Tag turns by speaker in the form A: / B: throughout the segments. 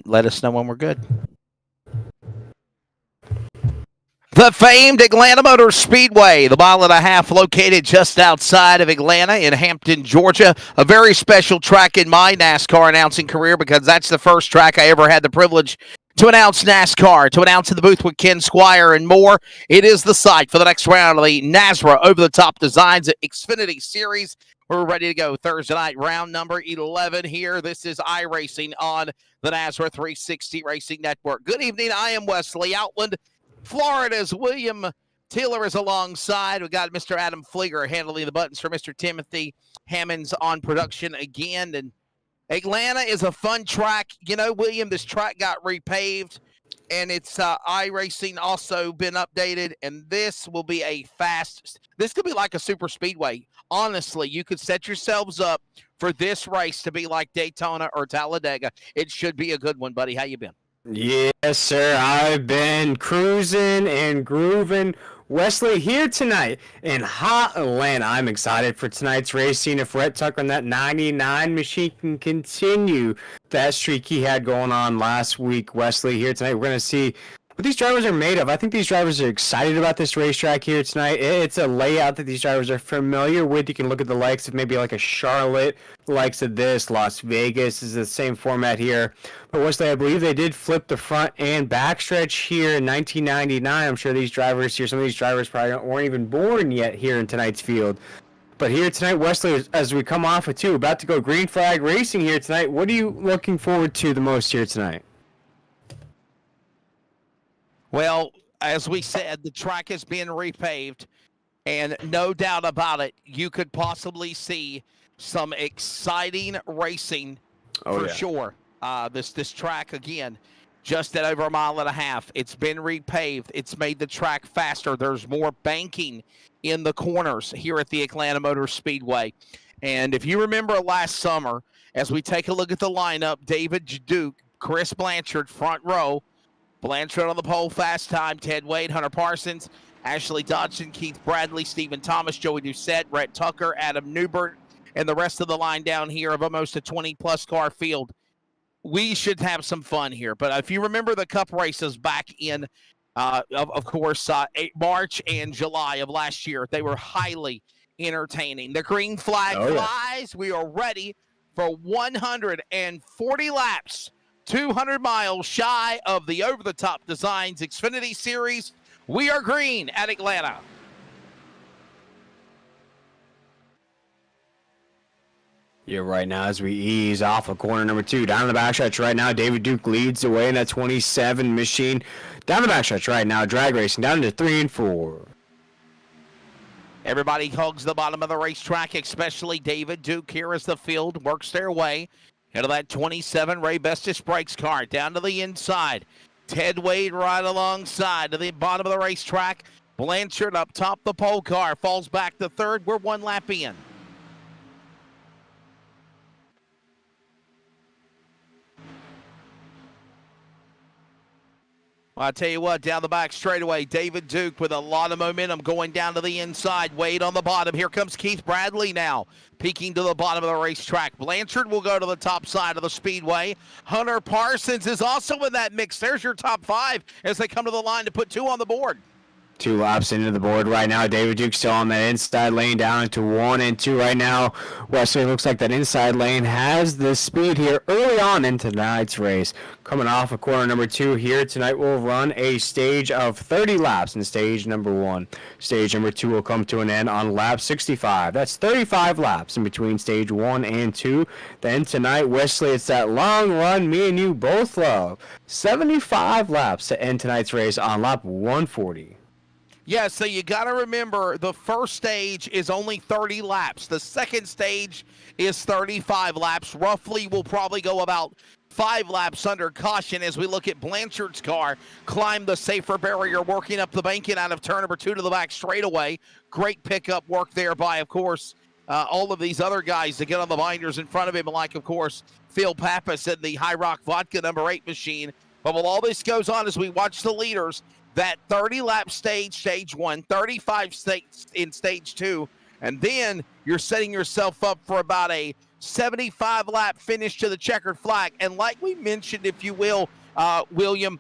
A: let us know when we're good. The famed Atlanta Motor Speedway, the 1.5 mile located just outside of Atlanta in Hampton, Georgia. A very special track in my NASCAR announcing career because that's the first track I ever had the privilege to announce NASCAR, to announce in the booth with Ken Squire and more. It is the site for the next round of the NASRA Over-the-Top Designs Xfinity Series. We're ready to go Thursday night, round number 11 here. This is iRacing on the NASRA 360 Racing Network. Good evening. I am Wesley Outland. Florida's William Taylor is alongside. We got Mr. Adam Flieger handling the buttons for Mr. Timothy Hammonds on production again. And Atlanta is a fun track. You know, William, this track got repaved, and it's iRacing also been updated, and this will be a fast – this could be like a super speedway. Honestly, you could set yourselves up for this race to be like Daytona or Talladega. It should be a good one, buddy. How you been?
B: Yes, sir. I've been cruising and grooving. Wesley here tonight in hot Atlanta. I'm excited for tonight's racing. If Rhett Tucker on that 99 machine can continue that streak he had going on last week, Wesley, here tonight, we're going to see what these drivers are made of. I think these drivers are excited about this racetrack here tonight. It's a layout that these drivers are familiar with. You can look at the likes of maybe like a Charlotte, the likes of this. Las Vegas is the same format here. But Wesley, I believe they did flip the front and back stretch here in 1999. I'm sure these drivers here, some of these drivers probably weren't even born yet here in tonight's field. But here tonight, Wesley, as we come off of two, about to go green flag racing here tonight, what are you looking forward to the most here tonight?
A: Well, as we said, the track is being repaved, and no doubt about it, you could possibly see some exciting racing for sure. This track, again, just at over 1.5 miles. It's been repaved. It's made the track faster. There's more banking in the corners here at the Atlanta Motor Speedway. And if you remember last summer, as we take a look at the lineup, David Duke, Chris Blanchard, front row, Blanchard on the pole, fast time, Ted Wade, Hunter Parsons, Ashley Dodson, Keith Bradley, Stephen Thomas, Joey Doucette, Rhett Tucker, Adam Newbert, and the rest of the line down here of almost a 20-plus car field. We should have some fun here. But if you remember the Cup races back in, of course, March and July of last year, they were highly entertaining. The green flag flies. We are ready for 140 laps. 200 miles shy of the Over-the-Top Designs Xfinity Series. We are green at Atlanta.
B: You're right now as we ease off of corner number 2. Down the backstretch right now, David Duke leads the way in that 27 machine. Down the backstretch right now, drag racing down to 3 and 4.
A: Everybody hugs the bottom of the racetrack, especially David Duke here as the field works their way into that 27 Ray Bestis Brakes car. Down to the inside. Ted Wade right alongside to the bottom of the racetrack. Blanchard up top the pole car. Falls back to third. We're 1 lap in. Well, I tell you what, down the back straightaway, David Duke with a lot of momentum going down to the inside. Wade on the bottom. Here comes Keith Bradley now, peeking to the bottom of the racetrack. Blanchard will go to the top side of the speedway. Hunter Parsons is also in that mix. There's your top 5 as they come to the line to put 2 on the board.
B: 2 laps into the board right now. David Duke still on that inside lane down into 1 and 2 right now. Wesley, looks like that inside lane has the speed here early on in tonight's race. Coming off of corner number 2 here tonight, we'll run a stage of 30 laps in stage number 1. Stage number 2 will come to an end on lap 65. That's 35 laps in between stage 1 and 2. Then tonight, Wesley, it's that long run me and you both love. 75 laps to end tonight's race on lap 140.
A: Yeah, so you got to remember the first stage is only 30 laps. The second stage is 35 laps. Roughly, we'll probably go about 5 laps under caution as we look at Blanchard's car climb the safer barrier, working up the banking out of turn number 2 to the back straightaway. Great pickup work there by, of course, all of these other guys to get on the binders in front of him, like, of course, Phil Pappas in the High Rock Vodka number 8 machine. But while all this goes on as we watch the leaders, that 30-lap stage, stage 1, 35 in stage 2, and then you're setting yourself up for about a 75-lap finish to the checkered flag. And like we mentioned, if you will, William,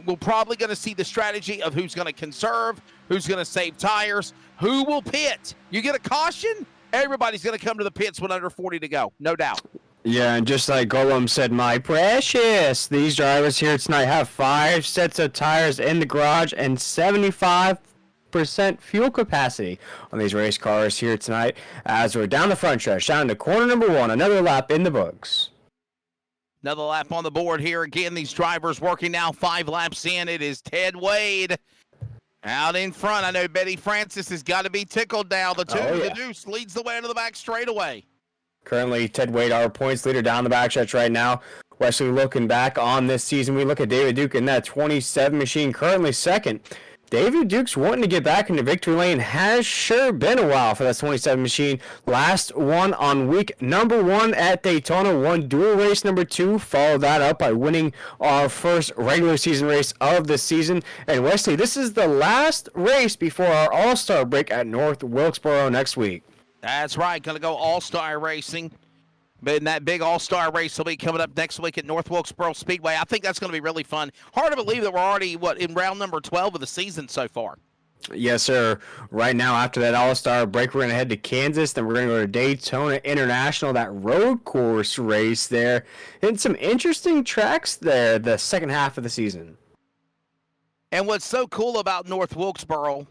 A: we're probably going to see the strategy of who's going to conserve, who's going to save tires, who will pit. You get a caution, everybody's going to come to the pits with under 40 to go, no doubt.
B: Yeah, and just like Golem said, my precious, these drivers here tonight have 5 sets of tires in the garage and 75% fuel capacity on these race cars here tonight as we're down the front stretch, down to corner number 1, another lap in the books.
A: Another lap on the board here. Again, these drivers working now 5 laps in. It is Ted Wade out in front. I know Betty Francis has got to be tickled now. The Deuce leads the way into the back straightaway. Currently,
B: Ted Wade, our points leader down the backstretch right now. Wesley, looking back on this season, we look at David Duke in that 27 machine, currently second. David Duke's wanting to get back into victory lane. Has sure been a while for that 27 machine. Last one on week number 1 at Daytona. Won dual race number 2. Followed that up by winning our first regular season race of the season. And Wesley, this is the last race before our All-Star break at North Wilkesboro next week.
A: That's right. Going to go All-Star racing. But that big All-Star race will be coming up next week at North Wilkesboro Speedway. I think that's going to be really fun. Hard to believe that we're already, in round number 12 of the season so far.
B: Yes, sir. Right now, after that All-Star break, we're going to head to Kansas. Then we're going to go to Daytona International, that road course race there. And some interesting tracks there the second half of the season.
A: And what's so cool about North Wilkesboro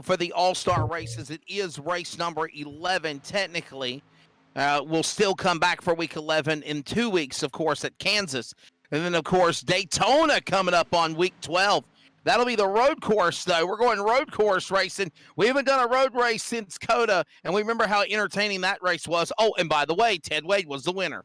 A: for the All-Star races, it is race number 11 technically. We'll still come back for week 11 in 2 weeks, of course, at Kansas. And then, of course, Daytona coming up on week 12. That'll be the road course, though. We're going road course racing. We haven't done a road race since COTA, and we remember how entertaining that race was. Oh, and by the way, Ted Wade was the winner.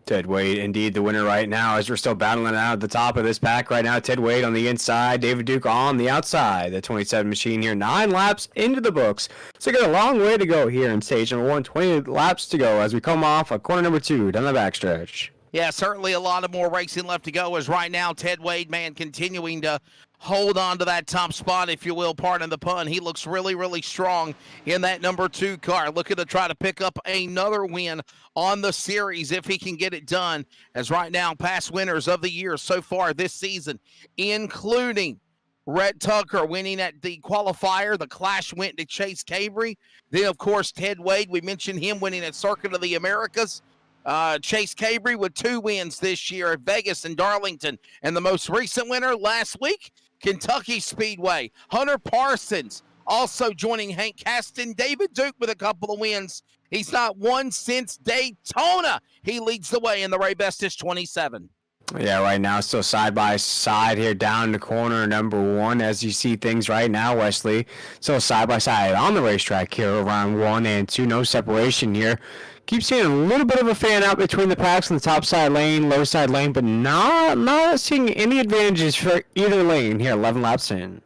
B: Ted Wade, indeed, the winner right now as we're still battling out at the top of this pack right now. Ted Wade on the inside, David Duke on the outside. The 27 machine here, 9 laps into the books. So got a long way to go here in stage number 1, 20 laps to go as we come off of corner number 2 down the backstretch.
A: Yeah, certainly a lot of more racing left to go as right now Ted Wade, man, continuing to hold on to that top spot, if you will, pardon the pun. He looks really, really strong in that number 2 car, looking to try to pick up another win on the series if he can get it done, as right now past winners of the year so far this season, including Rhett Tucker winning at the qualifier. The Clash went to Chase Cabry. Then, of course, Ted Wade, we mentioned him winning at Circuit of the Americas. Chase Cabry with 2 wins this year at Vegas and Darlington. And the most recent winner last week, Kentucky Speedway. Hunter Parsons also joining Hank Caston. David Duke with a couple of wins. He's not won since Daytona. He leads the way in the Ray Bestis 27.
B: Yeah, right now still side by side here down the corner number 1 as you see things right now, Wesley. So side by side on the racetrack here around 1 and 2. No separation here. Keep seeing a little bit of a fan out between the packs on the top side lane, low side lane, but not seeing any advantages for either lane here, 11 laps in.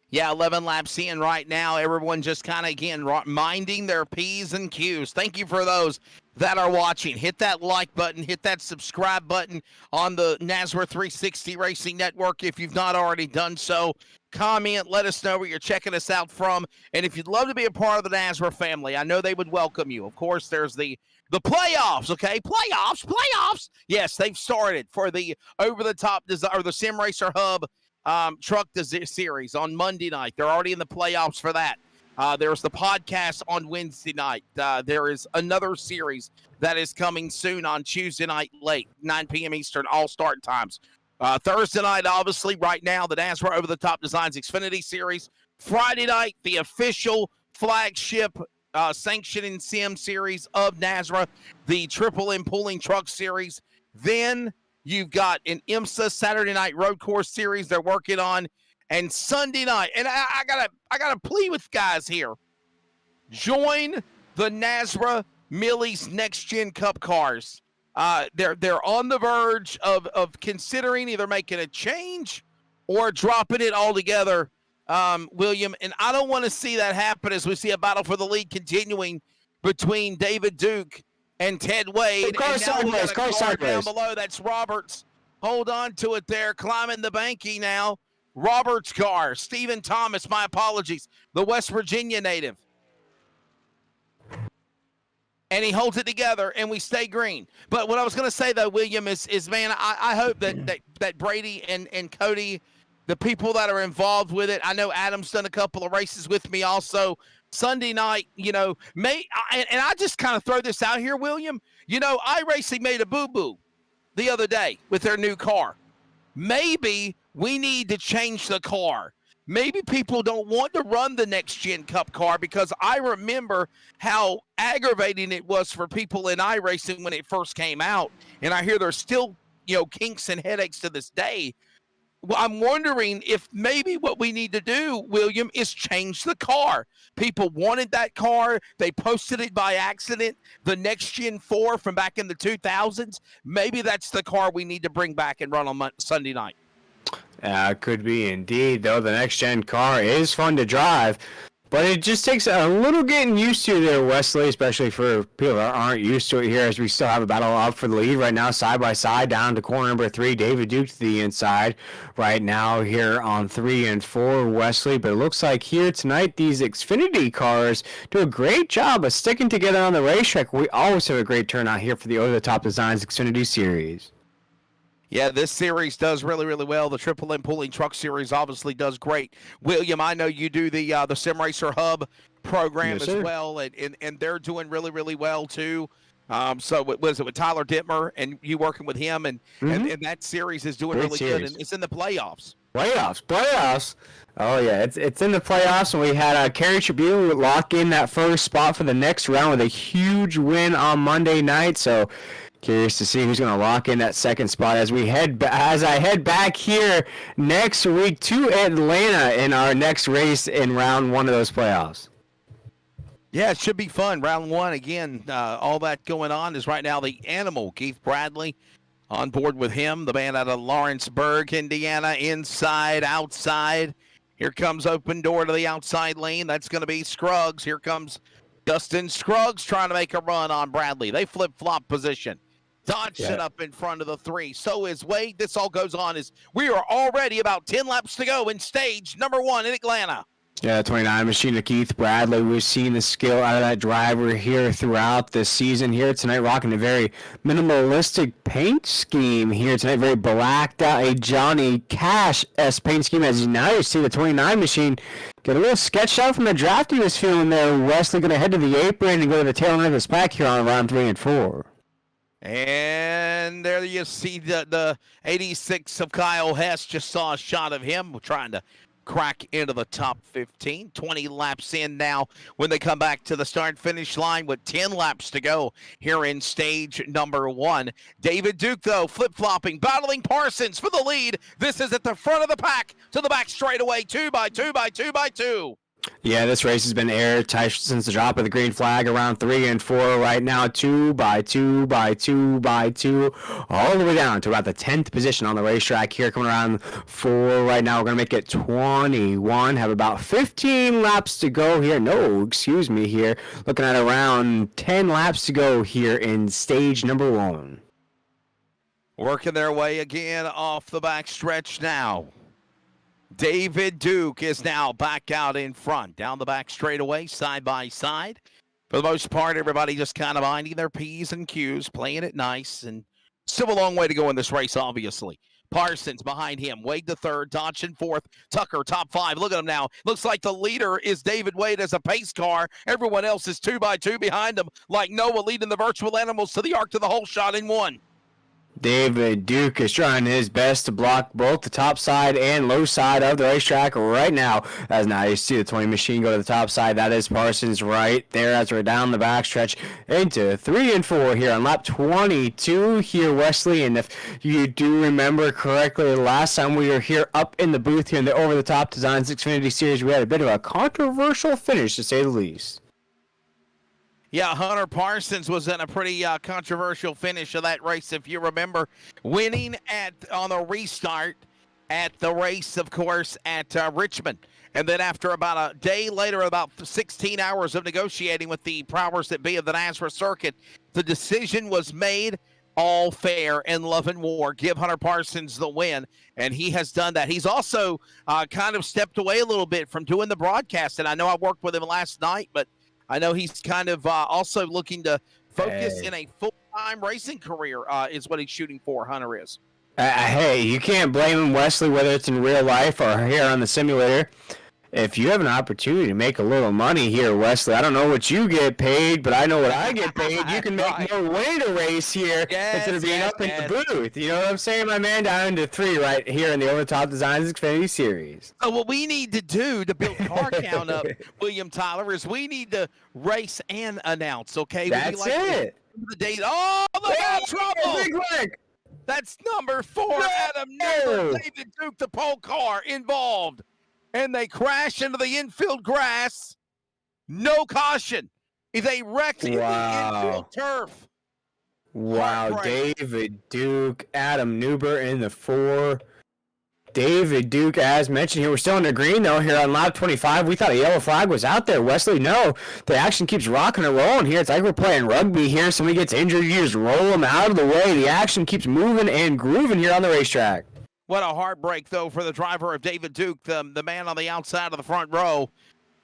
A: Yeah, 11 laps in right now. Everyone just kind of, again, minding their P's and Q's. Thank you for those that are watching. Hit that like button. Hit that subscribe button on the NASRA 360 Racing Network if you've not already done so. Comment. Let us know where you're checking us out from. And if you'd love to be a part of the NASRA family, I know they would welcome you. Of course, there's the playoffs, okay? Playoffs. Yes, they've started for the over-the-top or the Sim Racer Hub truck series on Monday night. They're already in the playoffs for that. There's the podcast on Wednesday night. There is another series that is coming soon on Tuesday night late, 9 p.m. Eastern, all start times. Thursday night, obviously, right now, the NASRA Over the Top Designs Xfinity series. Friday night, the official flagship sanctioning sim series of NASRA, the Triple M Pulling Truck series. Then you've got an IMSA Saturday Night Road Course series they're working on, and Sunday night. And I gotta plea with guys here. Join the NASRA Millie's Next Gen Cup cars. They're on the verge of considering either making a change or dropping it altogether, William. And I don't want to see that happen as we see a battle for the lead continuing between David Duke and Ted Wade.
B: Car sideways.
A: Down below, that's Roberts. Hold on to it there, climbing the banky now. Roberts' car. Stephen Thomas, my apologies. The West Virginia native. and he holds it together, and we stay green. But what I was going to say, though, William, is man, I hope that Brady and Cody, the people that are involved with it, I know Adam's done a couple of races with me also. Sunday night, and I just kind of throw this out here, William. iRacing made a boo-boo the other day with their new car. Maybe we need to change the car. Maybe people don't want to run the next-gen Cup car, because I remember how aggravating it was for people in iRacing when it first came out, and I hear there's still, kinks and headaches to this day. Well, I'm wondering if maybe what we need to do, William, is change the car. People wanted that car. They posted it by accident. The Next Gen 4 from back in the 2000s. Maybe that's the car we need to bring back and run on Sunday night.
B: Could be indeed, though. The Next Gen car is fun to drive, but it just takes a little getting used to there, Wesley, especially for people that aren't used to it here, as we still have a battle up for the lead right now, side by side, down to corner number 3. David Duke to the inside right now here on 3 and 4, Wesley. But it looks like here tonight, these Xfinity cars do a great job of sticking together on the racetrack. We always have a great turnout here for the Over the Top Designs Xfinity Series.
A: Yeah, this series does really, really well. The Triple M Pulling Truck Series obviously does great. William, I know you do the Sim Racer Hub program as well, and they're doing really, really well too. So what was it with Tyler Dittmer and you working with him, and that series is doing really good, and it's in the playoffs.
B: Playoffs. Oh yeah, it's in the playoffs, and we had Kerry Tribune lock in that first spot for the next round with a huge win on Monday night. So curious to see who's going to lock in that second spot as I head back here next week to Atlanta in our next race in round 1 of those playoffs.
A: Yeah, it should be fun. Round 1 again. All that going on is right now the Animal, Keith Bradley, on board with him, the man out of Lawrenceburg, Indiana, inside, outside. Here comes open door to the outside lane. That's going to be Scruggs. Here comes Dustin Scruggs trying to make a run on Bradley. They flip-flop position. Dodson up in front of the 3. So is Wade. This all goes on as we are already about 10 laps to go in stage number 1 in Atlanta.
B: Yeah, 29 machine of Keith Bradley. We've seen the skill out of that driver here throughout the season here tonight, rocking a very minimalistic paint scheme here tonight. Very blacked out, a Johnny Cash-esque paint scheme. As now you see the 29 machine get a little sketched out from the draft he was feeling there. Wesley going to head to the apron and go to the tail end of his pack here on round 3 and 4.
A: And there you see the 86 of Kyle Hess. Just saw a shot of him trying to crack into the top 15. 20 laps in now when they come back to the start-finish line with 10 laps to go here in stage number 1. David Duke, though, flip-flopping, battling Parsons for the lead. This is at the front of the pack to the back straightaway, 2 by 2 by 2 by 2.
B: Yeah, this race has been airtight since the drop of the green flag around 3 and 4 right now. 2 by 2 by 2 by 2, all the way down to about the 10th position on the racetrack here. Coming around 4 right now. We're going to make it 21. Have about 15 laps to go here. No, excuse me here. Looking at around 10 laps to go here in stage number 1.
A: Working their way again off the back stretch now. David Duke is now back out in front, down the back straightaway, side by side. For the most part, everybody just kind of minding their P's and Q's, playing it nice, and still a long way to go in this race, obviously. Parsons behind him, Wade the 3rd, Dodson 4th, Tucker top 5. Look at him now. Looks like the leader is David Wade as a pace car. Everyone else is 2 by 2 behind him, like Noah leading the virtual animals to the arc to the whole shot in 1.
B: David Duke is trying his best to block both the top side and low side of the racetrack right now. As now you see the 20 machine go to the top side. That is Parsons right there as we're down the backstretch into 3 and 4 here on lap 22 here, Wesley. And if you do remember correctly, the last time we were here up in the booth here in the Over the Top Designs Xfinity Series, we had a bit of a controversial finish, to say the least.
A: Yeah, Hunter Parsons was in a pretty controversial finish of that race, if you remember, winning on the restart at the race, of course, at Richmond. And then after about a day later, about 16 hours of negotiating with the powers that be of the NASRA circuit, the decision was made, all fair and love and war. Give Hunter Parsons the win, and he has done that. He's also kind of stepped away a little bit from doing the broadcast, and I know I worked with him last night, but I know he's kind of also looking to focus in a full-time racing career is what he's shooting for, Hunter is.
B: Hey, you can't blame him, Wesley, whether it's in real life or here on the simulator. If you have an opportunity to make a little money here, Wesley, I don't know what you get paid, but I know what I get paid. You can make more way to race here instead of being up in the booth. You know what I'm saying, my man? Down to 3 right here in the Over the Top Designs Xfinity Series.
A: So what we need to do to build car count up, William Tyler, is we need to race and announce, okay?
B: That's it.
A: The date. Oh, look out, trouble!
B: Big leg.
A: That's number 4, Adam Newber, David Duke, the pole car involved. And they crash into the infield grass. No caution. They wrecked in the infield turf.
B: Wow, David Duke, Adam Newber in the 4. David Duke, as mentioned here, we're still in the green, though, here on lap 25. We thought a yellow flag was out there. Wesley, no. The action keeps rocking and rolling here. It's like we're playing rugby here. Somebody gets injured, you just roll them out of the way. The action keeps moving and grooving here on the racetrack.
A: What a heartbreak, though, for the driver of David Duke, the man on the outside of the front row.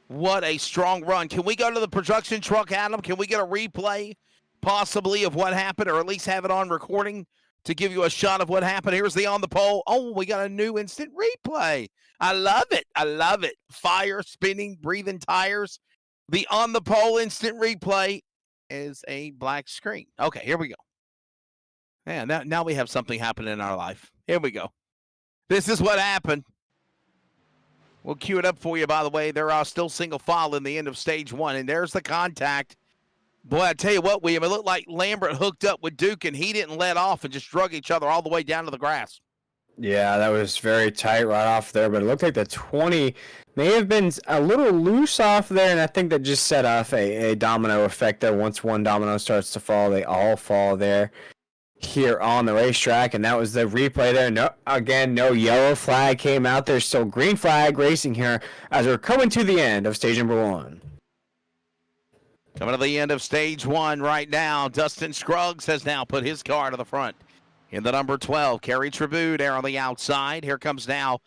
A: What a strong run. Can we go to the production truck, Adam? Can we get a replay, possibly, of what happened, or at least have it on recording to give you a shot of what happened? Here's the on the pole. Oh, we got a new instant replay. I love it. I love it. Fire, spinning, breathing tires. The on the pole instant replay is a black screen. Okay, here we go. Man, now we have something happen in our life. Here we go. This is what happened. We'll cue it up for you, by the way. They're still single file in the end of stage 1, and there's the contact. Boy, I tell you what, William, it looked like Lambert hooked up with Duke, and he didn't let off and just drug each other all the way down to the grass. Yeah,
B: that was very tight right off there, but it looked like the 20 may have been a little loose off there, and I think that just set off a domino effect there. Once one domino starts to fall, they all fall there here on the racetrack, and that was the replay there. No yellow flag came out there, still green flag racing here as we're coming to the end of stage number 1.
A: Coming to the end of stage 1 right now. Dustin Scruggs has now put his car to the front. In the number 12, Kerry Tribute there on the outside. Here comes now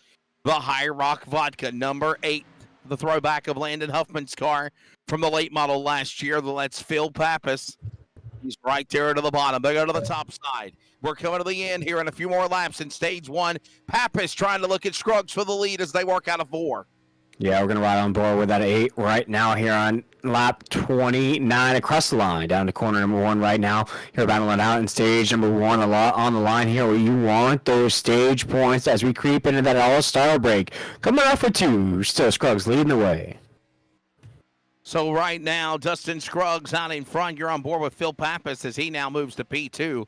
A: the High Rock Vodka, number 8, the throwback of Landon Huffman's car from the late model last year. Let's Phil Pappas. He's right there to the bottom. They go to the top side. We're coming to the end here in a few more laps in stage 1. Pappas trying to look at Scruggs for the lead as they work out of 4.
B: Yeah, we're going to ride on board with that 8 right now here on lap 29 across the line. Down to corner number 1 right now. Here battling out in stage number 1 a lot on the line here where you want those stage points as we creep into that all-star break. Coming up for 2, still Scruggs leading the way.
A: So right now, Dustin Scruggs out in front. You're on board with Phil Pappas as he now moves to P2.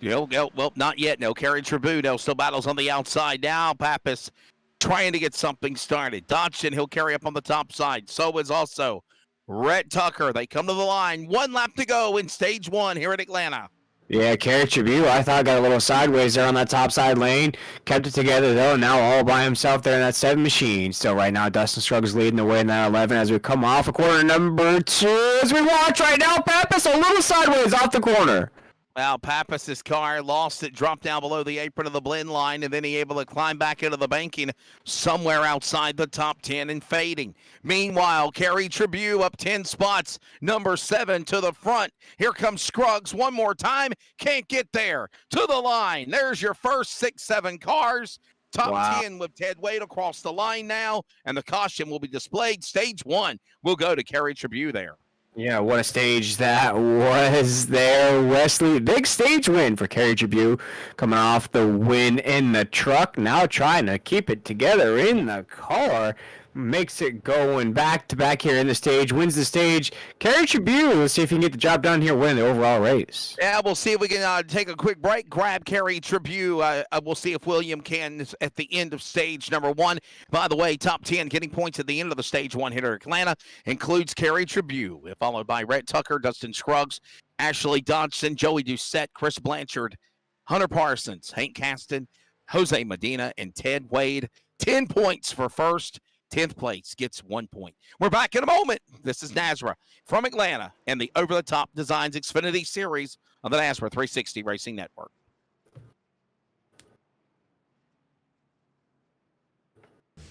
A: Well, not yet. No, Kerry Tributo still battles on the outside. Now Pappas trying to get something started. Dodson, he'll carry up on the top side. So is also Rhett Tucker. They come to the line. 1 lap to go in stage 1 here at Atlanta.
B: Yeah, Kerry Tribute, I thought got a little sideways there on that top side lane. Kept it together, though, now all by himself there in that 7 machine. Still right now, Dustin Scruggs leading the way in that 11 as we come off of corner number 2. As we watch right now, Pappas a little sideways off the corner.
A: Well, Pappas's car lost it, dropped down below the apron of the blend line, and then he able to climb back into the banking somewhere outside the top 10 and fading. Meanwhile, Kerry Tribute up 10 spots, number 7 to the front. Here comes Scruggs one more time, can't get there. To the line, there's your first 6-7 cars. Top 10 with Ted Wade across the line now, and the caution will be displayed. Stage 1 will go to Kerry Tribute there.
B: Yeah, what a stage that was there, Wesley. Big stage win for Kerry Tribute, coming off the win in the truck. Now trying to keep it together in the car. Makes it going back-to-back here in the stage. Wins the stage. Kerry Tribute, let's see if he can get the job done here, win the overall race.
A: Yeah, we'll see if we can take a quick break, grab Kerry Tribute. We'll see if William can at the end of stage number 1. By the way, top 10 getting points at the end of the stage 1 here at Atlanta includes Kerry Tribute, followed by Rhett Tucker, Dustin Scruggs, Ashley Dodson, Joey Doucette, Chris Blanchard, Hunter Parsons, Hank Caston, Jose Medina, and Ted Wade. 10 points for first. 10th place gets 1 point. We're back in a moment. This is Nazra from Atlanta and the Over the Top Designs Xfinity Series on the Nazra 360 Racing Network.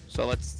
A: So let's...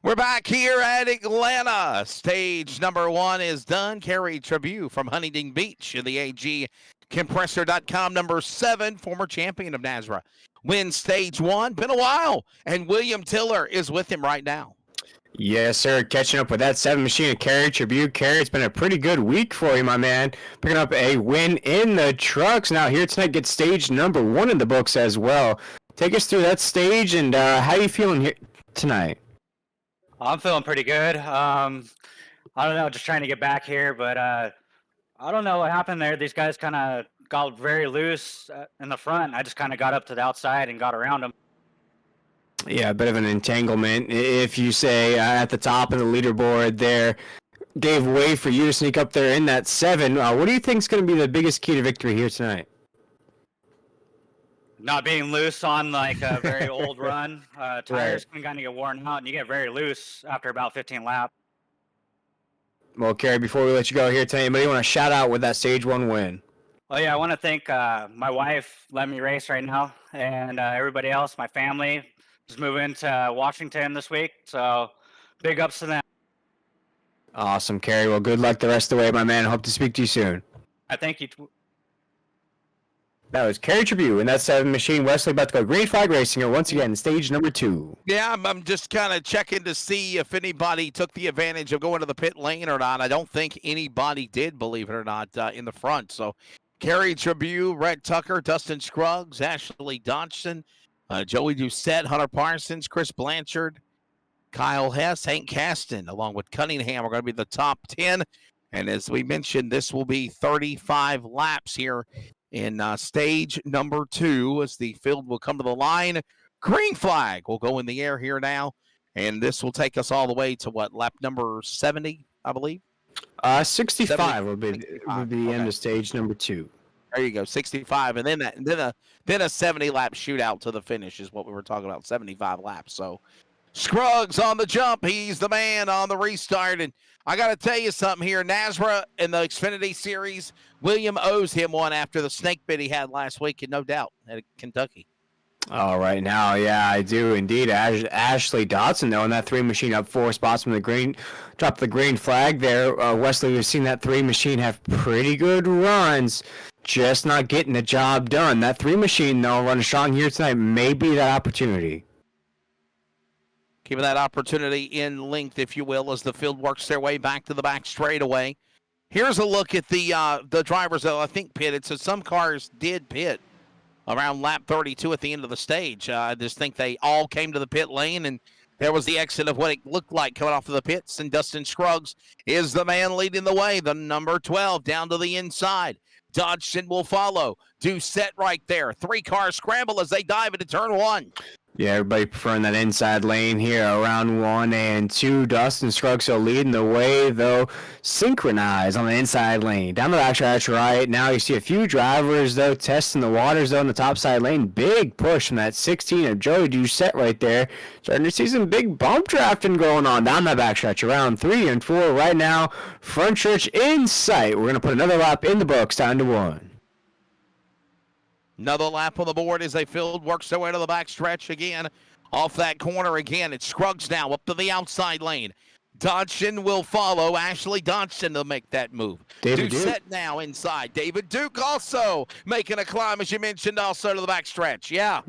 A: We're back here at Atlanta. Stage number 1 is done. Carrie Tribune from Huntington Beach in the AG Compressor.com. Number 7, former champion of NASRA, wins stage 1. Been a while, and William Tiller is with him right now.
B: Yes, sir. Catching up with that 7 machine of Carrie Tribune. Carrie, it's been a pretty good week for you, my man. Picking up a win in the trucks. Now here tonight, get stage number 1 in the books as well. Take us through that stage, and how you feeling here tonight?
C: I'm feeling pretty good. I don't know, just trying to get back here, but I don't know what happened there. These guys kind of got very loose in the front. I just kind of got up to the outside and got around them.
B: Yeah, a bit of an entanglement. If you say at the top of the leaderboard there, gave way for you to sneak up there in that 7. What do you think is going to be the biggest key to victory here tonight?
C: Not being loose on like a very old run. Tires can kind of get worn out, and you get very loose after about 15 laps.
B: Well, Carrie, before we let you go here tonight, anybody want to shout out with that stage 1 win?
C: Oh yeah, I want to thank my wife, let me race right now, and everybody else, my family, just moving to Washington this week. So big ups to them.
B: Awesome, Carrie. Well, good luck the rest of the way, my man. Hope to speak to you soon.
C: I thank you.
B: That was Carrie Tribune, and that 7 machine. Wesley about to go green flag racing here once again, stage number 2.
A: Yeah, I'm just kind of checking to see if anybody took the advantage of going to the pit lane or not. I don't think anybody did, believe it or not, in the front. So Carrie Tribune, Rhett Tucker, Dustin Scruggs, Ashley Dodson, Joey Doucette, Hunter Parsons, Chris Blanchard, Kyle Hess, Hank Caston, along with Cunningham are going to be the top 10. And as we mentioned, this will be 35 laps here in stage number 2 as the field will come to the line. Green flag will go in the air here now, and this will take us all the way to what, lap number 70, I believe?
B: 65 70, will be the end of stage number 2.
A: There you go, 65, and then a 70 lap shootout to the finish is what we were talking about, 75 laps. So Scruggs on the jump, he's the man on the restart, and I got to tell you something here. NASRA in the Xfinity Series, William owes him one after the snake bit he had last week, and no doubt, at Kentucky.
B: All right, now, yeah, I do indeed. Ashley Dodson, though, in that 3 machine up 4 spots from the green, dropped the green flag there. Wesley, we've seen that 3 machine have pretty good runs, just not getting the job done. That 3 machine, though, running strong here tonight, may be that opportunity.
A: Keeping that opportunity in length, if you will, as the field works their way back to the back straightaway. Here's a look at the drivers that I think pitted. So some cars did pit around lap 32 at the end of the stage. I just think they all came to the pit lane, and there was the exit of what it looked like coming off of the pits. And Dustin Scruggs is the man leading the way, the number 12 down to the inside. Dodson will follow. Doucette right there. 3 cars scramble as they dive into turn 1.
B: Yeah, everybody preferring that inside lane here around 1 and 2. Dustin Scruggs leading the way, though, synchronized on the inside lane. Down the backstretch right now, you see a few drivers, though, testing the waters, though, in the top side lane. Big push from that 16 of Joey Doucette right there. Starting to see some big bump drafting going on down that backstretch around 3 and 4 right now. Front stretch in sight. We're going to put another lap in the books, down to 1.
A: Another lap on the board as they field works their way to the back stretch again. Off that corner again. It's Scruggs now up to the outside lane. Dodson will follow. Ashley Dodson to make that move. Doucette now inside. David Duke also making a climb, as you mentioned, also to the back stretch. Yeah.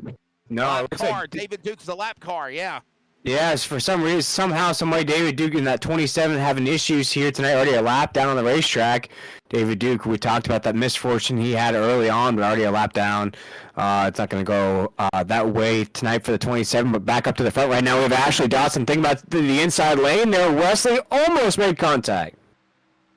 B: No,
A: lap car. Like David Duke's a lap car. Yeah.
B: Yes, for some reason, somehow, somebody, David Duke in that 27 having issues here tonight. Already a lap down on the racetrack. David Duke, we talked about that misfortune he had early on, but already a lap down. It's not going to go that way tonight for the 27, but back up to the front right now. We have Ashley Dodson. Think about the inside lane there. Wesley almost made contact.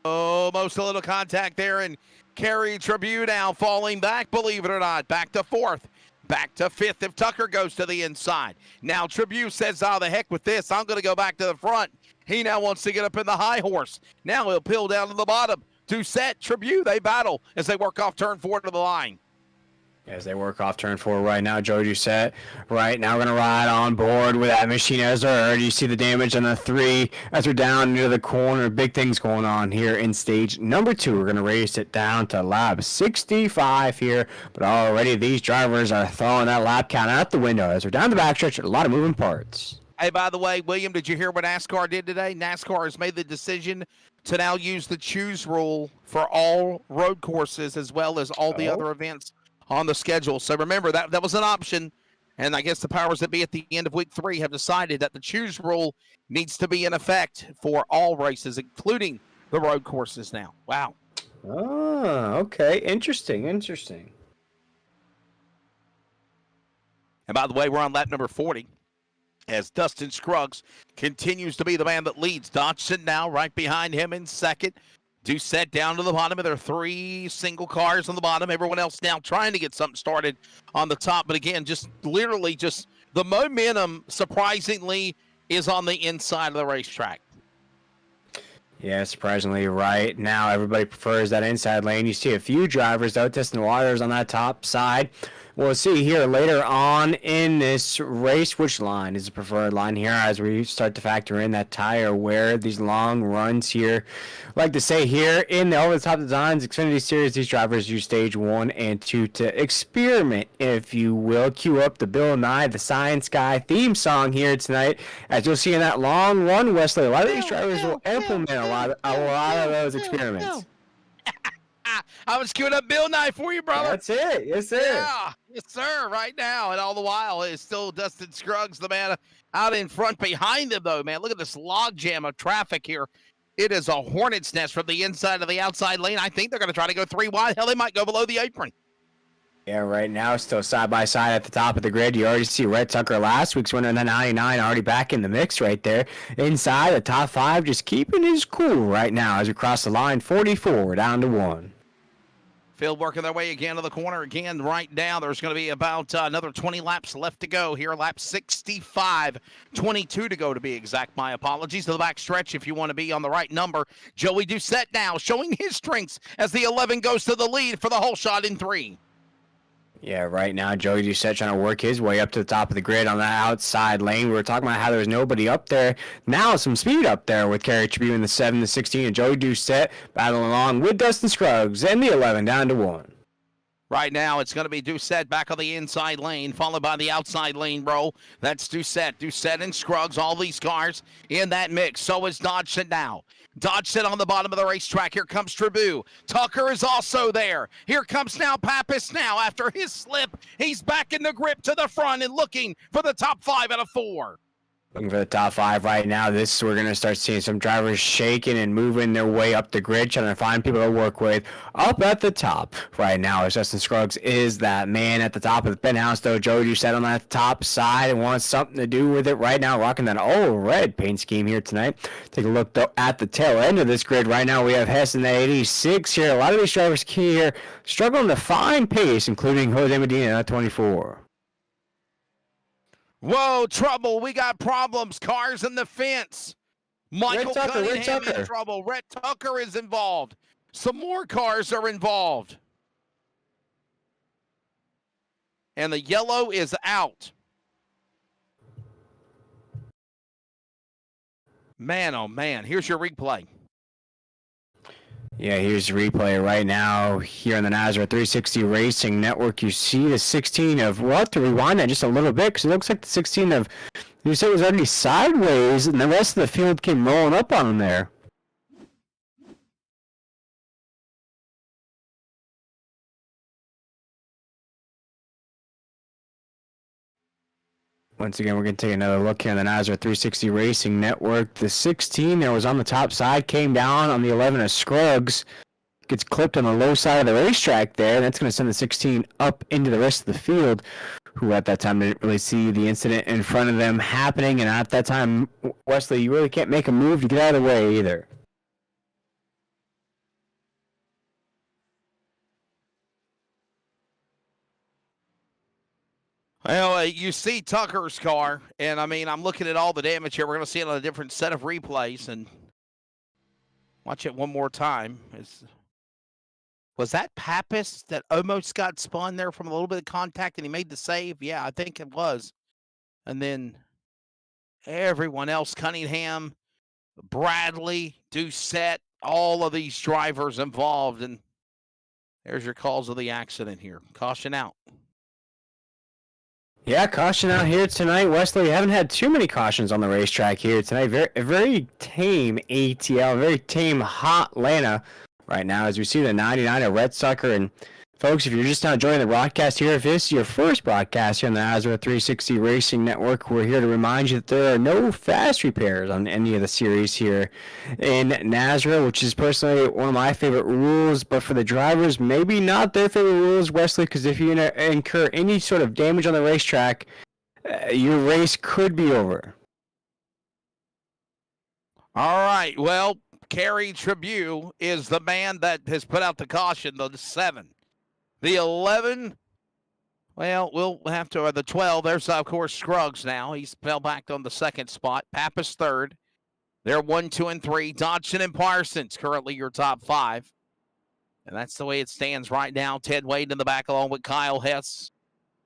A: Almost a little contact there, and Carrie Tribune now falling back, believe it or not, back to 4th. Back to 5th if Tucker goes to the inside. Now Tribune says, the heck with this. I'm going to go back to the front. He now wants to get up in the high horse. Now he'll peel down to the bottom. Doucette, Tribune, they battle as they work off turn 4 to the line.
B: As they work off turn 4 right now, Joe Doucette right now going to ride on board with that machine as they're already. You see the damage on the 3 as they're down near the corner. Big things going on here in stage number 2. We're going to race it down to lap 65 here, but already these drivers are throwing that lap count out the window as they're down the backstretch. A lot of moving parts.
A: Hey, by the way, William, did you hear what NASCAR did today? NASCAR has made the decision to now use the choose rule for all road courses as well as all the other events on the schedule. So remember, that was an option. And I guess the powers that be at the end of week 3 have decided that the choose rule needs to be in effect for all races, including the road courses now. Wow.
B: Oh, okay. Interesting.
A: And by the way, we're on lap number 40 as Dustin Scruggs continues to be the man that leads. Dodson now right behind him in second. Doucette down to the bottom. There are 3 single cars on the bottom. Everyone else now trying to get something started on the top. But again, just literally just the momentum, surprisingly, is on the inside of the racetrack.
B: Yeah, surprisingly, right now everybody prefers that inside lane. You see a few drivers out testing the waters on that top side. We'll see here later on in this race which line is the preferred line here as we start to factor in that tire wear, these long runs here. Like to say here in the over-the-top designs Xfinity Series, these drivers use stage 1 and 2 to experiment, if you will. Cue up the Bill Nye, the Science Guy theme song here tonight. As you'll see in that long run, Wesley, a lot of these drivers will implement a lot of those experiments.
A: I was queuing up Bill Nye for you, brother.
B: That's it. Yes, sir.
A: Yeah, yes, sir. Right now, and all the while, it's still Dustin Scruggs, the man out in front behind him, though, man. Look at this log jam of traffic here. It is a hornet's nest from the inside to the outside lane. I think they're going to try to go 3 wide. Hell, they might go below the apron.
B: Yeah, right now, still side by side at the top of the grid. You already see Rhett Tucker, last week's winner in the 99, already back in the mix right there. Inside, the top 5 just keeping his cool right now as we cross the line. 44 down to 1.
A: Field working their way again to the corner. Again, right now, there's going to be about another 20 laps left to go here. Lap 65, 22 to go to be exact. My apologies. To the back stretch if you want to be on the right number. Joey Doucette now showing his strengths as the 11 goes to the lead for the whole shot in 3.
B: Yeah, right now, Joey Doucette trying to work his way up to the top of the grid on that outside lane. We were talking about how there was nobody up there. Now some speed up there with Kerry Tribune in the 7 to 16, and Joey Doucette battling along with Dustin Scruggs and the 11 down to 1.
A: Right now, it's going to be Doucette back on the inside lane, followed by the outside lane row. That's Doucette and Scruggs, all these cars in that mix. So is Dodson now. Dodson on the bottom of the racetrack. Here comes Tribune. Tucker is also there. Here comes now Pappas now after his slip. He's back in the grip to the front and looking for the top 5 out of 4.
B: Looking for the top 5 right now. We're going to start seeing some drivers shaking and moving their way up the grid, trying to find people to work with up at the top right now. As Dustin Scruggs is that man at the top of the penthouse, though. Joey Doucette on that top side and wants something to do with it right now, rocking that all red paint scheme here tonight. Take a look, though, at the tail end of this grid right now. We have Hess in the 86 here. A lot of these drivers here struggling to find pace, including Jose Medina at 24.
A: Whoa, trouble. We got problems. Cars in the fence. Michael Cunningham in trouble. Rhett Tucker is involved. Some more cars are involved. And the yellow is out. Man, oh man. Here's your replay.
B: Yeah, here's the replay right now here on the Nazareth 360 Racing Network. You see the 16 of, we'll have to rewind that just a little bit because it looks like the 16 of, you said it was already sideways and the rest of the field came rolling up on him there. Once again, we're going to take another look here on the Nazareth 360 Racing Network. The 16 there was on the top side, came down on the 11 of Scruggs. Gets clipped on the low side of the racetrack there, and that's going to send the 16 up into the rest of the field, who at that time didn't really see the incident in front of them happening. And at that time, Wesley, you really can't make a move to get out of the way either.
A: Well, you see Tucker's car, and I mean, I'm looking at all the damage here. We're going to see it on a different set of replays, and watch it one more time. Was that Pappas that almost got spun there from a little bit of contact, and he made the save? Yeah, I think it was. And then everyone else, Cunningham, Bradley, Doucette, all of these drivers involved, and there's your cause of the accident here. Caution out.
B: Yeah, caution out here tonight, Wesley. Haven't had too many cautions on the racetrack here tonight. Very tame ATL, very tame hot Atlanta right now as we see the 99 of Red Sucker. And folks, if you're just now joining the broadcast here, if this is your first broadcast here on the Nazareth 360 Racing Network, we're here to remind you that there are no fast repairs on any of the series here in Nazareth, which is personally one of my favorite rules. But for the drivers, maybe not their favorite rules, Wesley, because if you incur any sort of damage on the racetrack, your race could be over.
A: All right. Well, Kerry Tribune is the man that has put out the caution, the 7. The 11, well, we'll have to, the 12, there's, of course, Scruggs now. He's fell back on the second spot. Pappas third. They're 1, 2, and 3. Dodson and Parsons currently your top 5. And that's the way it stands right now. Ted Wade in the back along with Kyle Hess,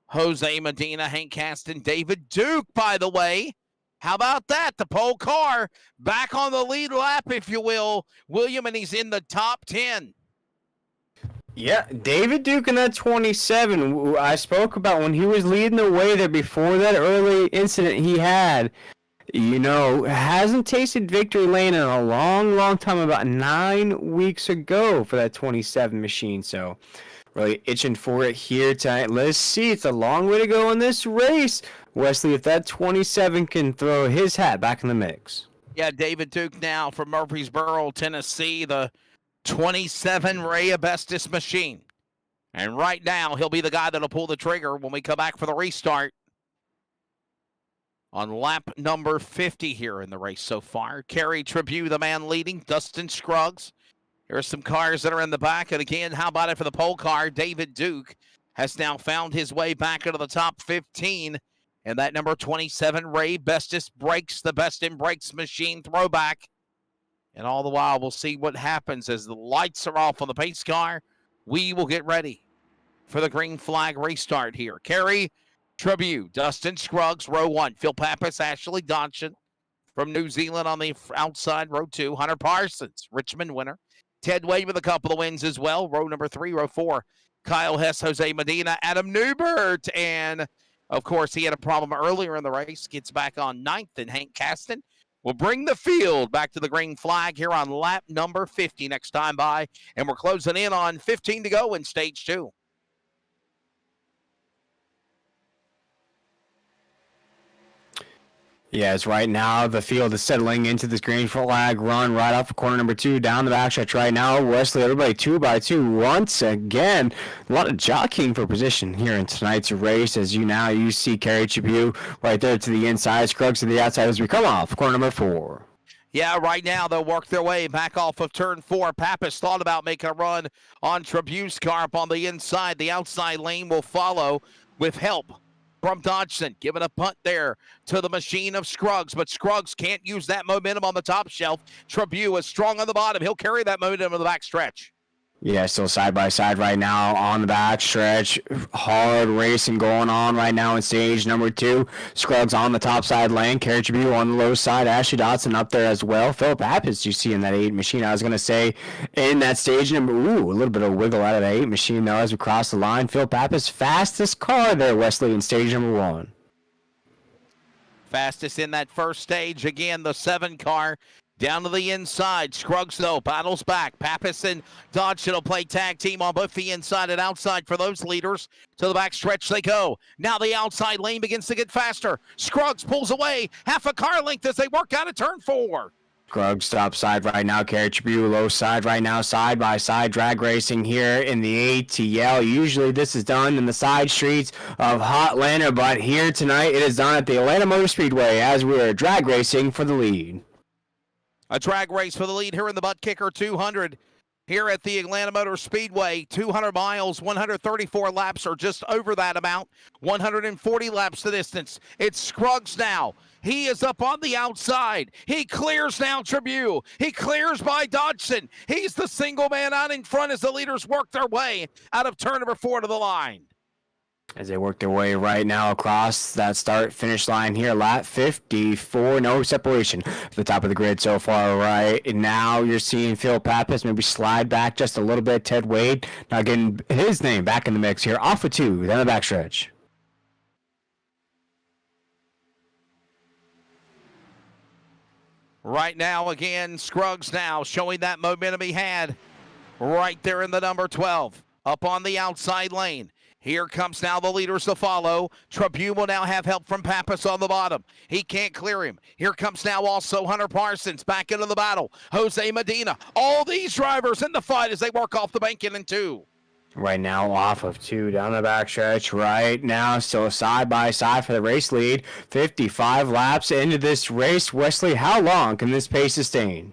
A: Jose Medina, Hank Caston, David Duke, by the way. How about that? The pole car back on the lead lap, if you will, William, and he's in the top 10.
B: Yeah, David Duke in that 27, I spoke about when he was leading the way there before that early incident he had. You know, hasn't tasted victory lane in a long time, about 9 weeks ago for that 27 machine. So really itching for it here tonight. Let's see. It's a long way to go in this race. Wesley, if that 27 can throw his hat back in the mix.
A: Yeah, David Duke now from Murfreesboro, Tennessee, the 27 Ray Abestis machine. And right now, he'll be the guy that'll pull the trigger when we come back for the restart. On lap number 50 here in the race so far. Kerry Tribune, the man leading. Dustin Scruggs. Here's some cars that are in the back. And again, how about it for the pole car? David Duke has now found his way back into the top 15. And that number 27, Ray Bestis, breaks the Best in Brakes machine throwback. And all the while, we'll see what happens as the lights are off on the pace car. We will get ready for the green flag restart here. Kerry Tribune, Dustin Scruggs, row 1. Phil Pappas, Ashley Dodson from New Zealand on the outside, row 2. Hunter Parsons, Richmond winner. Ted Wade with a couple of wins as well. Row number 3, row 4. Kyle Hess, Jose Medina, Adam Newbert. And, of course, he had a problem earlier in the race. Gets back on 9th, and Hank Caston will bring the field back to the green flag here on lap number 50 next time by. And we're closing in on 15 to go in stage 2.
B: Yes, right now the field is settling into this green flag run right off of corner number 2 down the backstretch right now. Wesley, everybody 2 by 2 once again. A lot of jockeying for position here in tonight's race as you see Kerry Tribune right there to the inside, Scruggs to the outside as we come off corner number 4.
A: Yeah, right now they'll work their way back off of turn 4. Pappas thought about making a run on Tribune's car up on the inside. The outside lane will follow with help from Dodson, giving a punt there to the machine of Scruggs, but Scruggs can't use that momentum on the top shelf. Tribune is strong on the bottom. He'll carry that momentum on the back stretch.
B: Yeah, still side by side right now on the back stretch. Hard racing going on right now in stage number 2. Scruggs on the top side lane. Kerry Tribune on the low side. Ashley Dodson up there as well. Philip Pappas you see in that 8 machine. I was going to say in that stage number, a little bit of wiggle out of the 8 machine though as we cross the line. Philip Pappas fastest car there, Wesley, in stage number 1.
A: Fastest in that first stage. Again, the 7 car. Down to the inside. Scruggs, though, battles back. Pappas and Dodson will play tag team on both the inside and outside for those leaders. To the back stretch they go. Now the outside lane begins to get faster. Scruggs pulls away half a car length as they work out of turn 4.
B: Scruggs top side right now. Kerry Tribune low side right now. Side by side drag racing here in the ATL. Usually this is done in the side streets of Hot Atlanta, but here tonight it is done at the Atlanta Motor Speedway as we are drag racing for the lead.
A: A drag race for the lead here in the Buttkicker 200 here at the Atlanta Motor Speedway. 200 miles, 134 laps, or just over that amount. 140 laps the distance. It's Scruggs now. He is up on the outside. He clears now Tribune. He clears by Dodson. He's the single man out in front as the leaders work their way out of turn number 4 to the line.
B: As they work their way right now across that start-finish line here, lap 54, no separation at the top of the grid so far right now. You're seeing Phil Pappas maybe slide back just a little bit. Ted Wade now getting his name back in the mix here, off of 2, down the backstretch.
A: Right now, again, Scruggs now showing that momentum he had right there in the number 12, up on the outside lane. Here comes now the leaders to follow. Tribune will now have help from Pappas on the bottom. He can't clear him. Here comes now also Hunter Parsons back into the battle. Jose Medina. All these drivers in the fight as they work off the bank in 2.
B: Right now, off of 2 down the backstretch. Right now, still side by side for the race lead. 55 laps into this race. Wesley, how long can this pace sustain?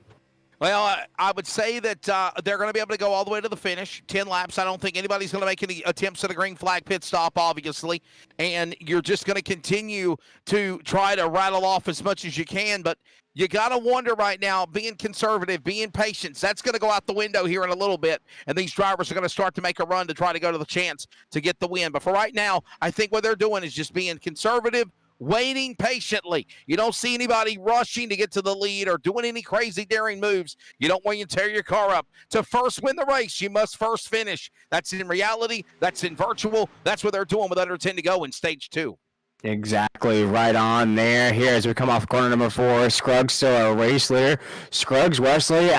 A: Well, I would say that they're going to be able to go all the way to the finish. 10 laps. I don't think anybody's going to make any attempts at a green flag pit stop, obviously. And you're just going to continue to try to rattle off as much as you can. But you got to wonder right now, being conservative, being patient, that's going to go out the window here in a little bit. And these drivers are going to start to make a run to try to go to the chance to get the win. But for right now, I think what they're doing is just being conservative, waiting patiently. You don't see anybody rushing to get to the lead or doing any crazy daring moves. You don't want you to tear your car up. To first win the race, you must first finish. That's in reality. That's in virtual. That's what they're doing with under 10 to go in stage 2.
B: Exactly right on there. Here as we come off corner number 4, Scruggs still a race leader. Scruggs, Wesley,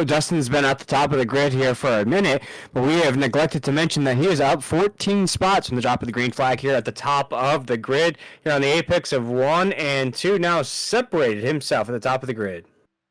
B: Dustin's been at the top of the grid here for a minute, but we have neglected to mention that he is up 14 spots from the drop of the green flag here at the top of the grid. Here on the apex of 1 and 2, now separated himself at the top of the grid.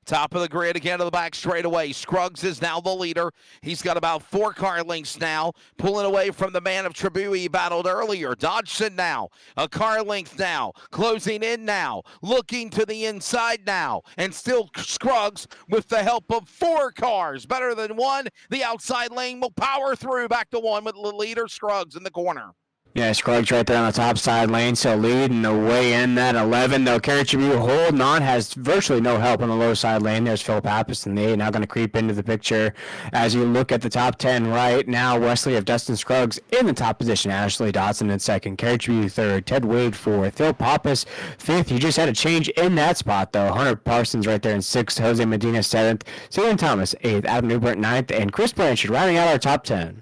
A: Top of the grid again to the back straightaway. Scruggs is now the leader. He's got about 4 car lengths now, pulling away from the man of Tribune he battled earlier. Dodgson now, a car length now, closing in now, looking to the inside now, and still Scruggs with the help of 4 cars. Better than 1. The outside lane will power through back to 1 with the leader Scruggs in the corner.
B: Yeah, Scruggs right there on the top side lane, so leading the way in that 11, though. Kerry Tribune holding on, has virtually no help on the low side lane. There's Phil Pappas in the 8, now going to creep into the picture. As you look at the top 10 right now, Wesley of Dustin Scruggs in the top position, Ashley Dodson in 2nd, Kerry Tribune 3rd, Ted Wade 4th, Phil Pappas 5th. You just had a change in that spot, though. Hunter Parsons right there in 6th, Jose Medina 7th, Celine Thomas 8th, Adam Newbert 9th, and Chris Blanchard rounding out our top 10.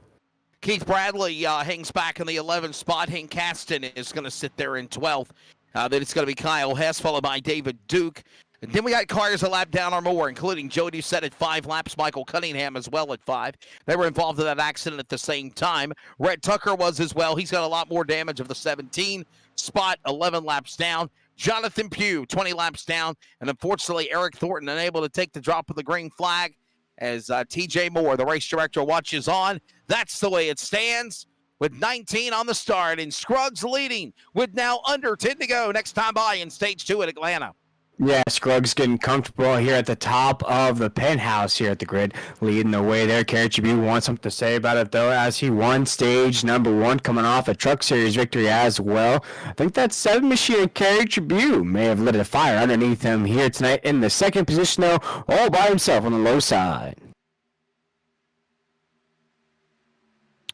A: Keith Bradley hangs back in the 11th spot. Hank Caston is going to sit there in 12th. Then it's going to be Kyle Hess, followed by David Duke. And then we got cars a lap down or more, including Joe Doucette at 5 laps, Michael Cunningham as well at 5. They were involved in that accident at the same time. Rhett Tucker was as well. He's got a lot more damage of the 17 spot, 11 laps down. Jonathan Pugh, 20 laps down. And unfortunately, Eric Thornton unable to take the drop of the green flag as TJ Moore, the race director, watches on. That's the way it stands with 19 on the start, and Scruggs leading with now under 10 to go next time by in stage 2 at Atlanta.
B: Yeah, Scruggs getting comfortable here at the top of the penthouse here at the grid, leading the way there. Kerry Tribune wants something to say about it, though, as he won stage number 1, coming off a Truck Series victory as well. I think that 7 machine Kerry Tribune may have lit a fire underneath him here tonight in the 2nd position, though, all by himself on the low side.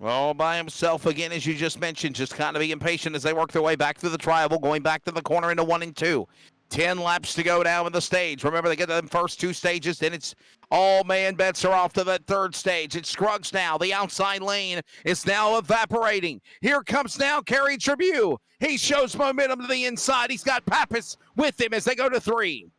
A: All by himself again, as you just mentioned, just kind of being patient as they work their way back through the tribal, going back to the corner into 1 and 2. 10 laps to go now in the stage. Remember, they get them first 2 stages, then it's all man bets are off to that 3rd stage. It's Scruggs now. The outside lane is now evaporating. Here comes now Kerry Tribune. He shows momentum to the inside. He's got Pappas with him as they go to 3.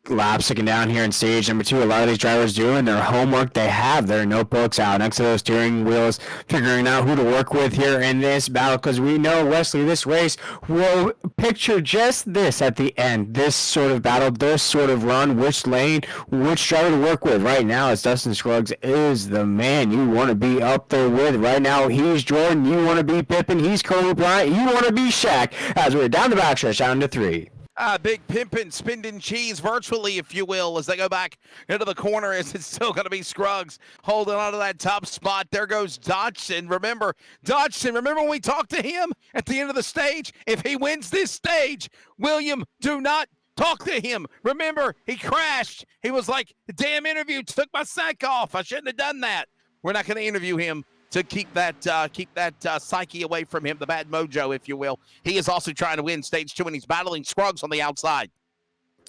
B: Lap sticking down here in stage number 2. A lot of these drivers doing their homework. They have their notebooks out next to those steering wheels, figuring out who to work with here in this battle, because we know, Wesley, this race will picture just this at the end. This sort of battle, this sort of run, which lane, which driver to work with. Right now, it's Dustin Scruggs is the man you want to be up there with. Right now, he's Jordan. You want to be Pippin. He's Kobe Bryant. You want to be Shaq. As we're down the backstretch, down to 3.
A: Big pimpin', spinning cheese virtually, if you will, as they go back into the corner, as it's still going to be Scruggs holding on to that top spot. There goes Dodgson. Remember when we talked to him at the end of the stage? If he wins this stage, William, do not talk to him. Remember, he crashed. He was like, the damn interview took my sack off. I shouldn't have done that. We're not going to interview him to keep that psyche away from him, the bad mojo, if you will. He is also trying to win stage 2, and he's battling Scruggs on the outside.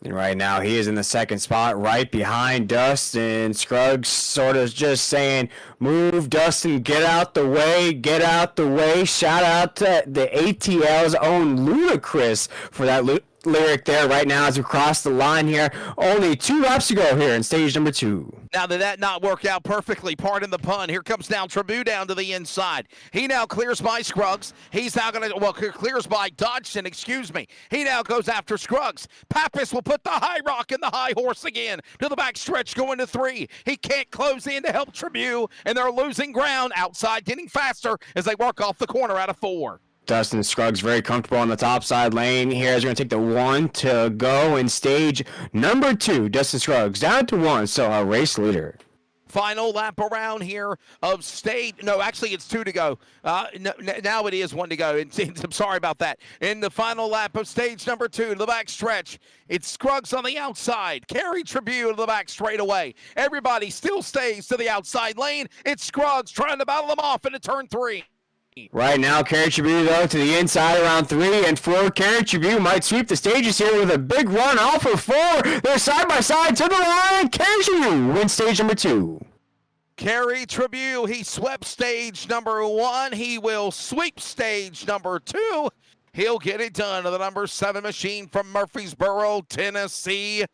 B: And right now, he is in the 2nd spot, right behind Dustin. Scruggs sort of just saying, move, Dustin, get out the way, get out the way. Shout out to the ATL's own Ludacris for that lyric there right now as we cross the line here. Only 2 laps to go here in stage number 2.
A: Now did that not work out perfectly? Pardon the pun. Here comes now Trabue down to the inside. He now clears by Scruggs. He's now going to, well, clears by Dodgson, excuse me. He now goes after Scruggs. Pappas will put the high rock in the high horse again to the back stretch going to 3. He can't close in to help Trabue, and they're losing ground outside, getting faster as they work off the corner out of 4.
B: Dustin Scruggs very comfortable on the top side lane here. He's going to take the 1 to go in stage number 2. Dustin Scruggs down to 1, so a race leader.
A: Final lap around here of stage. No, actually, it's 2 to go. Now it is 1 to go. I'm sorry about that. In the final lap of stage number 2, the back stretch, it's Scruggs on the outside. Carry Trabue to the back straight away. Everybody still stays to the outside lane. It's Scruggs trying to battle them off into turn 3.
B: Right now, Carey Trabue, though, to the inside around 3 and 4. Carey Trabue might sweep the stages here with a big run off of 4. They're side by side to the line. Carey Trabue wins stage number 2.
A: Carey Trabue, he swept stage number 1. He will sweep stage number 2. He'll get it done to the number 7 machine from Murfreesboro, Tennessee.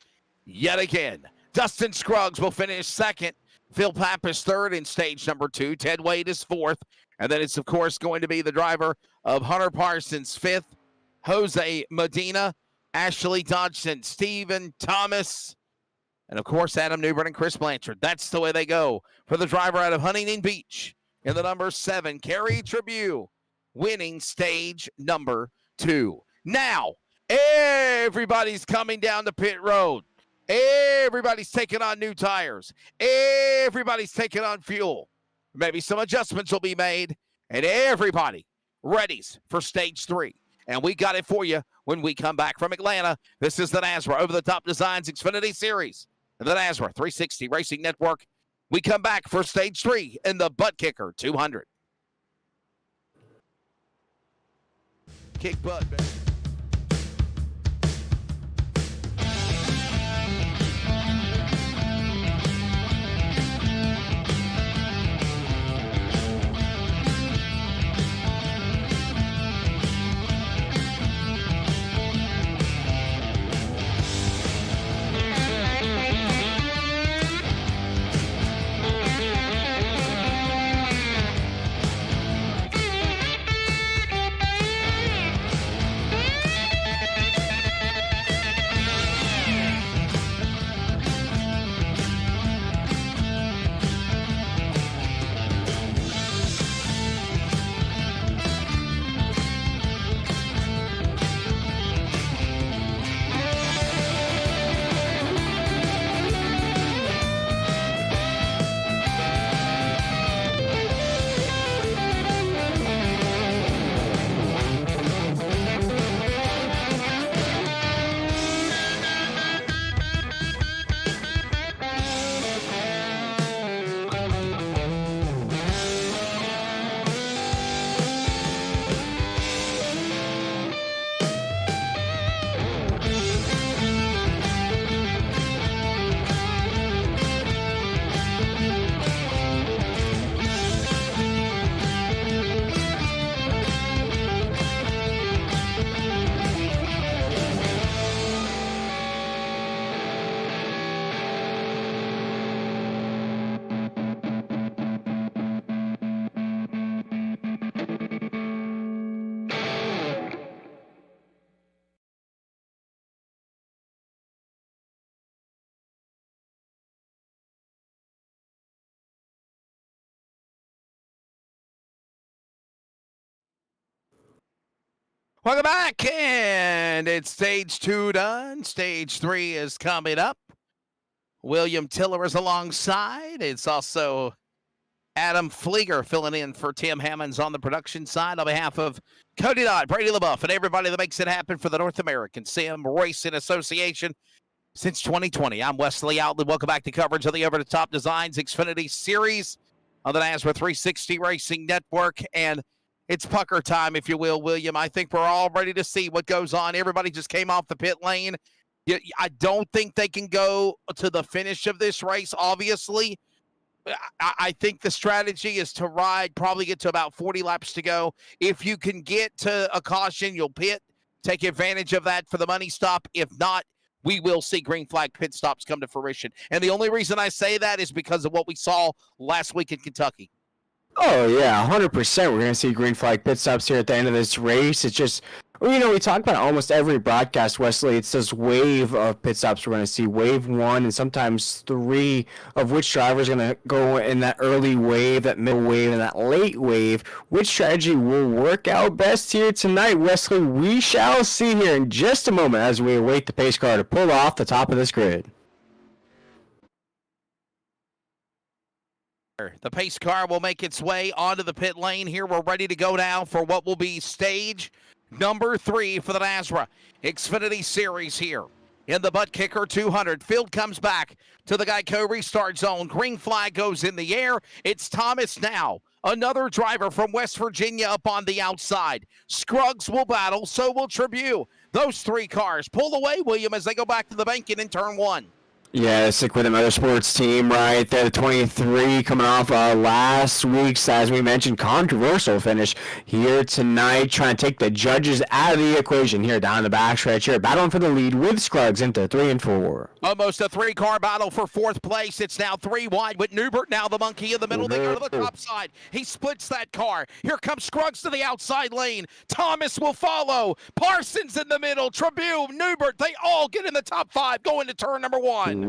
A: Yet again, Dustin Scruggs will finish 2nd. Phil Pappas 3rd in stage number 2. Ted Wade is 4th. And then it's, of course, going to be the driver of Hunter Parsons 5th, Jose Medina, Ashley Dodgson, Stephen Thomas, and, of course, Adam Newbern and Chris Blanchard. That's the way they go for the driver out of Huntington Beach in the number 7, Carey Trabue, winning stage number 2. Now, everybody's coming down the pit road. Everybody's taking on new tires. Everybody's taking on fuel. Maybe some adjustments will be made, and everybody readies for stage 3. And we got it for you when we come back from Atlanta. This is the NASRA Over the Top Designs Xfinity Series, the NASRA 360 Racing Network. We come back for stage 3 in the Buttkicker 200. Kick butt, baby. Welcome back, and it's stage 2 done. Stage 3 is coming up. William Tiller is alongside. It's also Adam Flieger filling in for Tim Hammonds on the production side on behalf of Cody Dodd, Brady LaBeouf, and everybody that makes it happen for the North American Sim Racing Association since 2020. I'm Wesley Outland. Welcome back to coverage of the Over the Top Designs Xfinity Series on the NASRA 360 Racing Network, and it's pucker time, if you will, William. I think we're all ready to see what goes on. Everybody just came off the pit lane. I don't think they can go to the finish of this race, obviously. I think the strategy is to ride, probably get to about 40 laps to go. If you can get to a caution, you'll pit. take advantage of that for the money stop. If not, we will see green flag pit stops come to fruition. And the only reason I say that is because of what we saw last week in Kentucky.
B: Oh, yeah, 100%. We're going to see green flag pit stops here at the end of this race. It's just, we talk about almost every broadcast, Wesley. It's this wave of pit stops we're going to see. Wave 1 and sometimes 3 of which driver is going to go in that early wave, that middle wave, and that late wave. Which strategy will work out best here tonight, Wesley? We shall see here in just a moment as we await the pace car to pull off the top of this grid.
A: The pace car will make its way onto the pit lane. Here we're ready to go now for what will be stage number 3 for the NASRA Xfinity Series here in the Buttkicker 200. Field comes back to the Geico restart zone. Green flag goes in the air. It's Thomas now. Another driver from West Virginia up on the outside. Scruggs will battle, so will Tribune. Those 3 cars pull away, William, as they go back to the banking in turn 1.
B: Yeah, stick with the Motorsports team right there. The 23 coming off last week's, as we mentioned, controversial finish here tonight, trying to take the judges out of the equation here down the backstretch here, battling for the lead with Scruggs into 3 and 4.
A: Almost a 3-car battle for 4th place. It's now 3 wide with Newbert now the monkey in the middle. They go to the top side. He splits that car. Here comes Scruggs to the outside lane. Thomas will follow. Parsons in the middle. Tribune, Newbert, they all get in the top 5 going to turn number 1.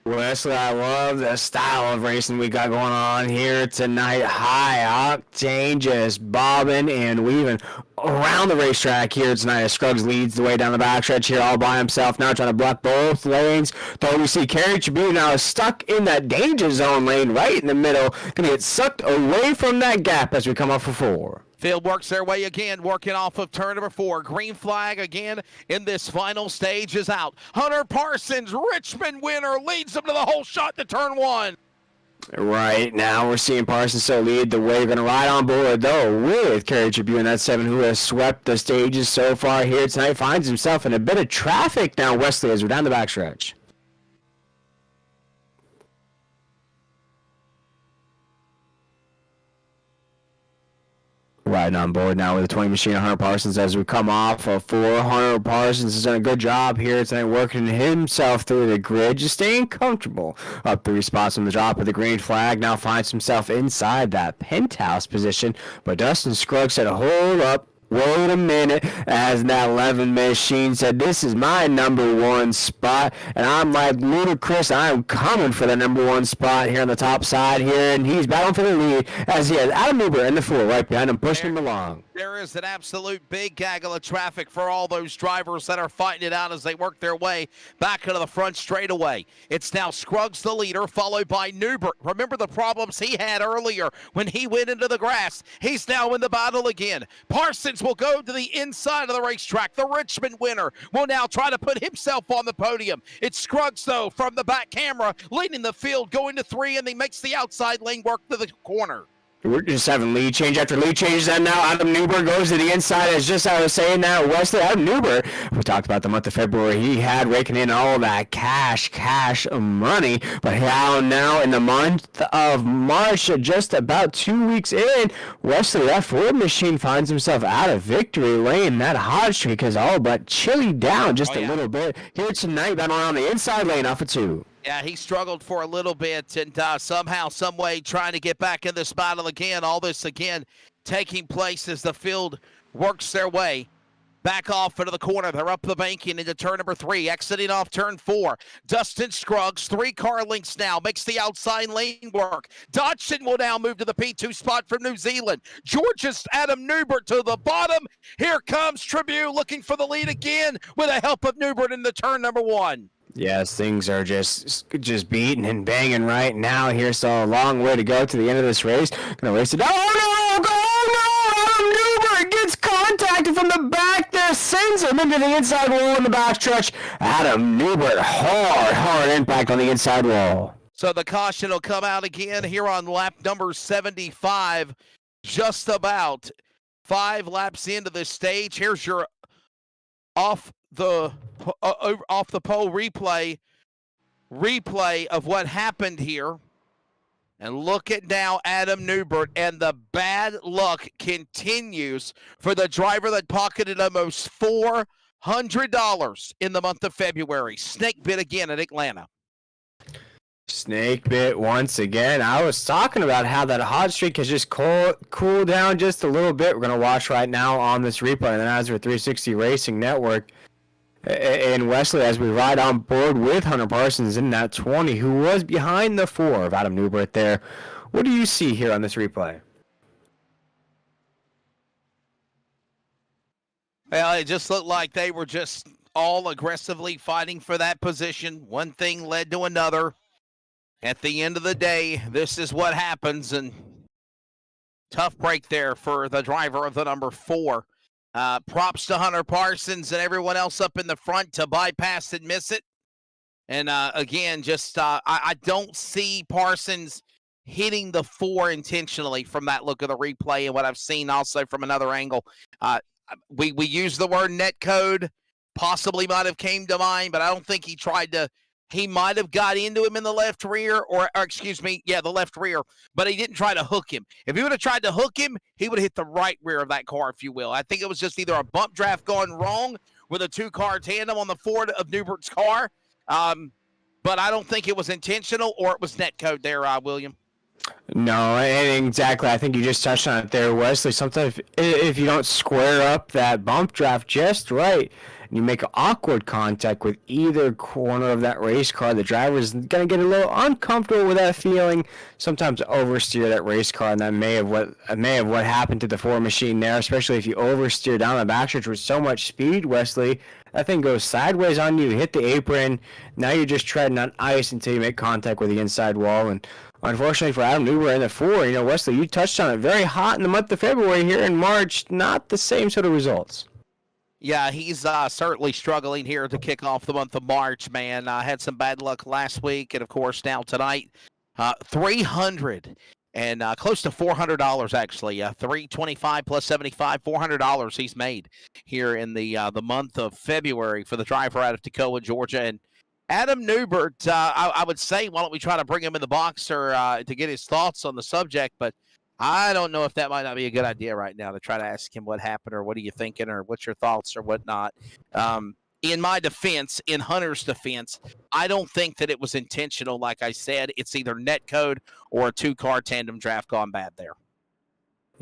B: Wesley, I love the style of racing we got going on here tonight. High octane, just bobbing and weaving around the racetrack here tonight as Scruggs leads the way down the backstretch here all by himself, now trying to block both lanes. Though we see Kerry Tribune now is stuck in that danger zone lane right in the middle, gonna get sucked away from that gap as we come up for 4.
A: Field works their way again, working off of turn number 4. Green flag again in this final stage is out. Hunter Parsons, Richmond winner, leads them to the whole shot to turn 1.
B: Right now we're seeing Parsons still lead the way. We're going to ride on board, though, with Kerry Tribune, that 7 who has swept the stages so far here tonight. Finds himself in a bit of traffic now, Wesley, as we're down the backstretch. Riding on board now with the 20 machine, Hunter Parsons, as we come off of 4. Hunter Parsons has done a good job here tonight, working himself through the grid, just staying comfortable up 3 spots from the drop of the green flag. Now finds himself inside that penthouse position, but Dustin Scruggs said, hold up. Wait a minute, as that 11 machine said, this is my number 1 spot, and I'm like Ludacris, I'm coming for the number 1 spot here on the top side here, and he's battling for the lead as he has Adam Newber in the 4 right behind him, pushing him along.
A: There is an absolute big gaggle of traffic for all those drivers that are fighting it out as they work their way back into the front straightaway. It's now Scruggs the leader, followed by Newbert. Remember the problems he had earlier when he went into the grass. He's now in the battle again. Parsons will go to the inside of the racetrack. The Richmond winner will now try to put himself on the podium. It's Scruggs, though, from the back camera, leading the field, going to 3, and he makes the outside lane work to the corner.
B: We're just having lead change after lead change, and now Adam Newber goes to the inside. As just I was saying that, Wesley, Adam Newber, we talked about the month of February, he had raking in all that cash money, but now in the month of March, just about 2 weeks in, Wesley, that Ford machine finds himself out of victory lane. That hot streak is all but chilly down just a little bit. Here tonight, battling on the inside lane off of 2.
A: Yeah, he struggled for a little bit, and somehow, some way, trying to get back in this battle again. All this again taking place as the field works their way back off into the corner. They're up the banking into turn number 3, exiting off turn 4. Dustin Scruggs, 3-car lengths now, makes the outside lane work. Dodson will now move to the P2 spot from New Zealand. Georgia's Adam Newbert to the bottom. Here comes Tribune looking for the lead again with the help of Newbert in the turn number 1.
B: Yes, things are just beating and banging right now here, so a long way to go to the end of this race. Gonna race it. Oh no! Adam Newbert gets contacted from the back there, sends him into the inside wall in the backstretch. Adam Newbert, hard impact on the inside wall.
A: So the caution will come out again here on lap number 75, just about 5 laps into the stage. Here's your off the pole replay of what happened here. And look at now Adam Newbert, and the bad luck continues for the driver that pocketed almost 4 $100 in the month of February. Snake bit again at Atlanta.
B: Snake bit once again. I was talking about how that hot streak has just cooled down just a little bit. We're going to watch right now on this replay on the Nazareth 360 Racing Network. And Wesley, as we ride on board with Hunter Parsons in that 20, who was behind the 4 of Adam Newbert there. What do you see here on this replay?
A: Well, it just looked like they were just all aggressively fighting for that position. One thing led to another. At the end of the day, this is what happens, and tough break there for the driver of the number 4. Props to Hunter Parsons and everyone else up in the front to bypass and miss it. And again, just I don't see Parsons hitting the 4 intentionally from that look of the replay and what I've seen also from another angle. We use the word net code, possibly might have came to mind, but I don't think he tried to. He might have got into him in the left rear, or excuse me, the left rear, but he didn't try to hook him. If he would have tried to hook him, he would have hit the right rear of that car, if you will. I think it was just either a bump draft gone wrong with a 2-car tandem on the Ford of Newbert's car, but I don't think it was intentional or it was net code there, William.
B: No, and exactly. I think you just touched on it there, Wesley. Sometimes if you don't square up that bump draft just right, and you make awkward contact with either corner of that race car, the driver is going to get a little uncomfortable with that feeling, sometimes oversteer that race car, and that may have what happened to the Ford machine there, especially if you oversteer down the backstretch with so much speed, Wesley. That thing goes sideways on you, hit the apron. Now you're just treading on ice until you make contact with the inside wall. And unfortunately for Adam Newbert in the 4, Wesley, you touched on it. Very hot in the month of February here in March. Not the same sort of results.
A: Yeah, he's certainly struggling here to kick off the month of March, man. Had some bad luck last week, and, of course, now tonight, $300 and close to $400, actually. $325 plus $75, $400 he's made here in the month of February for the driver out of Toccoa, Georgia. And Adam Newbert, I would say, why don't we try to bring him in the boxer to get his thoughts on the subject, but I don't know if that might not be a good idea right now to try to ask him what happened or what are you thinking or what's your thoughts or whatnot. In my defense, in Hunter's defense, I don't think that it was intentional. Like I said, it's either net code or a 2-car tandem draft gone bad there.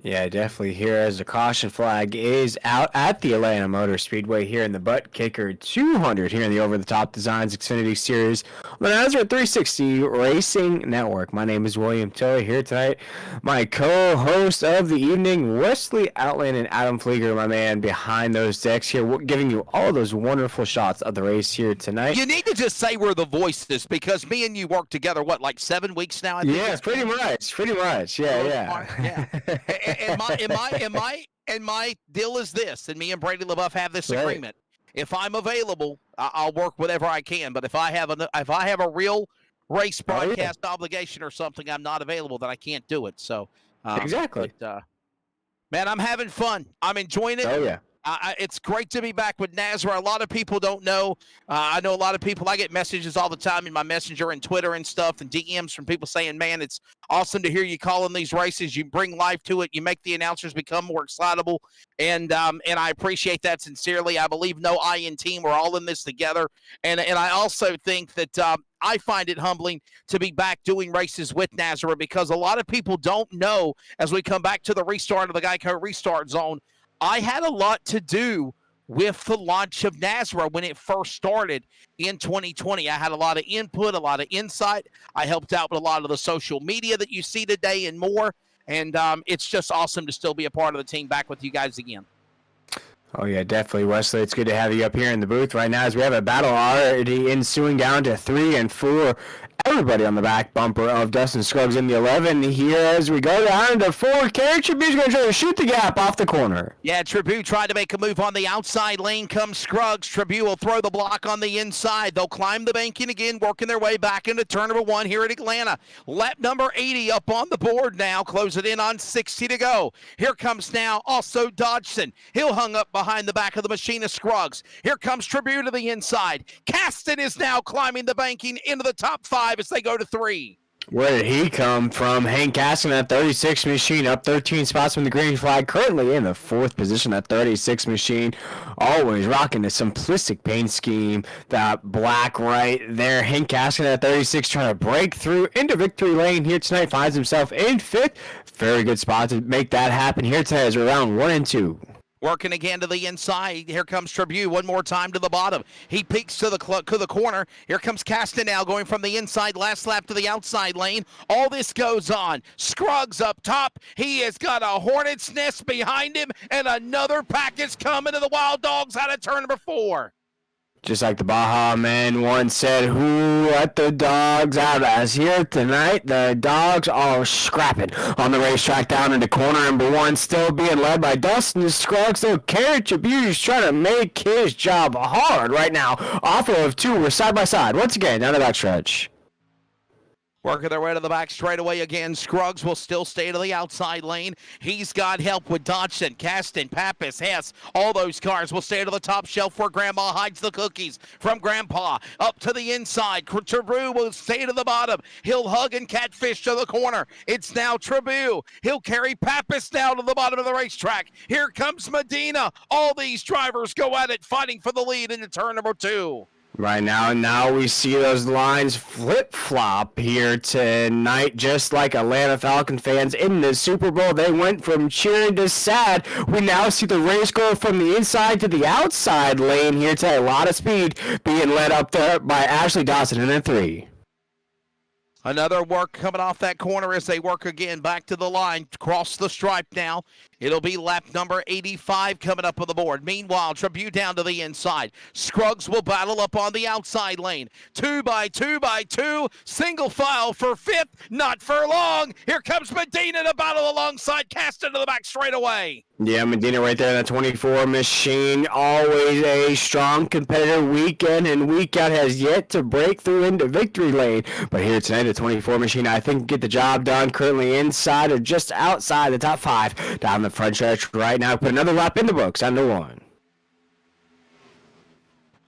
B: Yeah, definitely here as the caution flag is out at the Atlanta Motor Speedway here in the Buttkicker 200 here in the Over the Top Designs Xfinity Series on the Nazareth 360 Racing Network. My name is William Tilley here tonight. My co-host of the evening, Wesley Outland and Adam Flieger, my man behind those decks here, giving you all those wonderful shots of the race here tonight.
A: You need to just say we're the voices because me and you work together, like 7 weeks now? I think
B: yeah, pretty much. Yeah.
A: And my deal is this, and me and Brady LaBeouf have this agreement. If I'm available, I'll work whatever I can. But if I have a real race broadcast obligation or something, I'm not available, then I can't do it. So
B: exactly.
A: But, man, I'm having fun. I'm enjoying it.
B: Oh yeah.
A: It's great to be back with Nazareth. A lot of people don't know. I know a lot of people. I get messages all the time in my Messenger and Twitter and stuff and DMs from people saying, man, it's awesome to hear you calling these races. You bring life to it. You make the announcers become more excitable. And I appreciate that sincerely. I believe no I in team. We're all in this together. And I also think that I find it humbling to be back doing races with Nazareth because a lot of people don't know as we come back to the restart of the Geico Restart Zone. I had a lot to do with the launch of Nazareth when it first started in 2020. I had a lot of input, a lot of insight. I helped out with a lot of the social media that you see today and more. And it's just awesome to still be a part of the team back with you guys again.
B: Oh, yeah, definitely, Wesley. It's good to have you up here in the booth right now as we have a battle already ensuing down to 3 and 4. Everybody on the back bumper of Dustin Scruggs in the 11 here as we go down to 4. Kerry Tribute's going to try to shoot the gap off the corner.
A: Yeah, Tribute tried to make a move on the outside lane. Comes Scruggs. Tribute will throw the block on the inside. They'll climb the banking again, working their way back into turn number 1 here at Atlanta. Lap number 80 up on the board now. Close it in on 60 to go. Here comes now also Dodgson. He'll hung up behind the back of the machine of Scruggs. Here comes Tribute to the inside. Caston is now climbing the banking into the top 5 as they go to 3.
B: Where did he come from? Hank Caskin at 36 machine, up 13 spots from the green flag, currently in the 4th position at 36 machine. Always rocking the simplistic paint scheme. That black right there. Hank Caskin at 36 trying to break through into victory lane here tonight. Finds himself in 5th. Very good spot to make that happen here tonight as we're around 1 and 2.
A: Working again to the inside. Here comes Tribune one more time to the bottom. He peeks to the corner. Here comes Caston now going from the inside last lap to the outside lane. All this goes on. Scruggs up top. He has got a hornet's nest behind him, and another pack is coming to the Wild Dogs out of turn number 4.
B: Just like the Baja Man once said, who let the dogs out? As here tonight, the dogs are scrapping on the racetrack down into corner number 1, still being led by Dustin Scruggs. So Carrot Tribute is trying to make his job hard right now. Off of 2, we're side by side. Once again, down the backstretch.
A: Working their way to the back straightaway again. Scruggs will still stay to the outside lane. He's got help with Dodson, Caston, Pappas, Hess. All those cars will stay to the top shelf where Grandma hides the cookies from Grandpa. Up to the inside. Tribune will stay to the bottom. He'll hug and catfish to the corner. It's now Tribune. He'll carry Pappas down to the bottom of the racetrack. Here comes Medina. All these drivers go at it, fighting for the lead into turn number 2.
B: Right now we see those lines flip-flop here tonight, just like Atlanta Falcon fans in the Super Bowl. They went from cheering to sad. We now see the race go from the inside to the outside lane here tonight. A lot of speed being led up there by Ashley Dawson in the 3.
A: Another work coming off that corner as they work again back to the line, cross the stripe now. It'll be lap number 85 coming up on the board. Meanwhile, Tribute down to the inside. Scruggs will battle up on the outside lane. 2 by 2 by 2. Single file for 5th. Not for long. Here comes Medina to battle alongside Caston to the back straightaway.
B: Yeah, Medina right there in the 24 machine. Always a strong competitor week in and week out. Has yet to break through into victory lane. But here tonight, the 24 machine, I think, get the job done. Currently inside or just outside the top 5. Down the front stretch right now. Put another lap in the books, under 1.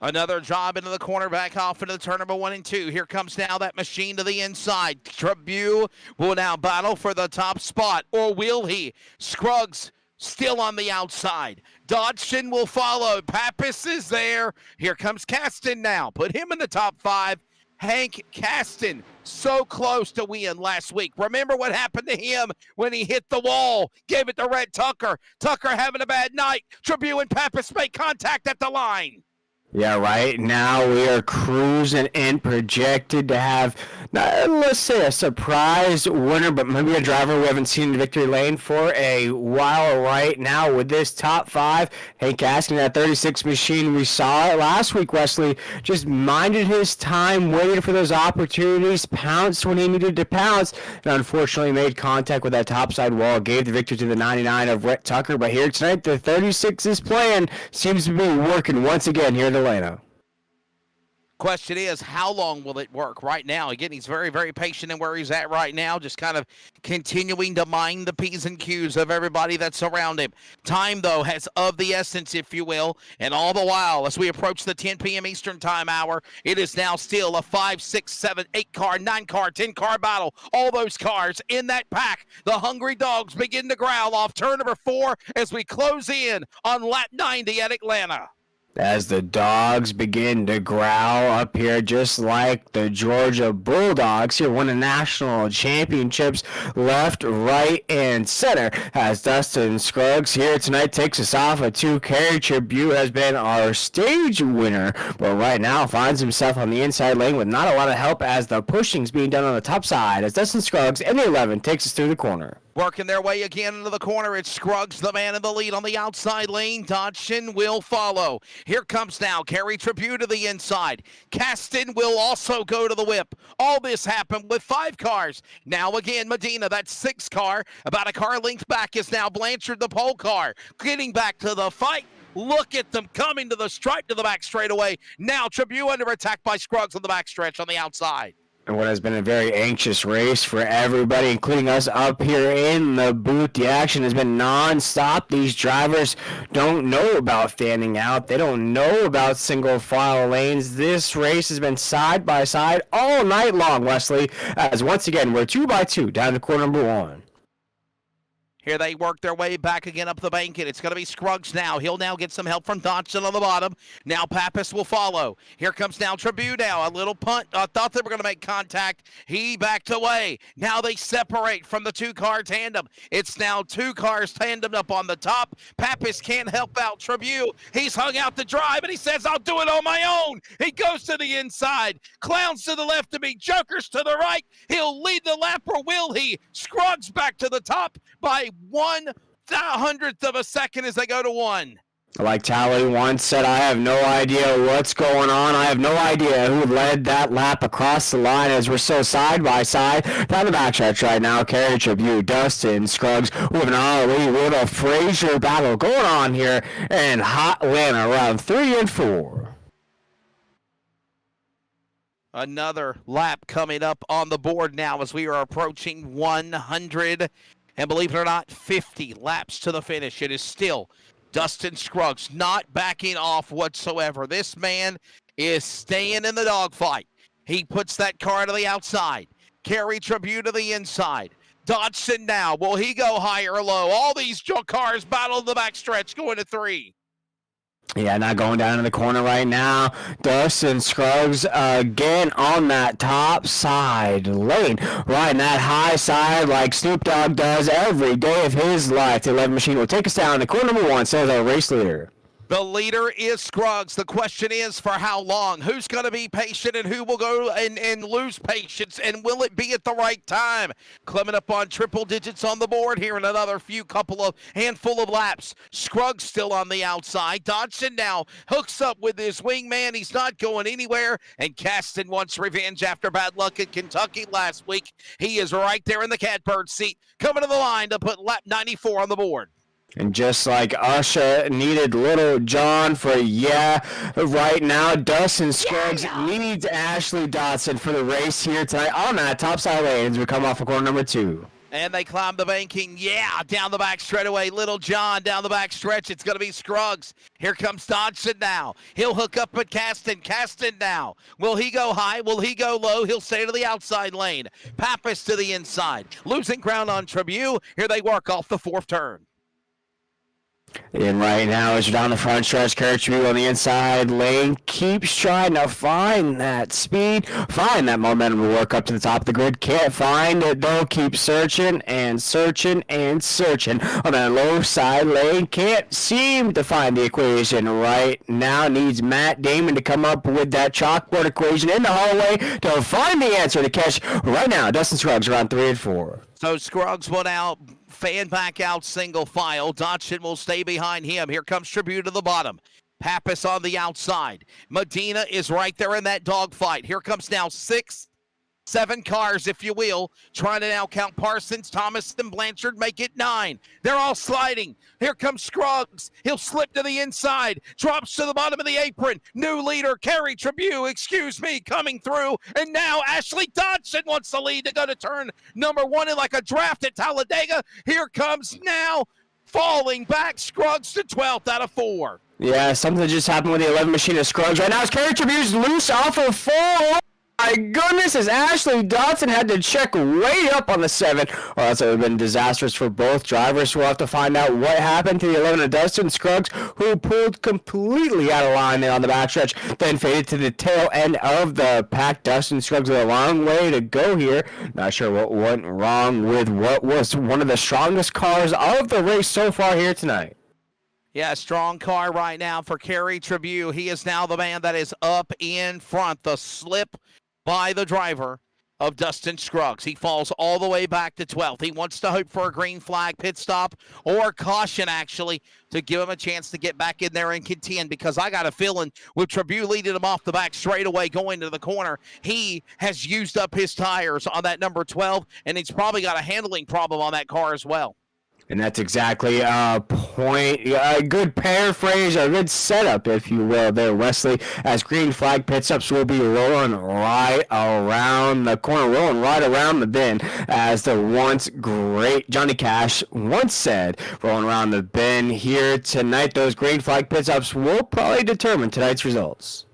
A: Another job into the corner, back off into the turn number 1 and 2. Here comes now that machine to the inside. Tribune will now battle for the top spot, or will he? Scruggs still on the outside. Dodson will follow. Pappas is there. Here comes Caston now. Put him in the top 5. Hank Caston, so close to win last week. Remember what happened to him when he hit the wall, gave it to Red Tucker. Tucker having a bad night. Tribune and Pappas make contact at the line.
B: Yeah, right now we are cruising and projected to have, let's say, a surprise winner, but maybe a driver we haven't seen in victory lane for a while right now with this top 5. Hank asking that 36 machine. We saw it last week, Wesley. Just minded his time, waited for those opportunities, pounced when he needed to pounce, and unfortunately made contact with that topside wall, gave the victory to the 99 of Rhett Tucker. But here tonight, the 36's plan seems to be working once again here in Atlanta.
A: Question is, how long will it work right now? Again, he's very, very patient in where he's at right now, just kind of continuing to mind the P's and Q's of everybody that's around him. Time, though, has of the essence, if you will, and all the while, as we approach the 10 p.m. Eastern time hour, it is now still a 5, 6, 7, 8 car, 9 car, 10 car battle. All those cars in that pack. The hungry dogs begin to growl off turn number 4 as we close in on lap 90 at Atlanta.
B: As the dogs begin to growl up here, just like the Georgia Bulldogs here, won the national championships left, right, and center. As Dustin Scruggs here tonight takes us off a 2K. Tribute has been our stage winner, but right now finds himself on the inside lane with not a lot of help as the pushing's being done on the top side. As Dustin Scruggs in the 11 takes us through the corner.
A: Working their way again into the corner. It's Scruggs, the man in the lead on the outside lane. Dodson will follow. Here comes now Carey Tribute to the inside. Caston will also go to the whip. All this happened with 5 cars. Now again, Medina, that 6 car. About a car length back is now Blanchard, the pole car. Getting back to the fight. Look at them coming to the stripe to the back straightaway. Now Tribute under attack by Scruggs on the back stretch on the outside.
B: And what has been a very anxious race for everybody, including us up here in the booth. The action has been non-stop. These drivers don't know about fanning out. They don't know about single file lanes. This race has been side by side all night long, Wesley, as once again we're 2 by 2 down to corner number 1.
A: Here they work their way back again up the bank, and it's going to be Scruggs now. He'll now get some help from Dodson on the bottom. Now Pappas will follow. Here comes now Tribune now. A little punt. Thought they were going to make contact. He backed away. Now they separate from the two-car tandem. It's now two cars tandemed up on the top. Pappas can't help out Tribune. He's hung out the drive, and he says, I'll do it on my own. He goes to the inside. Clowns to the left of me. Jokers to the right. He'll lead the lap, or will he? Scruggs back to the top by 1/100th of a second as they go to 1.
B: Like Tally once said, I have no idea what's going on. I have no idea who led that lap across the line as we're so side by side. Down the backstretch right now, Carey Tribune, Dustin Scruggs with an Ali with a Frazier battle going on here in Hot Atlanta around 3 and 4.
A: Another lap coming up on the board now as we are approaching 100. And believe it or not, 50 laps to the finish. It is still Dustin Scruggs not backing off whatsoever. This man is staying in the dogfight. He puts that car to the outside. Carey Tribune to the inside. Dodson now. Will he go high or low? All these cars battle the backstretch going to 3.
B: Yeah, not going down in the corner right now. Dustin Scruggs again on that top side lane. Riding that high side like Snoop Dogg does every day of his life. The 11 machine will take us down to corner number 1, says our race leader.
A: The leader is Scruggs. The question is for how long? Who's going to be patient and who will go and lose patience? And will it be at the right time? Climbing up on triple digits on the board here in another handful of laps. Scruggs still on the outside. Dodson now hooks up with his wingman. He's not going anywhere. And Caston wants revenge after bad luck in Kentucky last week. He is right there in the catbird seat, coming to the line to put lap 94 on the board.
B: And just like Usher needed Little John for right now, Dustin Scruggs needs Ashley Dodson for the race here tonight on that top side lane as we come off of corner number 2.
A: And they climb the banking, down the back straightaway. Little John down the back stretch. It's going to be Scruggs. Here comes Dodson now. He'll hook up with Caston. Caston now. Will he go high? Will he go low? He'll stay to the outside lane. Pappas to the inside. Losing ground on Tribune. Here they work off the 4th turn.
B: And right now, as you're down the front stretch, Carey Tribune on the inside lane keeps trying to find that speed, find that momentum to work up to the top of the grid. Can't find it, though. Keep searching and searching and searching on that low side lane. Can't seem to find the equation right now. Needs Matt Damon to come up with that chalkboard equation in the hallway to find the answer to catch right now. Dustin Scruggs around 3 and 4.
A: So Scruggs went out, fan back out single file. Dodson will stay behind him. Here comes Tribune to the bottom. Pappas on the outside. Medina is right there in that dogfight. Here comes now 7 cars, if you will, trying to now count Parsons, Thomas, and Blanchard, make it 9. They're all sliding. Here comes Scruggs. He'll slip to the inside, drops to the bottom of the apron. New leader, Carey Tribune, coming through. And now Ashley Dodson wants the lead to go to turn number 1 in like a draft at Talladega. Here comes now, falling back, Scruggs to 12th out of 4.
B: Yeah, something just happened with the 11 machine of Scruggs right now. As Carey Tribune's loose off of 4. My goodness, as Ashley Dodson had to check way up on the 7. Well, that's been disastrous for both drivers. We'll have to find out what happened to the 11 of Dustin Scruggs, who pulled completely out of line there on the backstretch, then faded to the tail end of the pack. Dustin Scruggs with a long way to go here. Not sure what went wrong with what was one of the strongest cars of the race so far here tonight.
A: Yeah, strong car right now for Carey Tribune. He is now the man that is up in front. The slip by the driver of Dustin Scruggs. He falls all the way back to 12th. He wants to hope for a green flag pit stop or caution, actually, to give him a chance to get back in there and contend, because I got a feeling with Tribune leading him off the back straightaway going to the corner, he has used up his tires on that number 12, and he's probably got a handling problem on that car as well.
B: And that's exactly a point, a good paraphrase, a good setup, if you will, there, Wesley, as green flag pit stops will be rolling right around the corner, rolling right around the bend, as the once great Johnny Cash once said, rolling around the bend here tonight. Those green flag pit stops will probably determine tonight's results.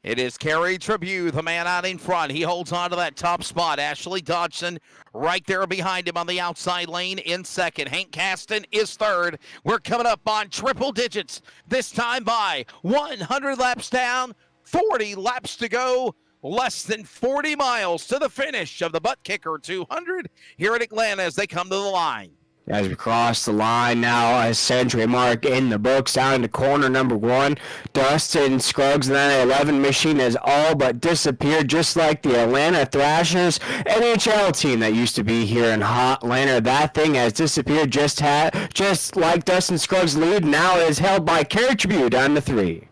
A: It is Kerry Tribune, the man out in front. He holds on to that top spot. Ashley Dodson right there behind him on the outside lane in second. Hank Caston is third. We're coming up on triple digits, this time by 100 laps down, 40 laps to go. Less than 40 miles to the finish of the Buttkicker 200 here at Atlanta as they come to the line.
B: As we cross the line now, a century mark in the books, down into corner number 1. Dustin Scruggs, and that 11 machine has all but disappeared, just like the Atlanta Thrashers NHL team that used to be here in Atlanta. That thing has disappeared, just like Dustin Scruggs' lead now is held by Kerry Tribune down to 3.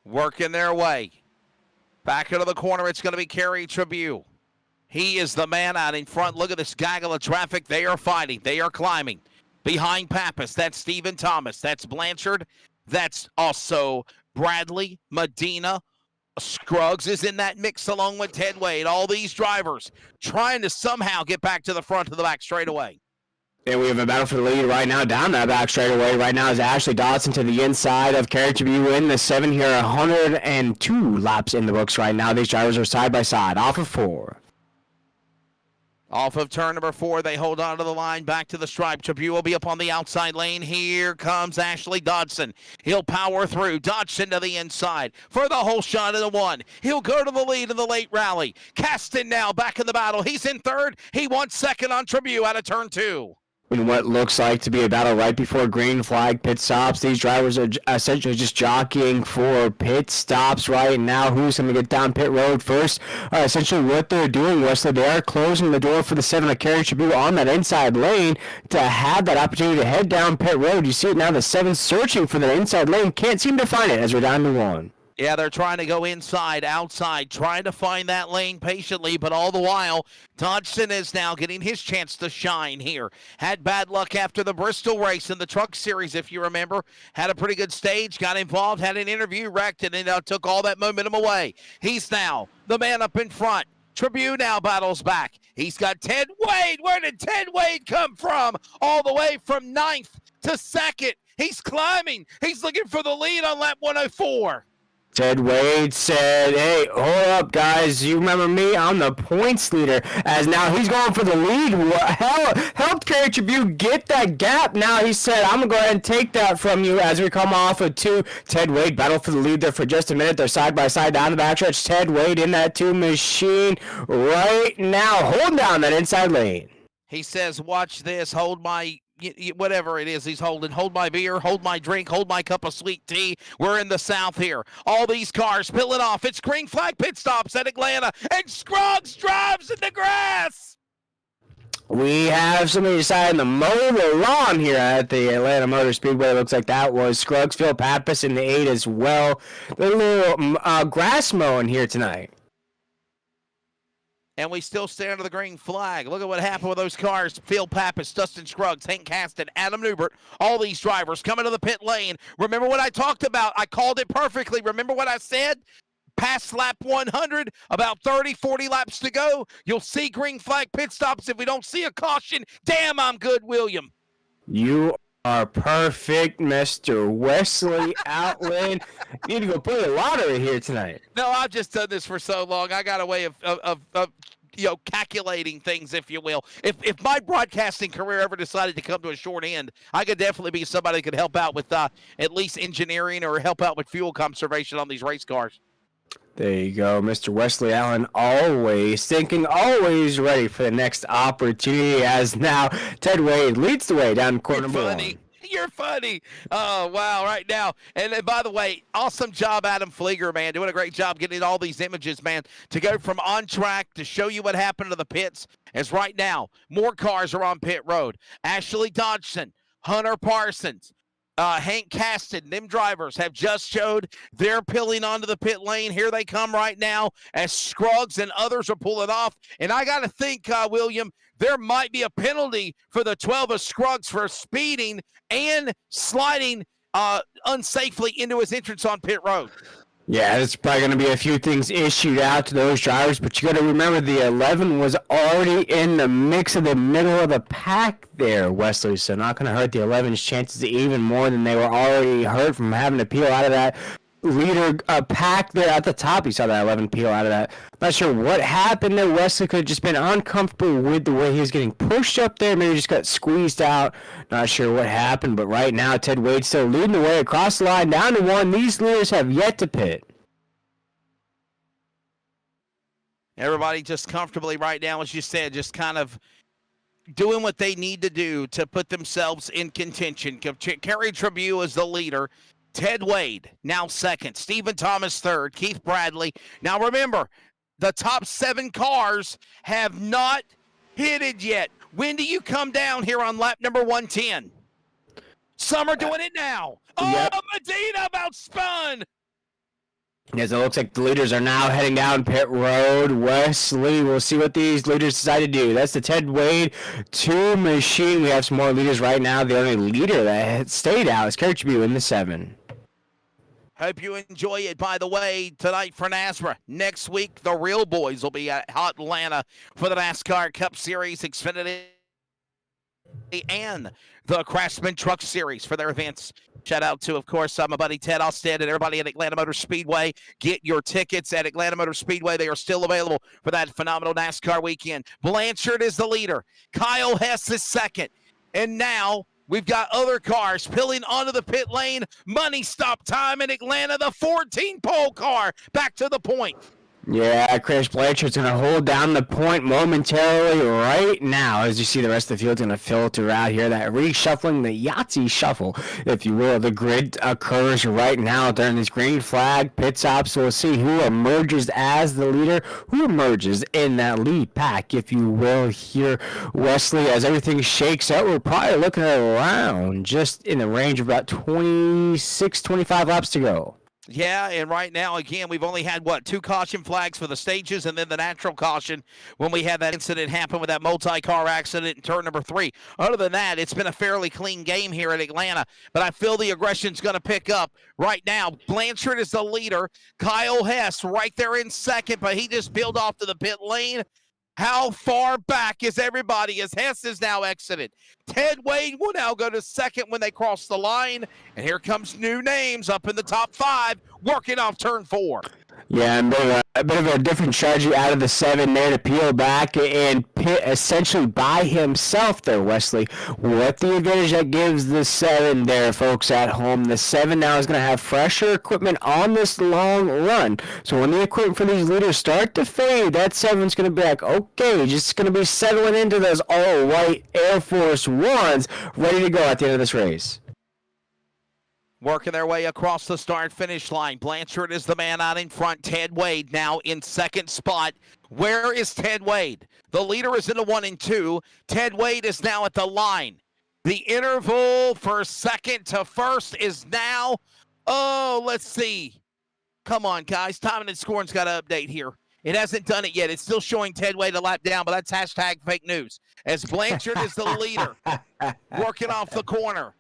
A: Working their way. Back into the corner, it's going to be Kerry Tribune. He is the man out in front. Look at this gaggle of traffic. They are fighting. They are climbing. Behind Pappas, that's Stephen Thomas. That's Blanchard. That's also Bradley, Medina. Scruggs is in that mix along with Ted Wade. All these drivers trying to somehow get back to the front of the back straightaway.
B: And we have a battle for the lead right now down that back straightaway. Right now is Ashley Dodson to the inside of Kerry Tribune in the 7 here. 102 laps in the books right now. These drivers are side by side off of 4.
A: Off of turn number 4, they hold on to the line, back to the stripe. Tribune will be up on the outside lane. Here comes Ashley Dodson. He'll power through. Dodson to the inside for the whole shot of the 1. He'll go to the lead in the late rally. Caston now back in the battle. He's in third. He wants second on Tribune out of turn 2.
B: In what looks like to be a battle right before green flag pit stops. These drivers are essentially just jockeying for pit stops right now. Who's going to get down pit road first? Essentially what they're doing, Wesley, they are closing the door for the 7 of Kerry Tribune on that inside lane to have that opportunity to head down pit road. You see it now, the 7 searching for that inside lane. Can't seem to find it as we're down to 1.
A: Yeah, they're trying to go inside, outside, trying to find that lane patiently, but all the while, Dodson is now getting his chance to shine here. Had bad luck after the Bristol race in the Truck Series, if you remember. Had a pretty good stage, got involved, had an interview, wrecked, and then took all that momentum away. He's now the man up in front. Tribune now battles back. He's got Ted Wade. Where did Ted Wade come from? All the way from 9th to 2nd. He's climbing. He's looking for the lead on lap 104.
B: Ted Wade said, hey, hold up, guys. You remember me? I'm the points leader. As now he's going for the lead. Helped Kerry Tribune get that gap. Now he said, I'm going to go ahead and take that from you as we come off of 2. Ted Wade battled for the lead there for just a minute. They're side by side down the backstretch. Ted Wade in that 2 machine right now. Holding down that inside lane.
A: He says, watch this. Hold my... whatever it is he's holding. Hold my beer, hold my drink, hold my cup of sweet tea. We're in the South here. All these cars peeling off. It's green flag pit stops at Atlanta, and Scruggs drives in the grass.
B: We have somebody deciding to mow the lawn here at the Atlanta Motor Speedway. Looks like that was Scruggs. Phil Pappas in the 8 as well. A little grass mowing here tonight.
A: And we still stay under the green flag. Look at what happened with those cars. Phil Pappas, Dustin Scruggs, Hank Caston, Adam Newbert, all these drivers coming to the pit lane. Remember what I talked about? I called it perfectly. Remember what I said? Past lap 100, about 30, 40 laps to go. You'll see green flag pit stops if we don't see a caution. Damn, I'm good, William.
B: You are perfect, Mr. Wesley Outland. You need to go play the lottery here tonight.
A: No, I've just done this for so long. I got a way of calculating things, if you will. If my broadcasting career ever decided to come to a short end, I could definitely be somebody that could help out with at least engineering or help out with fuel conservation on these race cars.
B: There you go, Mr. Wesley Allen, always thinking, always ready for the next opportunity, as now Ted Wade leads the way down corner number 1.
A: You're funny. Oh, wow, right now. And then, by the way, awesome job, Adam Flieger, man. Doing a great job getting all these images, man, to go from on track to show you what happened to the pits. As right now, more cars are on pit road. Ashley Dodson, Hunter Parsons, Hank Caston, them drivers have just showed they're peeling onto the pit lane. Here they come right now as Scruggs and others are pulling off. And I got to think, William, there might be a penalty for the 12 of Scruggs for speeding and sliding unsafely into his entrance on pit road.
B: Yeah, there's probably going to be a few things issued out to those drivers, but you got to remember the 11 was already in the mix of the middle of the pack there, Wesley. So not going to hurt the 11's chances even more than they were already hurt from having to peel out of that leader pack there at the top. You saw that 11 peel out of that. Not sure what happened there. Wesley could have just been uncomfortable with the way he was getting pushed up there. Maybe just got squeezed out. Not sure what happened, but right now Ted Wade still leading the way across the line down to 1. These leaders have yet to pit.
A: Everybody just comfortably right now, as you said, just kind of doing what they need to do to put themselves in contention. Kerry Tribune is the leader. Ted Wade, now second. Stephen Thomas, third. Keith Bradley. Now, remember, the top 7 cars have not pitted yet. When do you come down here on lap number 110? Some are doing it now.
B: Yep.
A: Oh, Medina about spun.
B: As it looks like the leaders are now heading down pit road. Wesley, we'll see what these leaders decide to do. That's the Ted Wade 2 machine. We have some more leaders right now. The only leader that stayed out is Kerry Tribune in the 7.
A: Hope you enjoy it. By the way, tonight for NASCAR. Next week, the real boys will be at Hot Atlanta for the NASCAR Cup Series, Xfinity, and the Craftsman Truck Series for their events. Shout out to, of course, my buddy Ted Alstead and everybody at Atlanta Motor Speedway. Get your tickets at Atlanta Motor Speedway. They are still available for that phenomenal NASCAR weekend. Blanchard is the leader. Kyle Hess is second. And now we've got other cars peeling onto the pit lane. Money stop time in Atlanta. The 14-pole car back to the point.
B: Yeah, Chris Blanchard's going to hold down the point momentarily right now. As you see, the rest of the field's going to filter out here. That reshuffling, the Yahtzee shuffle, if you will. The grid occurs right now during this green flag pit stop. So we'll see who emerges as the leader, who emerges in that lead pack, if you will, here, Wesley. As everything shakes out, we're probably looking at around just in the range of about 26, 25 laps to go.
A: Yeah, and right now, again, we've only had, 2 caution flags for the stages and then the natural caution when we had that incident happen with that multi-car accident in turn number 3. Other than that, it's been a fairly clean game here at Atlanta, but I feel the aggression's going to pick up right now. Blanchard is the leader. Kyle Hess right there in second, but he just peeled off to the pit lane. How far back is everybody as Hess is now exited? Ted Wade will now go to second when they cross the line. And here comes new names up in the top 5 working off turn 4.
B: Yeah, and a bit of a different strategy out of the 7 there to peel back and pit essentially by himself there, Wesley. What the advantage that gives the 7 there, folks at home. The 7 now is going to have fresher equipment on this long run. So when the equipment for these leaders start to fade, that 7's going to be like, okay, just going to be settling into those all-white Air Force Ones, ready to go at the end of this race.
A: Working their way across the start-finish line. Blanchard is the man out in front. Ted Wade now in second spot. Where is Ted Wade? The leader is in the 1 and 2. Ted Wade is now at the line. The interval for second to first is now, let's see. Come on, guys. Timing and scoring's got to update here. It hasn't done it yet. It's still showing Ted Wade a lap down, but that's hashtag fake news. As Blanchard is the leader, working off the corner.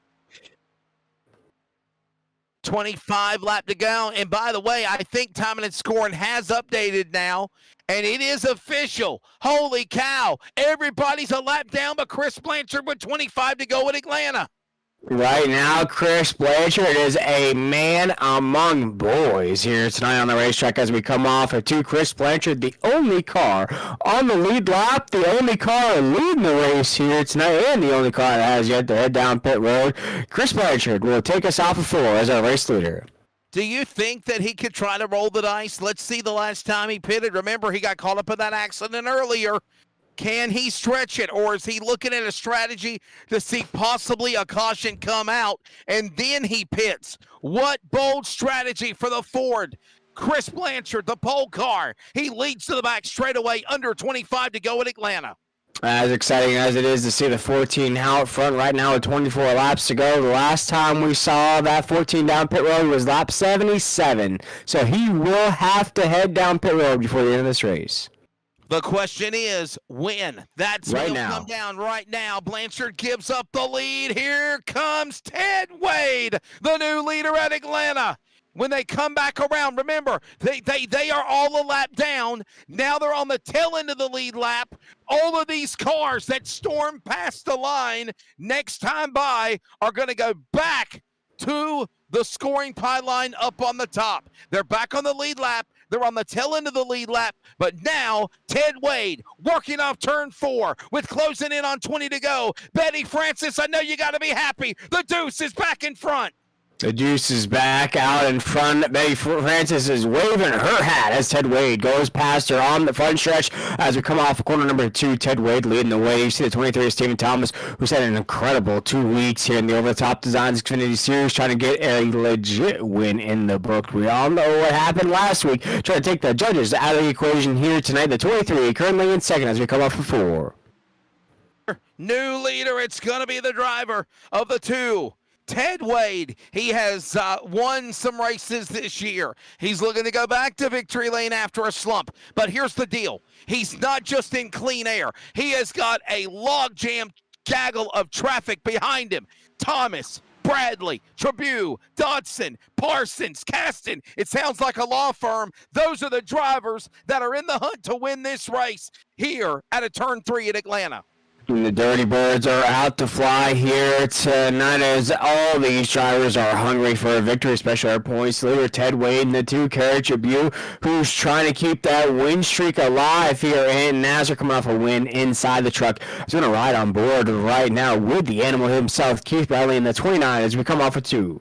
A: 25 lap to go. And by the way, I think timing and scoring has updated now, and it is official. Holy cow. Everybody's a lap down but Chris Blanchard with 25 to go at Atlanta.
B: Right now, Chris Blanchard is a man among boys here tonight on the racetrack as we come off of 2. Chris Blanchard, the only car on the lead lap, the only car leading the race here tonight, and the only car that has yet to head down pit road. Chris Blanchard will take us off of 4 as our race leader.
A: Do you think that he could try to roll the dice? Let's see the last time he pitted. Remember, he got caught up in that accident earlier. Can he stretch it, or is he looking at a strategy to see possibly a caution come out, and then he pits? What bold strategy for the Ford. Chris Blanchard, the pole car. He leads to the back straightaway, under 25 to go at Atlanta.
B: As exciting as it is to see the 14 out front right now with 24 laps to go, the last time we saw that 14 down pit road was lap 77. So he will have to head down pit road before the end of this race.
A: The question is, when? That's
B: right
A: will
B: now.
A: Come down right now. Blanchard gives up the lead. Here comes Ted Wade, the new leader at Atlanta. When they come back around, remember, they are all a lap down. Now they're on the tail end of the lead lap. All of these cars that storm past the line next time by are going to go back to the scoring pylon up on the top. They're back on the lead lap. They're on the tail end of the lead lap. But now, Ted Wade working off turn 4 with closing in on 20 to go. Betty Francis, I know you got to be happy. The Deuce is back in front.
B: The Deuce is back out in front. Betty Francis is waving her hat as Ted Wade goes past her on the front stretch. As we come off corner number 2, Ted Wade leading the way. You see the 23 is Stephen Thomas, who's had an incredible 2 weeks here in the over-the-top Designs Xfinity Series, trying to get a legit win in the book. We all know what happened last week, trying to take the judges out of the equation here tonight. The 23 currently in second as we come off of 4.
A: New leader, it's going to be the driver of the 2. Ted Wade, he has won some races this year. He's looking to go back to victory lane after a slump. But here's the deal. He's not just in clean air. He has got a logjam gaggle of traffic behind him. Thomas, Bradley, Trabue, Dodson, Parsons, Caston. It sounds like a law firm. Those are the drivers that are in the hunt to win this race here at a turn 3 at Atlanta.
B: And the Dirty Birds are out to fly here tonight as all these drivers are hungry for a victory, especially our points leader, Ted Wade, and the 2, Carrie Trabue, who's trying to keep that win streak alive here in Nazareth, coming off a win inside the truck. He's going to ride on board right now with the animal himself, Keith Bradley, in the 29 as we come off of 2.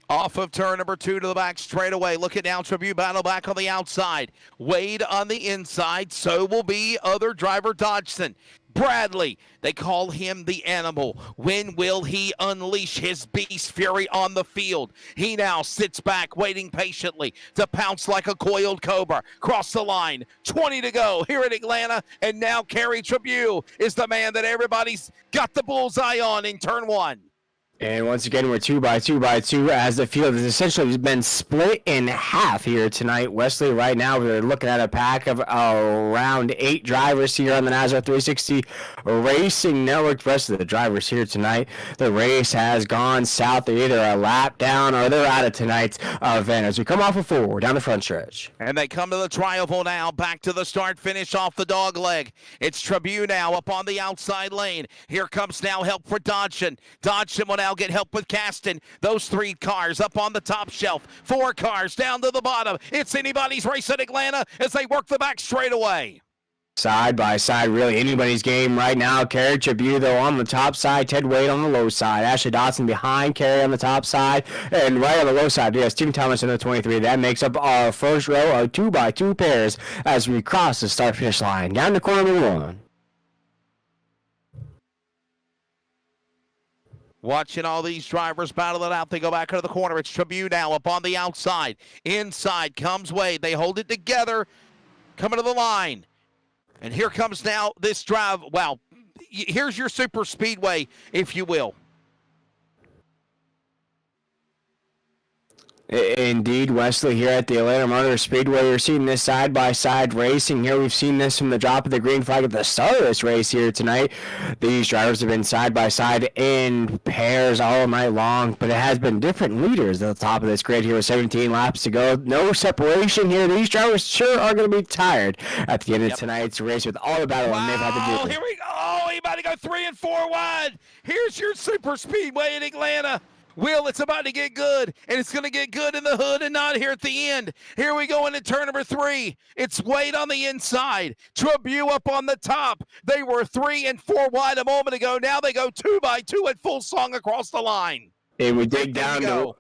A: Off of turn number 2 to the back straightaway. Look at now, Trabue battle back on the outside. Wade on the inside. So will be other driver Dodson. Bradley, they call him the animal. When will he unleash his beast fury on the field? He now sits back, waiting patiently to pounce like a coiled cobra. Cross the line, 20 to go here at Atlanta, and now Carrie Trabue is the man that everybody's got the bullseye on in turn 1.
B: And once again, we're 2 by 2 by 2 as the field has essentially been split in half here tonight. Wesley, right now, we're looking at a pack of around 8 drivers here on the Nazareth 360 Racing Network. The rest of the drivers here tonight, the race has gone south. They're either a lap down or they're out of tonight's event. As we come off of 4, down the front stretch.
A: And they come to the trioval now, back to the start, finish off the dog leg. It's Trabue now up on the outside lane. Here comes now help for Dodson. Dodson will now get help with Caston. Those 3 cars up on the top shelf. 4 cars down to the bottom. It's anybody's race at Atlanta as they work the back straightaway.
B: Side by side, really anybody's game right now. Carrie Trabue, though, on the top side. Ted Wade on the low side. Ashley Dodson behind Carrie on the top side. And right on the low side, yeah, Stephen Thomas in the 23. That makes up our first row of 2 by 2 pairs as we cross the start-finish line. Down to corner number 1.
A: Watching all these drivers battle it out. They go back into the corner. It's Trabue now up on the outside. Inside comes Wade. They hold it together. Coming to the line. And here comes now this drive. Well, here's your super speedway, if you will.
B: Indeed, Wesley, here at the Atlanta Motor Speedway, you're seeing this side-by-side racing here. We've seen this from the drop of the green flag at the start of this race here tonight. These drivers have been side-by-side in pairs all night long, but it has been different leaders at the top of this grid here with 17 laps to go. No separation here. These drivers sure are going to be tired at the end of tonight's race with all the battling they've had to do.
A: Here we go. Oh, he about to go 3 and 4 wide. Here's your super speedway in Atlanta. Will, it's about to get good, and it's going to get good in the hood and not here at the end. Here we go into turn number 3. It's Wade on the inside. Trabue up on the top. They were 3 and 4 wide a moment ago. Now they go 2 by 2 at full song across the line.
B: And we dig down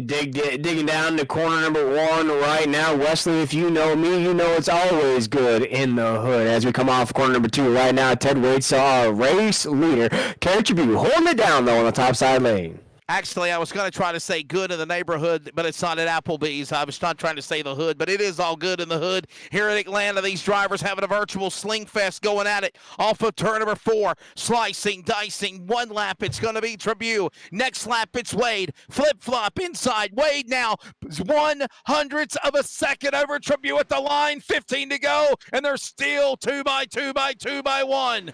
B: digging down to corner number 1 right now. Wesley, if you know me, you know it's always good in the hood. As we come off corner number 2 right now, Ted Wade saw our race leader, Carrie Trabue, holding it down, though, on the top side lane.
A: Actually, I was going to try to say good in the neighborhood, but it's not at Applebee's. I was not trying to say the hood, but it is all good in the hood. Here in Atlanta, these drivers having a virtual sling fest going at it off of turn number 4. Slicing, dicing, one lap, it's going to be Tribune. Next lap, it's Wade. Flip-flop inside. Wade now, 1/100th of a second over Tribune at the line. 15 to go, and they're still 2 by 2 by 2 by 1.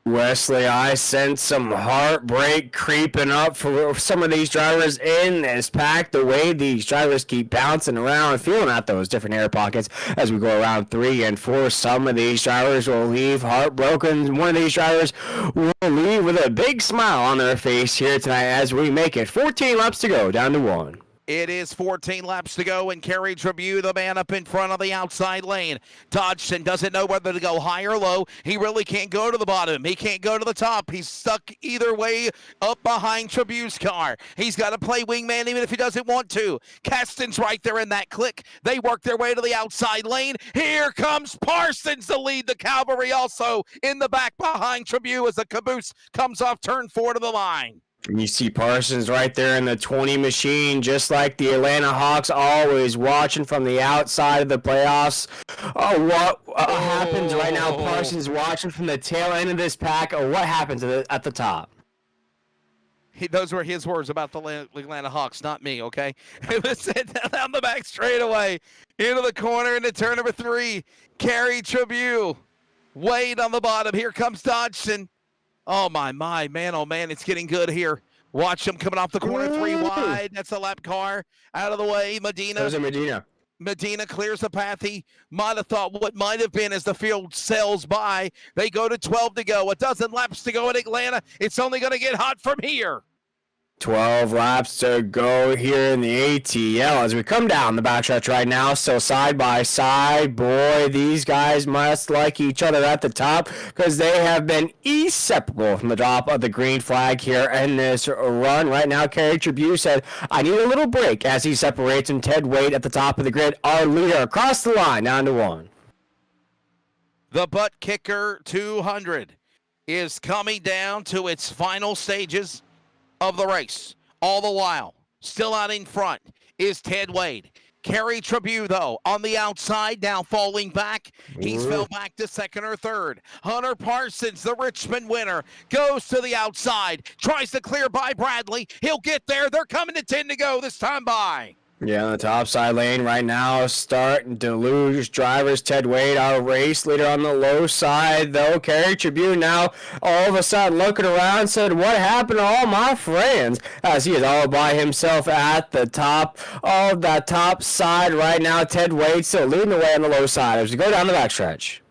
B: Wesley, I sense some heartbreak creeping up for some of these drivers in this pack. The way these drivers keep bouncing around, feeling out those different air pockets as we go around 3 and 4. Some of these drivers will leave heartbroken. One of these drivers will leave with a big smile on their face here tonight as we make it 14 laps to go, down to 1.
A: It is 14 laps to go, and Kerry Tribune, the man up in front of the outside lane. Dodgson doesn't know whether to go high or low. He really can't go to the bottom. He can't go to the top. He's stuck either way up behind Tribune's car. He's got to play wingman even if he doesn't want to. Caston's right there in that click. They work their way to the outside lane. Here comes Parsons to lead the cavalry also in the back behind Tribune as the caboose comes off turn 4 to the line.
B: And you see Parsons right there in the 20 machine, just like the Atlanta Hawks, always watching from the outside of the playoffs. What happens right now? Parsons watching from the tail end of this pack. What happens at the top?
A: Those were his words about the Atlanta Hawks, not me, okay? It was down the back straightaway, into the corner, into turn number 3. Kerry Tribune. Wade on the bottom. Here comes Dodgson. Oh, man, oh, man, it's getting good here. Watch him coming off the corner, 3 wide. That's a lap car. Out of the way, Medina.
B: There's a Medina.
A: Medina clears the path. He might have thought what might have been as the field sails by. They go to 12 to go. A dozen laps to go in Atlanta. It's only going to get hot from here.
B: 12 laps to go here in the ATL as we come down the backstretch right now. So side by side, boy, these guys must like each other at the top because they have been inseparable from the drop of the green flag here in this run. Right now, Kerry Tribune said, I need a little break as he separates and Ted Wade at the top of the grid. Our leader across the line, down to 1.
A: The Buttkicker 200 is coming down to its final stages of the race. All the while, still out in front is Ted Wade. Kerry Tribune, though, on the outside, now falling back. He's fell back to second or third. Hunter Parsons, the Richmond winner, goes to the outside, tries to clear by Bradley. He'll get there. They're coming to 10 to go this time by.
B: Yeah, on the top side lane right now, starting to lose drivers. Ted Wade, our race leader, on the low side, though. Kerry Tribune now all of a sudden looking around, said, what happened to all my friends? As he is all by himself at the top of that top side right now. Ted Wade still leading the way on the low side as we go down the backstretch.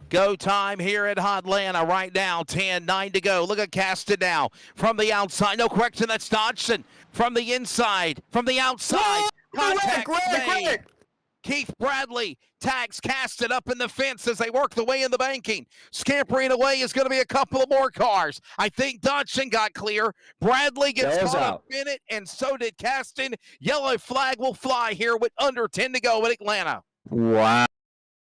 A: Go time here at Atlanta right now. 10-9 to go. Look at Caston now from the outside. No correction, that's Dodgson. From the inside, from the outside. Contact made. Keith Bradley tags Caston up in the fence as they work the way in the banking. Scampering away is going to be a couple of more cars. I think Dodgson got clear. Bradley gets caught up in it, and so did Caston. Yellow flag will fly here with under 10 to go in Atlanta.
B: Wow.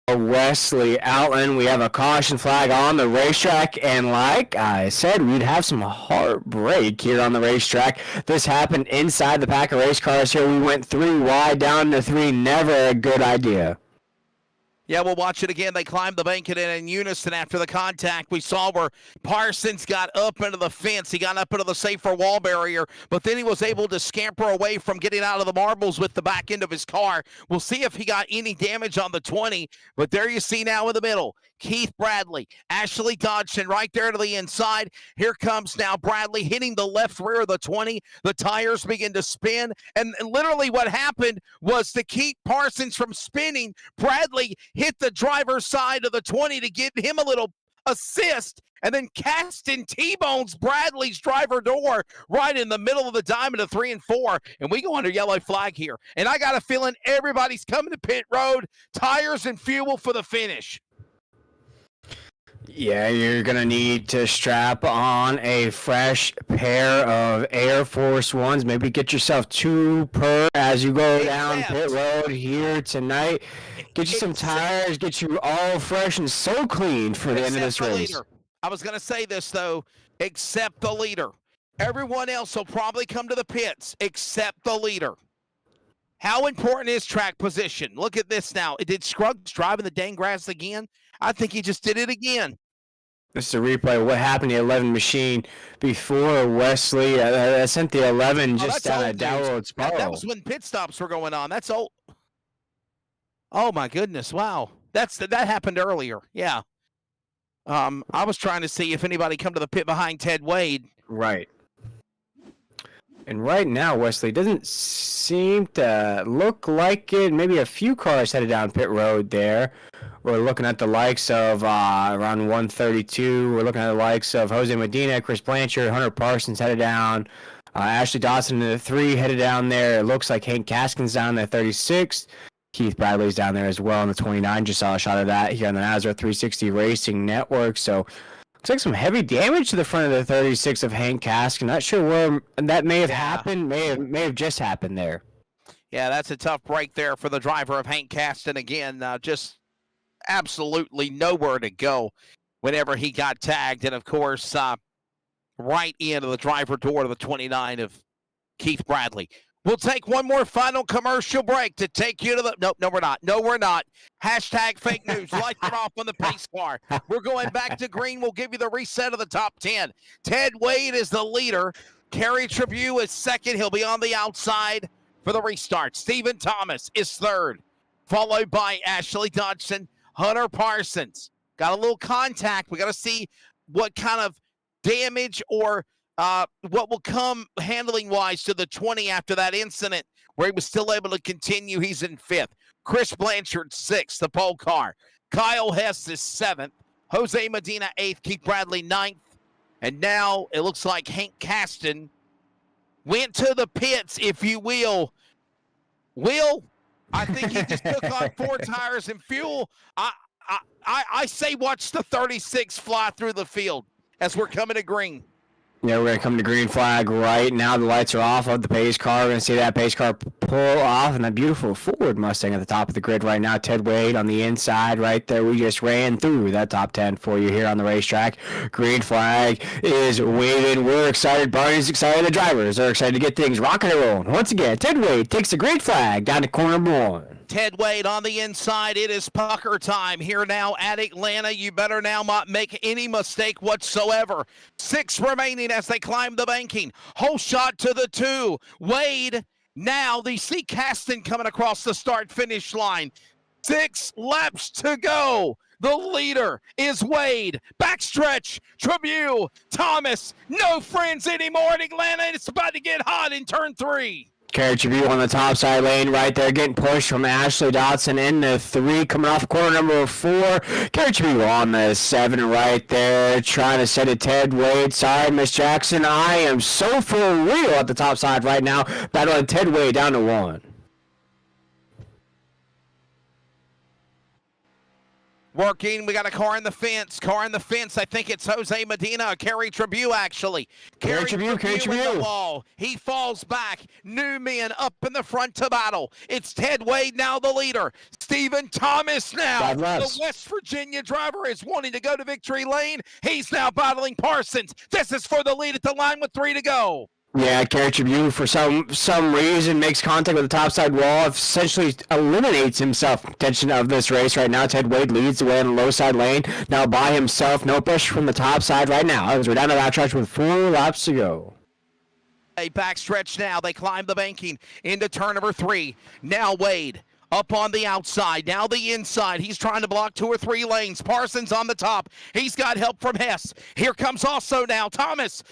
B: Wesley Outland, we have a caution flag on the racetrack, and like I said, we'd have some heartbreak here on the racetrack. This happened inside the pack of race cars here. We went 3 wide down to 3. Never a good idea.
A: Yeah, we'll watch it again. They climbed the bank in unison after the contact. We saw where Parsons got up into the fence. He got up into the safer wall barrier, but then he was able to scamper away from getting out of the marbles with the back end of his car. We'll see if he got any damage on the 20, but there you see now in the middle, Keith Bradley, Ashley Dodgson right there to the inside. Here comes now Bradley hitting the left rear of the 20. The tires begin to spin, and literally what happened was to keep Parsons from spinning, Bradley hit the driver's side of the 20 to give him a little assist, and then Caston T-bones Bradley's driver door right in the middle of the diamond of 3 and 4, and we go under yellow flag here. And I got a feeling everybody's coming to pit road, tires and fuel for the finish.
B: Yeah, you're going to need to strap on a fresh pair of Air Force Ones. Maybe get yourself 2 per as you go down pit road here tonight. Get you some tires, get you all fresh and so clean for the end of this race.
A: I was going to say this, though, except the leader. Everyone else will probably come to the pits except the leader. How important is track position? Look at this now. Did Scruggs drive in the dang grass again? I think he just did it again.
B: This is a replay of what happened to the 11 machine before Wesley sent the 11 just down a downward spiral.
A: That was when pit stops were going on. That's old. Oh my goodness! Wow, that happened earlier. Yeah. I was trying to see if anybody come to the pit behind Ted Wade.
B: Right. And right now, Wesley doesn't seem to look like it. Maybe a few cars headed down pit road there. We're looking at the likes of around 132. We're looking at the likes of Jose Medina, Chris Blanchard, Hunter Parsons headed down. Ashley Dodson in the 3 headed down there. It looks like Hank Caskin's down there 36. Keith Bradley's down there as well in the 29. Just saw a shot of that here on the Nazareth 360 Racing Network. So looks like some heavy damage to the front of the 36 of Hank Caskin. Not sure where that may have happened. May have just happened there.
A: Yeah, that's a tough break there for the driver of Hank Caston. Again, just absolutely nowhere to go whenever he got tagged. And, of course, right into the driver door to the 29 of Keith Bradley. We'll take one more final commercial break to take you to the... No, we're not. No, we're not. Hashtag fake news. Light it off on the pace car. We're going back to green. We'll give you the reset of the top 10. Ted Wade is the leader. Kerry Tribune is second. He'll be on the outside for the restart. Stephen Thomas is third, followed by Ashley Dodson, Hunter Parsons. Got a little contact. We got to see what kind of damage or what will come handling-wise to the 20 after that incident where he was still able to continue. He's in fifth. Chris Blanchard, sixth, the pole car. Kyle Hess is seventh. Jose Medina, eighth. Keith Bradley, ninth. And now it looks like Hank Caston went to the pits, if you will. I think he just took on 4 tires and fuel. I say watch the 36 fly through the field as we're coming to green.
B: Yeah, we're going to come to green flag right now. The lights are off of the pace car. We're going to see that pace car pull off, and that beautiful Ford Mustang at the top of the grid right now. Ted Wade on the inside right there. We just ran through that top 10 for you here on the racetrack. Green flag is waving. We're excited. Barney's excited. The drivers are excited to get things rocking and rolling. Once again, Ted Wade takes the green flag down to corner 1.
A: Ted Wade on the inside. It is pucker time here now at Atlanta. You better now not make any mistake whatsoever. 6 remaining as they climb the banking. Whole shot to the 2. Wade now. They see Caston coming across the start-finish line. 6 laps to go. The leader is Wade. Backstretch, Tribune, Thomas. No friends anymore in Atlanta. It's about to get hot in turn 3.
B: Kerry Tribune on the top side lane right there, getting pushed from Ashley Dodson in the 3, coming off corner number 4. Kerry Tribune on the 7 right there, trying to set it Ted Wade. Sorry, Miss Jackson, I am so for real at the top side right now, battling Ted Wade down to 1.
A: Working, we got a car in the fence. I think it's Jose Medina, Kerry Tribune, actually.
B: Kerry Tribune.
A: In the wall. He falls back. New men up in the front to battle. It's Ted Wade now the leader. Stephen Thomas now. The West Virginia driver is wanting to go to victory lane. He's now battling Parsons. This is for the lead at the line with 3 to go.
B: Yeah, Kerry Tribune for some reason makes contact with the topside wall, essentially eliminates himself from attention of this race right now. Ted Wade leads the way in the low side lane, now by himself. No pressure from the top side right now as we're down to that stretch with 4 laps to go.
A: A backstretch now. They climb the banking into turn number 3. Now Wade up on the outside, now the inside. He's trying to block 2 or 3 lanes. Parsons on the top. He's got help from Hess. Here comes also now Thomas.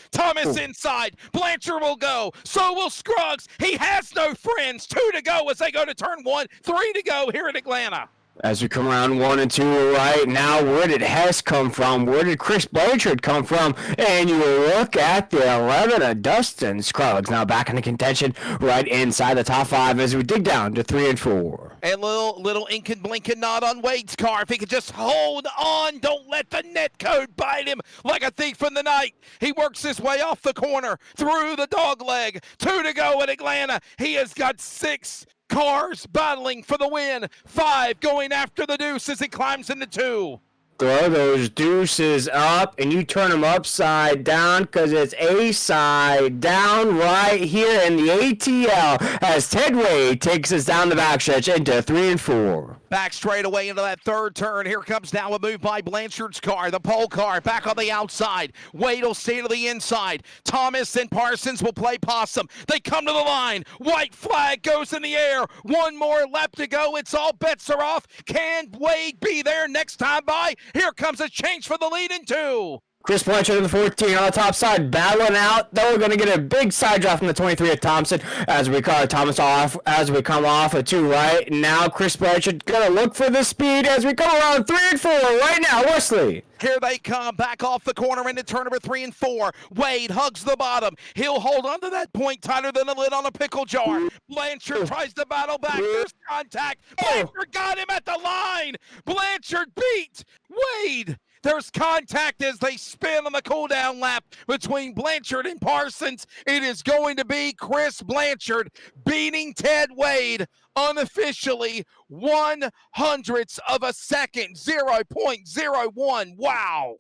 A: Inside. Blanchard will go. So will Scruggs. He has no friends. 2 to go as they go to turn 1. 3 to go here in Atlanta.
B: As we come around 1 and 2 right now, where did Hess come from? Where did Chris Blanchard come from? And you look at the 11 of Dustin Scruggs now back in the contention right inside the top 5 as we dig down to 3 and 4.
A: A little Incan blinking nod on Wade's car. If he could just hold on, don't let the net code bite him like a thief in the night. He works his way off the corner through the dog leg. 2 to go at Atlanta. He has got 6 cars battling for the win. 5 going after the deuce as he climbs into 2.
B: throw those deuces up, and you turn them upside down because it's a side down right here in the ATL as Ted Wade takes us down the backstretch into 3 and 4.
A: Back straight away into that third turn. Here comes now a move by Blanchard's car, the pole car, back on the outside. Wade will stay to the inside. Thomas and Parsons will play possum. They come to the line. White flag goes in the air. One more lap to go. It's all bets are off. Can Wade be there next time by? Here comes a change for the lead in 2.
B: Chris Blanchard in the 14 on the top side, battling out. Though we're going to get a big side drop from the 23 of Thompson as we cut Thomas off as we come off a 2 right. Now Chris Blanchard going to look for the speed as we come around 3 and 4 right now, Wesley.
A: Here they come, back off the corner into turn number 3 and 4. Wade hugs the bottom. He'll hold onto that point tighter than a lid on a pickle jar. Blanchard tries to battle back. There's contact. Blanchard got him at the line. Blanchard beat Wade. There's contact as they spin on the cool-down lap between Blanchard and Parsons. It is going to be Chris Blanchard beating Ted Wade unofficially 1/100th of a second, 0.01. Wow.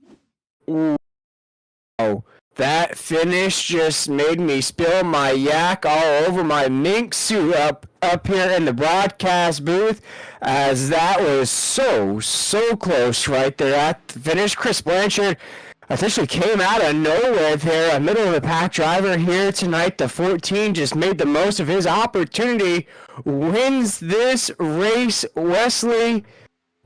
B: Oh, that finish just made me spill my yak all over my mink suit up here in the broadcast booth, as that was so close right there at the finish. Chris Blanchard essentially came out of nowhere there, a middle of the pack driver here tonight. The 14 just made the most of his opportunity, wins this race, Wesley,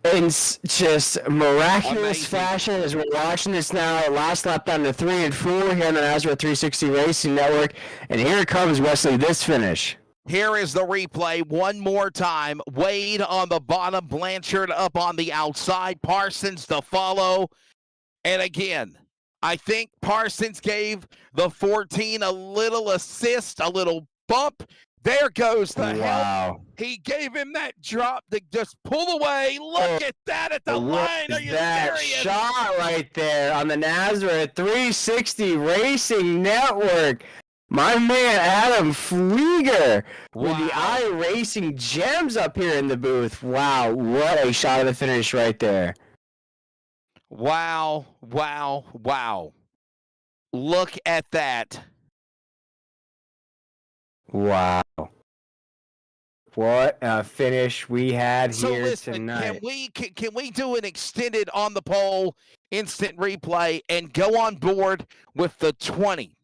B: in just miraculous fashion as we're watching this now. Last lap down to 3 and 4 here on the NASRA 360 Racing Network. And here comes, Wesley, this finish.
A: Here is the replay one more time. Wade on the bottom, Blanchard up on the outside, Parsons to follow. And again, I think Parsons gave the 14 a little assist, a little bump. There goes the help. He gave him that drop to just pull away. Look at that at the line. Are you
B: that
A: serious?
B: Shot right there on the NASRA 360 Racing Network. My man Adam Flieger with the iRacing gems up here in the booth. Wow, what a shot of the finish right there.
A: Wow. Look at that.
B: Wow. What a finish we had here
A: listen,
B: tonight.
A: Can we do an extended on the pole instant replay and go on board with the 20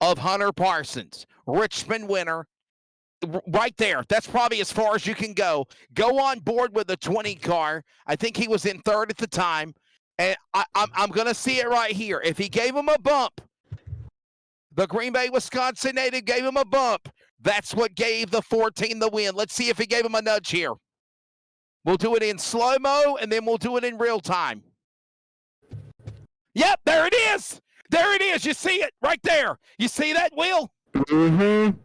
A: of Hunter Parsons, Richmond winner, right there. That's probably as far as you can go. Go on board with the 20 car. I think he was in third at the time, and I'm going to see it right here. If he gave him a bump, the Green Bay, Wisconsin native gave him a bump. That's what gave the 14 the win. Let's see if he gave him a nudge here. We'll do it in slow-mo, and then we'll do it in real time. Yep, there it is. There it is. You see it right there. You see that, Will?
B: Mm-hmm.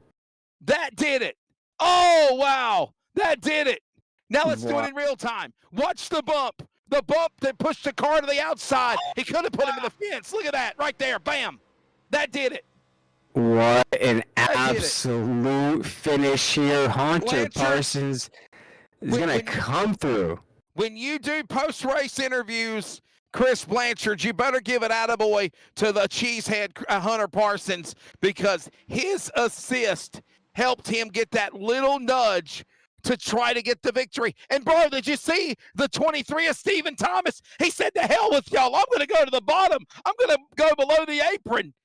A: That did it. Oh, wow. That did it. Now let's do it in real time. Watch the bump. The bump that pushed the car to the outside. He could have put him in the fence. Look at that right there. Bam. That did it.
B: What an absolute finish here. Hunter Parsons is going to come through.
A: When you do post-race interviews, Chris Blanchard, you better give it attaboy to the cheesehead Hunter Parsons, because his assist helped him get that little nudge to try to get the victory. And, bro, did you see the 23 of Stephen Thomas? He said, to hell with y'all. I'm going to go to the bottom. I'm going to go below the apron.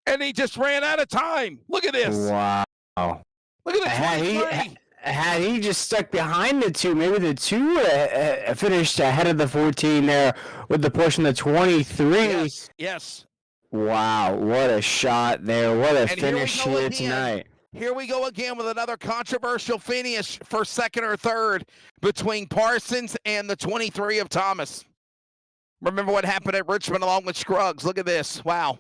A: And he just ran out of time. Look at this.
B: Wow.
A: Look at the 23.
B: Had he just stuck behind the 2, maybe the 2 finished ahead of the 14 there with the push in the 23.
A: Yes.
B: Wow, what a shot there. What a finish here tonight.
A: Here we go again with another controversial finish for second or third between Parsons and the 23 of Thomas. Remember what happened at Richmond along with Scruggs. Look at this. Wow.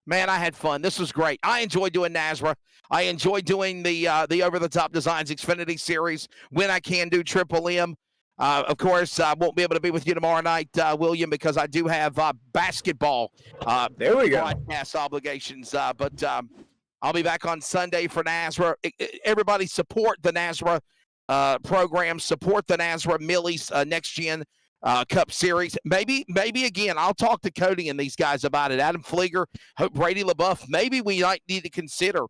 A: Man, I had fun. This was great. I enjoyed doing NASRA. I enjoy doing the Over-the-Top Designs Xfinity Series when I can do Triple M. Of course, I won't be able to be with you tomorrow night, William, because I do have basketball
B: there we go.
A: broadcast obligations. But I'll be back on Sunday for NASRA. Everybody support the NASRA program. Support the NASRA Millie's Next Gen Cup Series. Maybe again, I'll talk to Cody and these guys about it. Adam Flieger, Brady LaBeouf. Maybe we might need to consider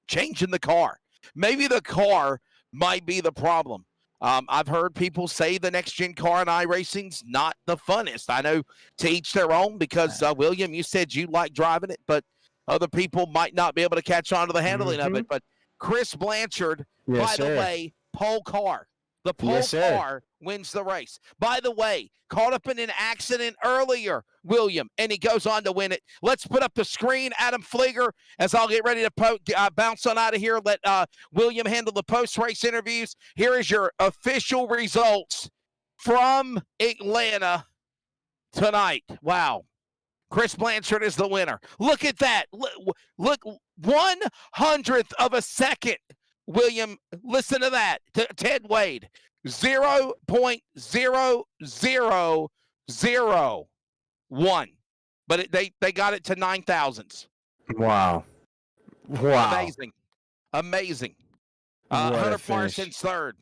A: changing the car. Maybe the car might be the problem. I've heard people say the next-gen car in iRacing's not the funnest. I know to each their own because, William, you said you like driving it, but other people might not be able to catch on to the handling of it. But Chris Blanchard, by the way, pole car. The pole car wins the race. By the way, caught up in an accident earlier, William, and he goes on to win it. Let's put up the screen, Adam Flieger, as I'll get ready to bounce on out of here. Let William handle the post-race interviews. Here is your official results from Atlanta tonight. Wow. Chris Blanchard is the winner. Look at that. Look 1/100th of a second. William, listen to that. Ted Wade, 0.0001. But they got it to 9,000s.
B: Wow.
A: Amazing. Hunter Parsons third.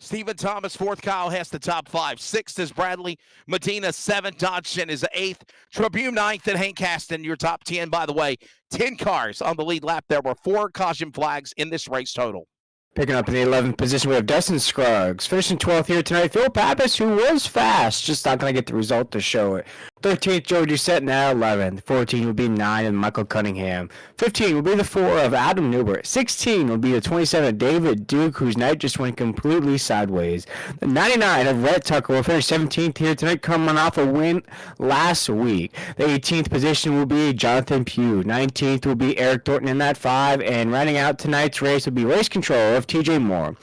A: Stephen Thomas fourth. Kyle Hess the top 5. Sixth is Bradley Medina. Seventh, Dodson is eighth. Tribune ninth, and Hank Caston your top 10. By the way, 10 cars on the lead lap. There were 4 caution flags in this race total.
B: Picking up in the 11th position, we have Dustin Scruggs. Finishing 12th here tonight, Phil Pappas, who was fast, just not going to get the result to show it. 13th, Joe Doucette, now 11th. 14 will be 9 of Michael Cunningham. 15 will be the 4 of Adam Newbert. 16 will be the 27 of David Duke, whose night just went completely sideways. The 99 of Rhett Tucker will finish 17th here tonight, coming off a win last week. The 18th position will be Jonathan Pugh. 19th will be Eric Thornton in that 5, and rounding out tonight's race will be race control of TJ Moore.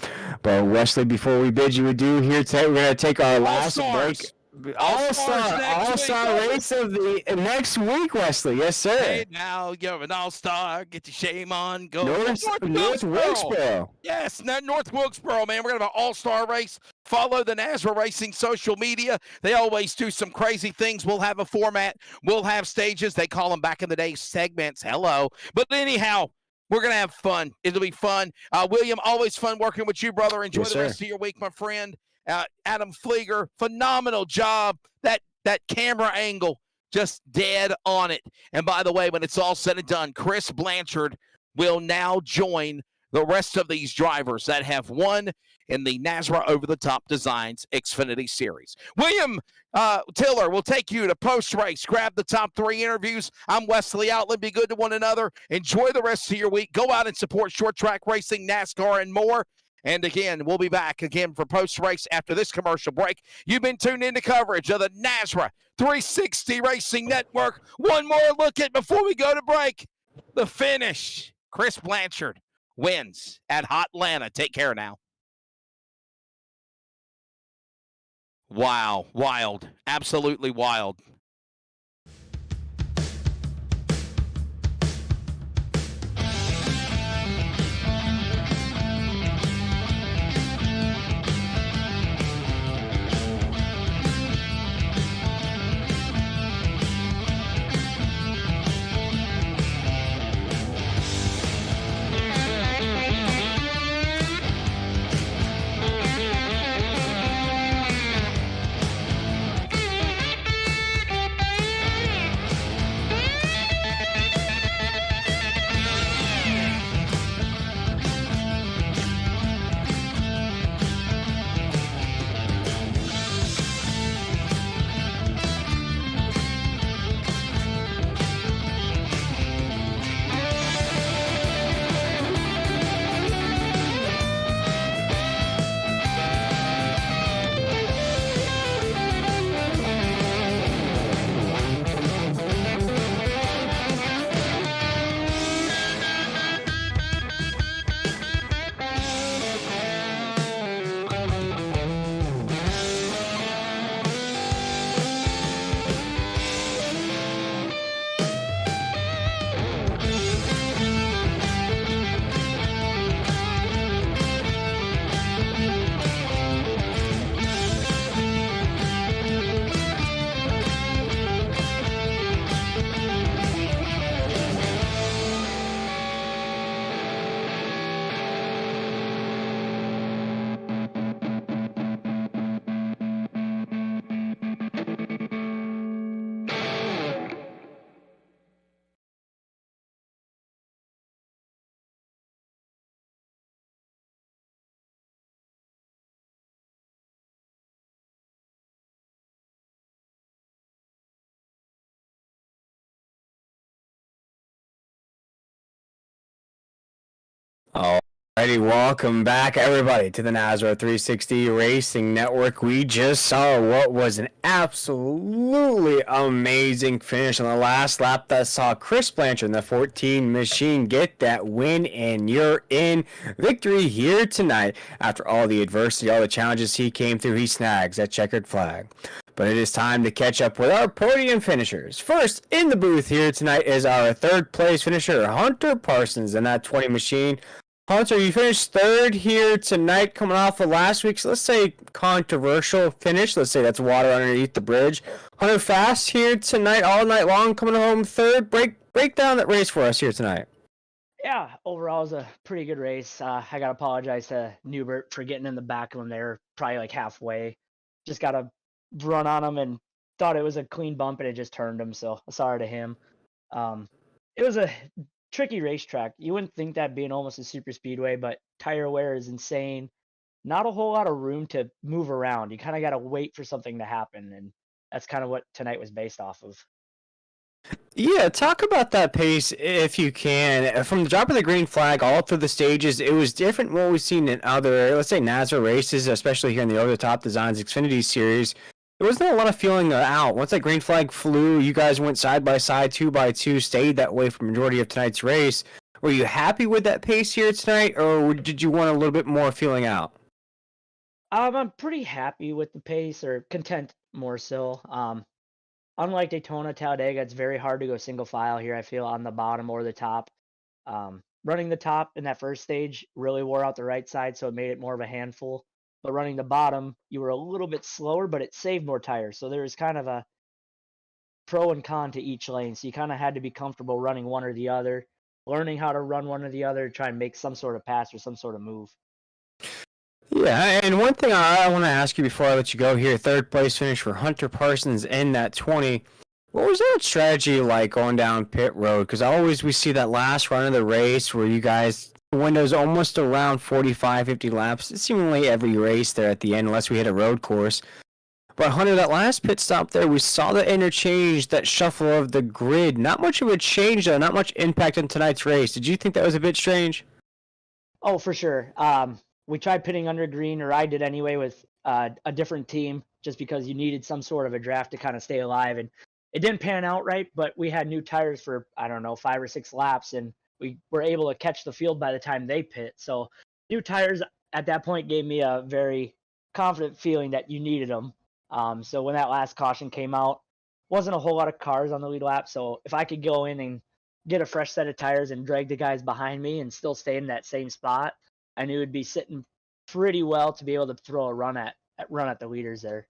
B: But Wesley, before we bid you adieu here today, we're going to take our last break. All-star race of the next week, Wesley. Yes, sir.
A: Hey, now you're an all-star. Get your shame on. Go
B: North Wilkesboro.
A: Yes, North Wilkesboro, man. We're going to have an all-star race. Follow the NASRA Racing social media. They always do some crazy things. We'll have a format. We'll have stages. They call them back in the day segments. Hello. But anyhow, we're going to have fun. It'll be fun. William, always fun working with you, brother. Enjoy the rest of your week, my friend. Adam Flieger, phenomenal job. That camera angle, just dead on it. And by the way, when it's all said and done, Chris Blanchard will now join the rest of these drivers that have won in the NASRA Over the Top Designs Xfinity Series. William Tiller will take you to post-race. Grab the top 3 interviews. I'm Wesley Outland. Be good to one another. Enjoy the rest of your week. Go out and support short track racing, NASCAR, and more. And again, we'll be back again for post-race after this commercial break. You've been tuned into coverage of the NASRA 360 Racing Network. One more look at before we go to break. The finish. Chris Blanchard wins at Hotlanta. Take care now. Wow. Wild. Absolutely wild.
B: Alrighty, welcome back everybody to the NASRA 360 Racing Network. We just saw what was an absolutely amazing finish on the last lap that saw Chris Blanchard in the 14 machine get that win, and you're in victory here tonight. After all the adversity, all the challenges he came through, he snags that checkered flag. But it is time to catch up with our podium finishers. First in the booth here tonight is our third place finisher, Hunter Parsons, in that 20 machine. Hunter, you finished third here tonight, coming off of last week's, let's say, controversial finish. Let's say that's water underneath the bridge. Hunter, fast here tonight, all night long, coming home third. Break down that race for us here tonight.
D: Yeah, overall it was a pretty good race. I got to apologize to Newbert for getting in the back of him there, probably like halfway. Just got a run on him and thought it was a clean bump, and it just turned him, so sorry to him. It was a tricky racetrack. You wouldn't think that being almost a super speedway, but tire wear is insane. Not a whole lot of room to move around. You kind of got to wait for something to happen, and that's kind of what tonight was based off of.
B: Yeah, talk about that pace if you can. From the drop of the green flag all through the stages, it was different from what we've seen in other, let's say, NASRA races, especially here in the Over the Top Designs Xfinity series. There wasn't a lot of feeling out. Once that green flag flew, you guys went side by side, 2 by 2, stayed that way for the majority of tonight's race. Were you happy with that pace here tonight, or did you want a little bit more feeling out?
D: I'm pretty happy with the pace, or content more so. Unlike Daytona, Talladega, it's very hard to go single file here, I feel, on the bottom or the top. Running the top in that first stage really wore out the right side, so it made it more of a handful. But running the bottom, you were a little bit slower, but it saved more tires. So there was kind of a pro and con to each lane. So you kind of had to be comfortable running one or the other, learning how to run one or the other, try and make some sort of pass or some sort of move.
B: Yeah, and one thing I want to ask you before I let you go here, third place finish for Hunter Parsons in that 20. What was that strategy like going down pit road? Because always we see that last run of the race where you guys, windows almost around 45, 50 laps, seemingly every race there at the end, unless we hit a road course. But Hunter, that last pit stop there, we saw the interchange, that shuffle of the grid. Not much of a change, though, not much impact on tonight's race. Did you think that was a bit strange?
D: Oh, for sure. We tried pitting under green, or I did anyway, with a different team, just because you needed some sort of a draft to kind of stay alive. And it didn't pan out right, but we had new tires for, 5 or 6 laps, and we were able to catch the field by the time they pit. So new tires at that point gave me a very confident feeling that you needed them. So when that last caution came out, wasn't a whole lot of cars on the lead lap. So if I could go in and get a fresh set of tires and drag the guys behind me and still stay in that same spot, I knew it'd be sitting pretty well to be able to throw a run at the leaders there.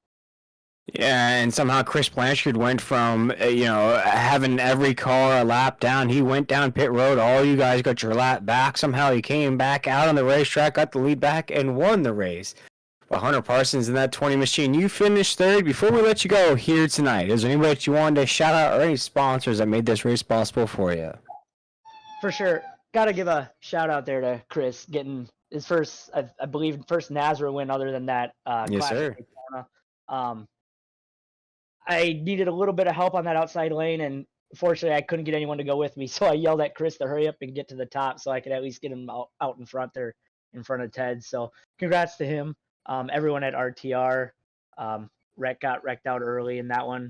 B: Yeah, and somehow Chris Blanchard went from, having every car a lap down. He went down pit road. All you guys got your lap back. Somehow he came back out on the racetrack, got the lead back, and won the race. But Hunter Parsons in that 20 machine, you finished third. Before we let you go here tonight, is there anybody that you wanted to shout out or any sponsors that made this race possible for you?
D: For sure. Got to give a shout out there to Chris getting his first, I believe, first NASRA win other than that.
B: Yes, sir.
D: I needed a little bit of help on that outside lane, and fortunately I couldn't get anyone to go with me, so I yelled at Chris to hurry up and get to the top so I could at least get him out in front there, in front of Ted. So congrats to him. Everyone at RTR, Rec got wrecked out early in that one.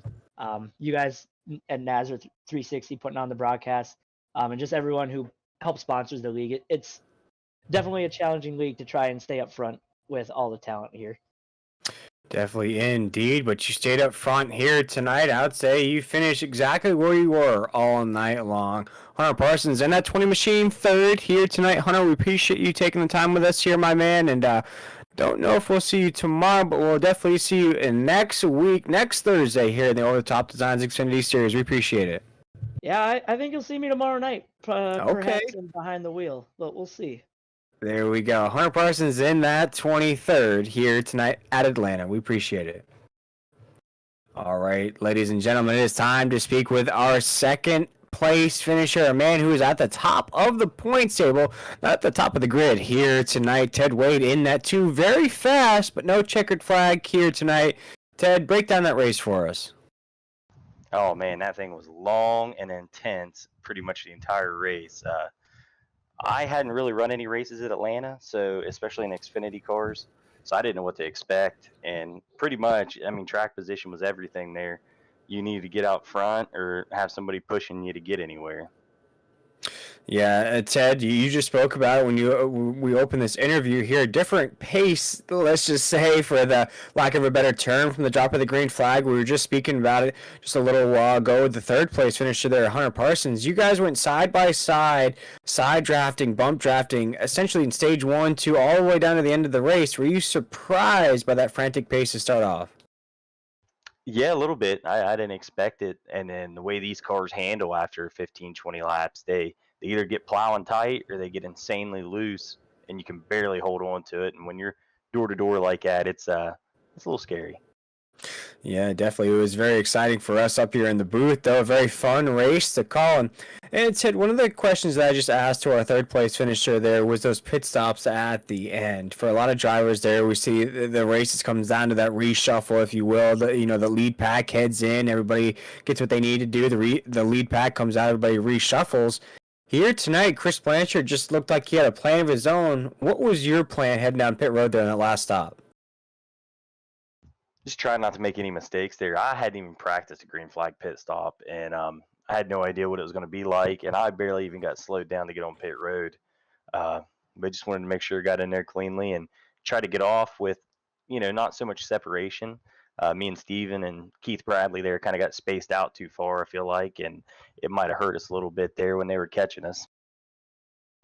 D: You guys at NASRA 360 putting on the broadcast, and just everyone who helps sponsors the league. It's definitely a challenging league to try and stay up front with all the talent here.
B: Definitely indeed, but you stayed up front here tonight. I would say you finished exactly where you were all night long. Hunter Parsons in that 20 machine, third here tonight. Hunter, we appreciate you taking the time with us here, my man, and don't know if we'll see you tomorrow, but we'll definitely see you in next week, next Thursday here in the Over the Top Designs Xfinity Series. We appreciate it.
D: Yeah, I think you'll see me tomorrow night,
B: Okay.
D: perhaps behind the wheel, but we'll see.
B: There we go. Hunter Parsons in that 23rd here tonight at Atlanta. We appreciate it. All right, ladies and gentlemen, it is time to speak with our second place finisher, a man who is at the top of the points table, not at the top of the grid here tonight. Ted Wade in that 2, very fast, but no checkered flag here tonight. Ted, break down that race for us.
E: Oh man, that thing was long and intense pretty much the entire race. I hadn't really run any races at Atlanta, so especially in Xfinity cars, so I didn't know what to expect. And pretty much, I mean, track position was everything there. You needed to get out front or have somebody pushing you to get anywhere.
B: Yeah, Ted, you just spoke about it when we opened this interview here. A different pace, let's just say, for the lack of a better term, from the drop of the green flag. We were just speaking about it just a little while ago with the third place finisher there, Hunter Parsons. You guys went side by side drafting, bump drafting, essentially in stage 1, 2, all the way down to the end of the race. Were you surprised by that frantic pace to start off?
E: Yeah, a little bit. I didn't expect it. And then the way these cars handle after 15, 20 laps, they either get plowing tight or they get insanely loose, and you can barely hold on to it. And when you're door to door like that, it's a little scary.
B: Yeah, definitely. It was very exciting for us up here in the booth, though. A very fun race to call. And Ted, one of the questions that I just asked to our third place finisher there was those pit stops at the end. For a lot of drivers there, we see the races comes down to that reshuffle, if you will. The lead pack heads in, everybody gets what they need to do. The lead pack comes out, everybody reshuffles. Here tonight, Chris Blanchard just looked like he had a plan of his own. What was your plan heading down pit road there on that last stop?
E: Just try not to make any mistakes there. I hadn't even practiced a green flag pit stop, and I had no idea what it was going to be like, and I barely even got slowed down to get on pit road. But just wanted to make sure I got in there cleanly and try to get off with, not so much separation. Me and Steven and Keith Bradley there kind of got spaced out too far, I feel like, and it might have hurt us a little bit there when they were catching us.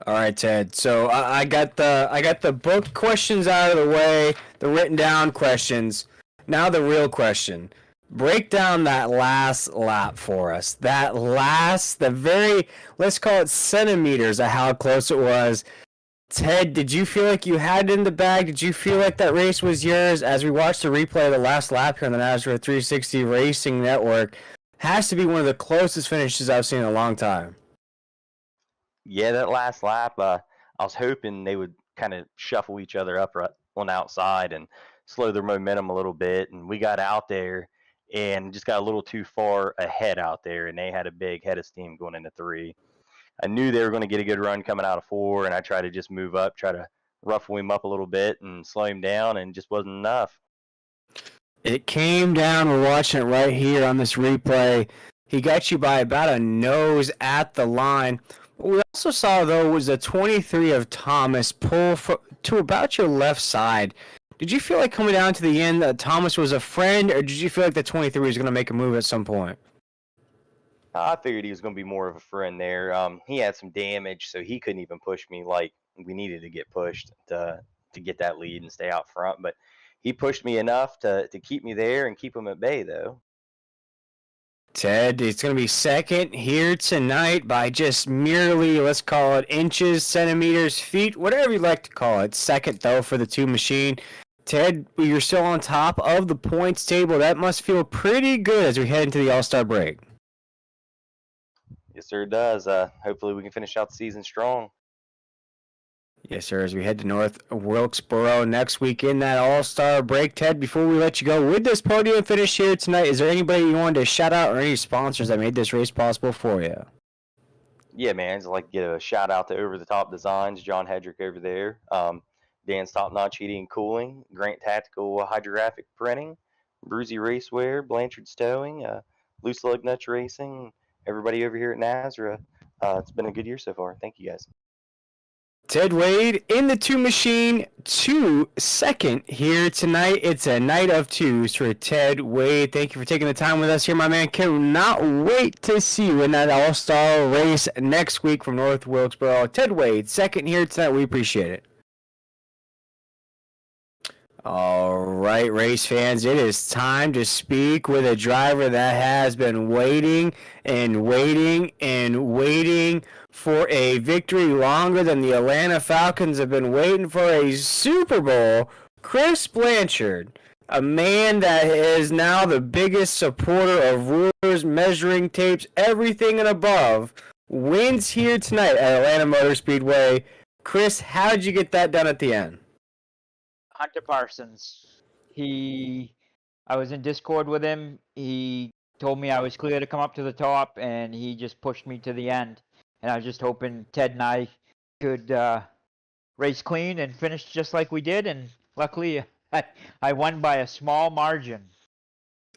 B: All right, Ted. So I got the booked questions out of the way, the written down questions. Now the real question. Break down that last lap for us. The very, let's call it centimeters of how close it was. Ted, did you feel like you had it in the bag? Did you feel like that race was yours? As we watched the replay of the last lap here on the NASCAR 360 Racing Network, has to be one of the closest finishes I've seen in a long time.
E: Yeah, that last lap, I was hoping they would kind of shuffle each other up right on the outside and slow their momentum a little bit. And we got out there and just got a little too far ahead out there, and they had a big head of steam going into 3. I knew they were going to get a good run coming out of 4, and I tried to just move up, try to ruffle him up a little bit and slow him down, and just wasn't enough.
B: It came down, we're watching it right here on this replay. He got you by about a nose at the line. What we also saw, though, was a 23 of Thomas pull to about your left side. Did you feel like coming down to the end that Thomas was a friend, or did you feel like the 23 was going to make a move at some point?
E: I figured he was going to be more of a friend there. He had some damage, so he couldn't even push me like we needed to get pushed to get that lead and stay out front. But he pushed me enough to keep me there and keep him at bay, though.
B: Ted, it's going to be second here tonight by just merely, let's call it inches, centimeters, feet, whatever you'd like to call it. Second, though, for the 2 machine. Ted, you're still on top of the points table. That must feel pretty good as we head into the All-Star break.
E: Yes, sir, it does. Hopefully we can finish out the season strong.
B: Yes, sir, as we head to North Wilkesboro next week in that All-Star break. Ted, before we let you go, with this podium finish here tonight, is there anybody you wanted to shout out or any sponsors that made this race possible for you?
E: Yeah, man, I'd just like to give a shout out to Over the Top Designs, John Hedrick over there, Dan's Top Notch Heating and Cooling, Grant Tactical Hydrographic Printing, Bruzy Racewear, Blanchard Stowing, Loose Lug Nuts Racing, everybody over here at Nazareth. It's been a good year so far. Thank you, guys.
B: Ted Wade in the 2 machine, 2 second here tonight. It's a night of 2s for Ted Wade. Thank you for taking the time with us here, my man. Cannot wait to see you in that All-Star race next week from North Wilkesboro. Ted Wade, second here tonight. We appreciate it. All right, race fans, it is time to speak with a driver that has been waiting and waiting and waiting for a victory longer than the Atlanta Falcons have been waiting for a Super Bowl. Chris Blanchard, a man that is now the biggest supporter of rulers, measuring tapes, everything and above, wins here tonight at Atlanta Motor Speedway. Chris, how did you get that done at the end?
F: Hunter Parsons. I was in Discord with him. He told me I was clear to come up to the top, and he just pushed me to the end. And I was just hoping Ted and I could race clean and finish just like we did. And luckily, I won by a small margin.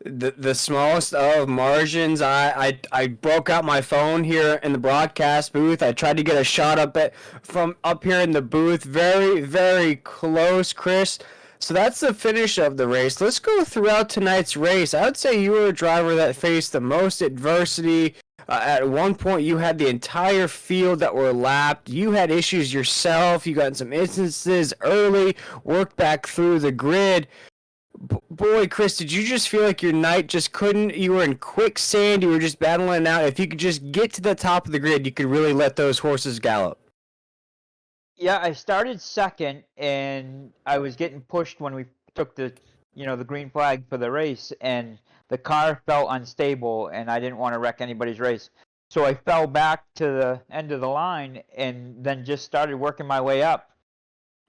B: The smallest of margins. I broke out my phone here in the broadcast booth. I tried to get a shot from up here in the booth. Very, very close, Chris. So that's the finish of the race. Let's go throughout tonight's race. I would say you were a driver that faced the most adversity. At one point, you had the entire field that were lapped. You had issues yourself. You got in some instances early, worked back through the grid. Boy, Chris, did you just feel like your night just couldn't? You were in quicksand. You were just battling it out. If you could just get to the top of the grid, you could really let those horses gallop.
F: Yeah, I started second, and I was getting pushed when we took the green flag for the race, and the car felt unstable, and I didn't want to wreck anybody's race. So I fell back to the end of the line, and then just started working my way up.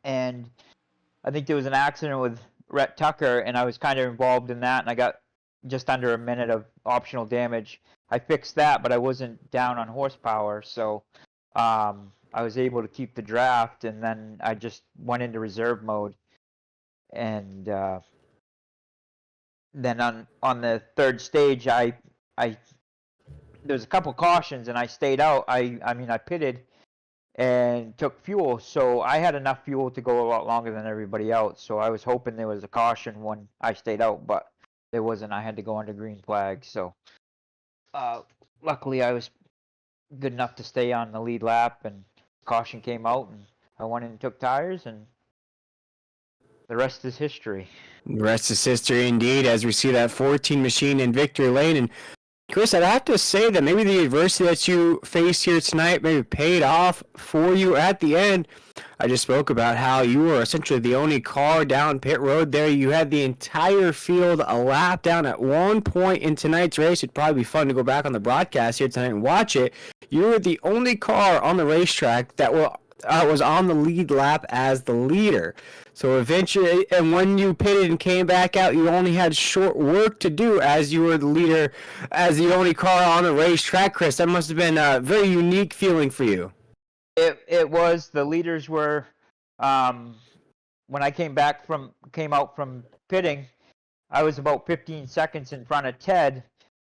F: And I think there was an accident with Rhett Tucker, and I was kind of involved in that, and I got just under a minute of optional damage. I fixed that, but I wasn't down on horsepower, so I was able to keep the draft, and then I just went into reserve mode. And then on the third stage, there was a couple cautions, and I stayed out. I pitted and took fuel, so I had enough fuel to go a lot longer than everybody else. So I was hoping there was a caution when I stayed out, but there wasn't. I had to go under green flag. So luckily I was good enough to stay on the lead lap, and caution came out, and I went in and took tires, and the rest is history.
B: The rest is history indeed, as we see that 14 machine in victory lane. And Chris, I'd have to say that maybe the adversity that you faced here tonight maybe paid off for you at the end. I just spoke about how you were essentially the only car down pit road there. You had the entire field a lap down at one point in tonight's race. It'd probably be fun to go back on the broadcast here tonight and watch it. You were the only car on the racetrack that was on the lead lap as the leader. So eventually, and when you pitted and came back out, you only had short work to do as you were the leader, as the only car on the racetrack. Chris, that must have been a very unique feeling for you.
F: It was. The leaders were, when I came out from pitting, I was about 15 seconds in front of Ted,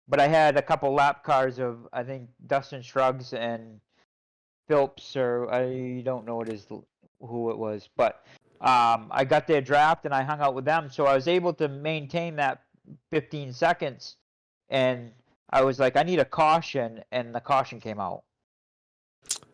F: but I had a couple lap cars of, I think, Dustin Shrugs and Phillips, or I don't know who it was, but I got their draft and I hung out with them, so I was able to maintain that 15 seconds, and I was like, I need a caution, and the caution came out.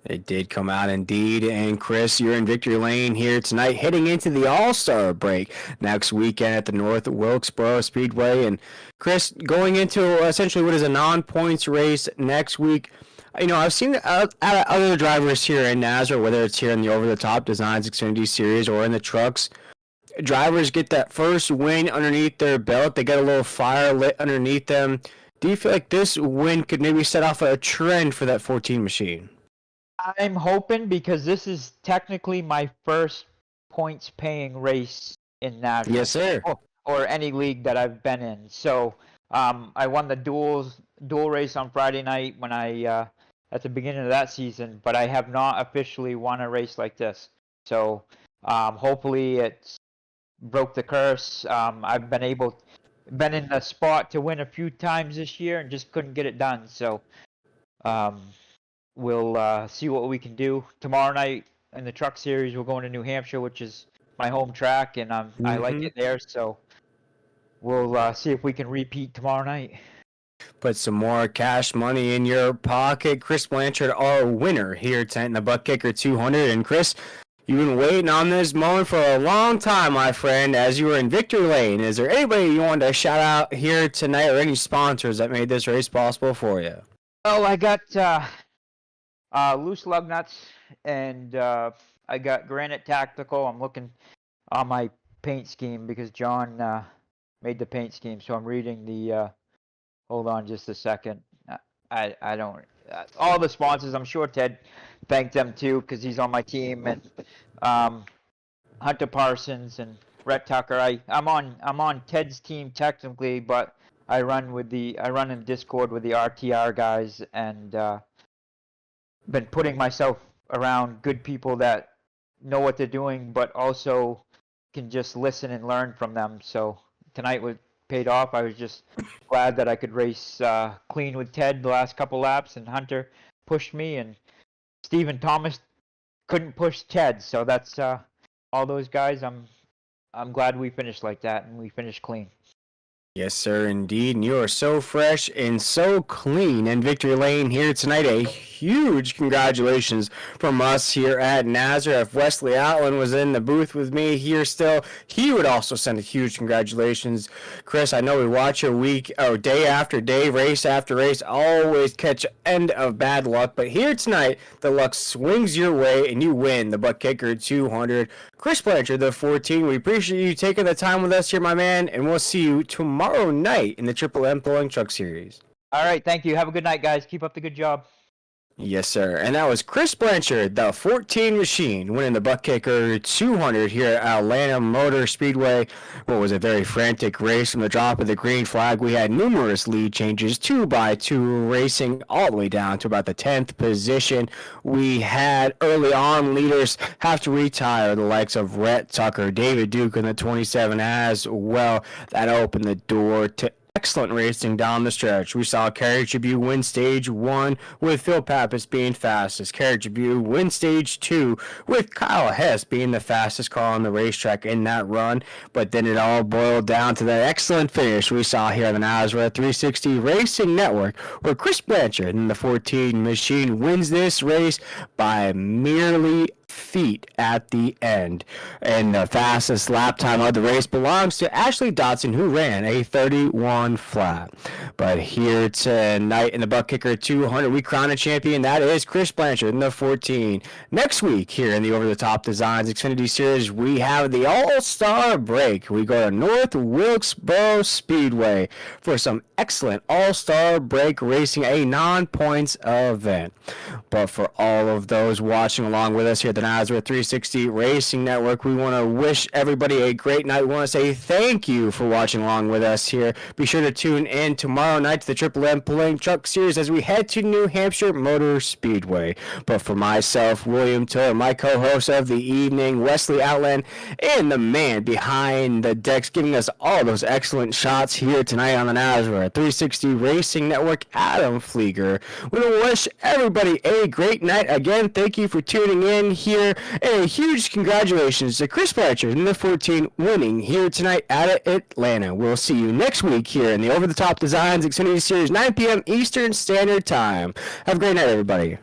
B: It did come out indeed. And Chris, you're in victory lane here tonight, heading into the All-Star break next weekend at the North Wilkesboro Speedway. And Chris, going into essentially what is a non-points race next week, you know, I've seen other drivers here in NASCAR, whether it's here in the over-the-top Designs Xfinity Series or in the trucks, drivers get that first win underneath their belt. They get a little fire lit underneath them. Do you feel like this win could maybe set off a trend for that 14 machine?
F: I'm hoping, because this is technically my first points-paying race in NASCAR.
B: Yes, sir.
F: Or any league that I've been in. So I won the dual race on Friday night when I at the beginning of that season, but I have not officially won a race like this. So hopefully it's broke the curse. I've been in the spot to win a few times this year and just couldn't get it done. So we'll see what we can do. Tomorrow night in the truck series, we're going to New Hampshire, which is my home track, and I like it there. So we'll see if we can repeat tomorrow night.
B: Put some more cash money in your pocket. Chris Blanchard, our winner here tonight in the Buttkicker 200. And Chris, you've been waiting on this moment for a long time, my friend, as you were in victory lane. Is there anybody you wanted to shout out here tonight, or any sponsors that made this race possible for you?
F: Oh, I got Loose Lug Nuts, and I got Granite Tactical. I'm looking on my paint scheme because John made the paint scheme, so I'm reading the hold on just a second. I don't all the sponsors, I'm sure Ted thanked them too, because he's on my team, and Hunter Parsons and Rhett Tucker. I'm on Ted's team technically, but I run in Discord with the RTR guys, and been putting myself around good people that know what they're doing, but also can just listen and learn from them. So tonight was paid off. I was just glad that I could race clean with Ted the last couple laps, and Hunter pushed me, and Stephen Thomas couldn't push Ted. So that's all those guys. I'm glad we finished like that, and we finished clean.
B: Yes, sir, indeed. And you are so fresh and so clean in victory lane here tonight. A huge congratulations from us here at Nazareth. If Wesley Outland was in the booth with me here still, he would also send a huge congratulations. Chris, I know we watch your week, or day after day, race after race, always catch end of bad luck. But here tonight, the luck swings your way and you win the Buttkicker 200. Chris Blanchard, the 14, we appreciate you taking the time with us here, my man, and we'll see you tomorrow night in the Triple M Pulling Truck Series.
F: All right, thank you. Have a good night, guys. Keep up the good job.
B: Yes, sir. And that was Chris Blanchard, the 14 machine, winning the Buttkicker 200 here at Atlanta Motor Speedway. What was a very frantic race from the drop of the green flag. We had numerous lead changes, 2x2 racing all the way down to about the 10th position. We had early on leaders have to retire, the likes of Rhett Tucker, David Duke in the 27 as well. That opened the door to excellent racing down the stretch. We saw Carrie Tribute win stage 1 with Phil Pappas being fastest. Carrie Tribute win stage 2 with Kyle Hess being the fastest car on the racetrack in that run. But then it all boiled down to that excellent finish we saw here on the Nazareth 360 Racing Network, where Chris Blanchard in the 14 machine wins this race by merely feet at the end. And the fastest lap time of the race belongs to Ashley Dotson, who ran a 31 flat. But here tonight in the Buttkicker 200, we crown a champion. That is Chris Blanchard in the 14. Next week here in the Over the Top Designs Xfinity Series, we have the All-Star Break. We go to North Wilkesboro Speedway for some excellent All-Star Break racing, a non-points event. But for all of those watching along with us here at the Nazareth 360 Racing Network, we want to wish everybody a great night. We want to say thank you for watching along with us here. Be sure to tune in tomorrow night to the Triple M Pulling Truck Series as we head to New Hampshire Motor Speedway. But for myself, William Tiller, my co-host of the evening, Wesley Outland, and the man behind the decks giving us all those excellent shots here tonight on the Nazareth 360 Racing Network, Adam Flieger. We want to wish everybody a great night. Again, thank you for tuning in here, and a huge congratulations to Chris Blanchard in the 14 winning here tonight at Atlanta. We'll see you next week here in the Over the Top Designs Xfinity Series, 9 p.m. Eastern Standard Time. Have a great night, everybody.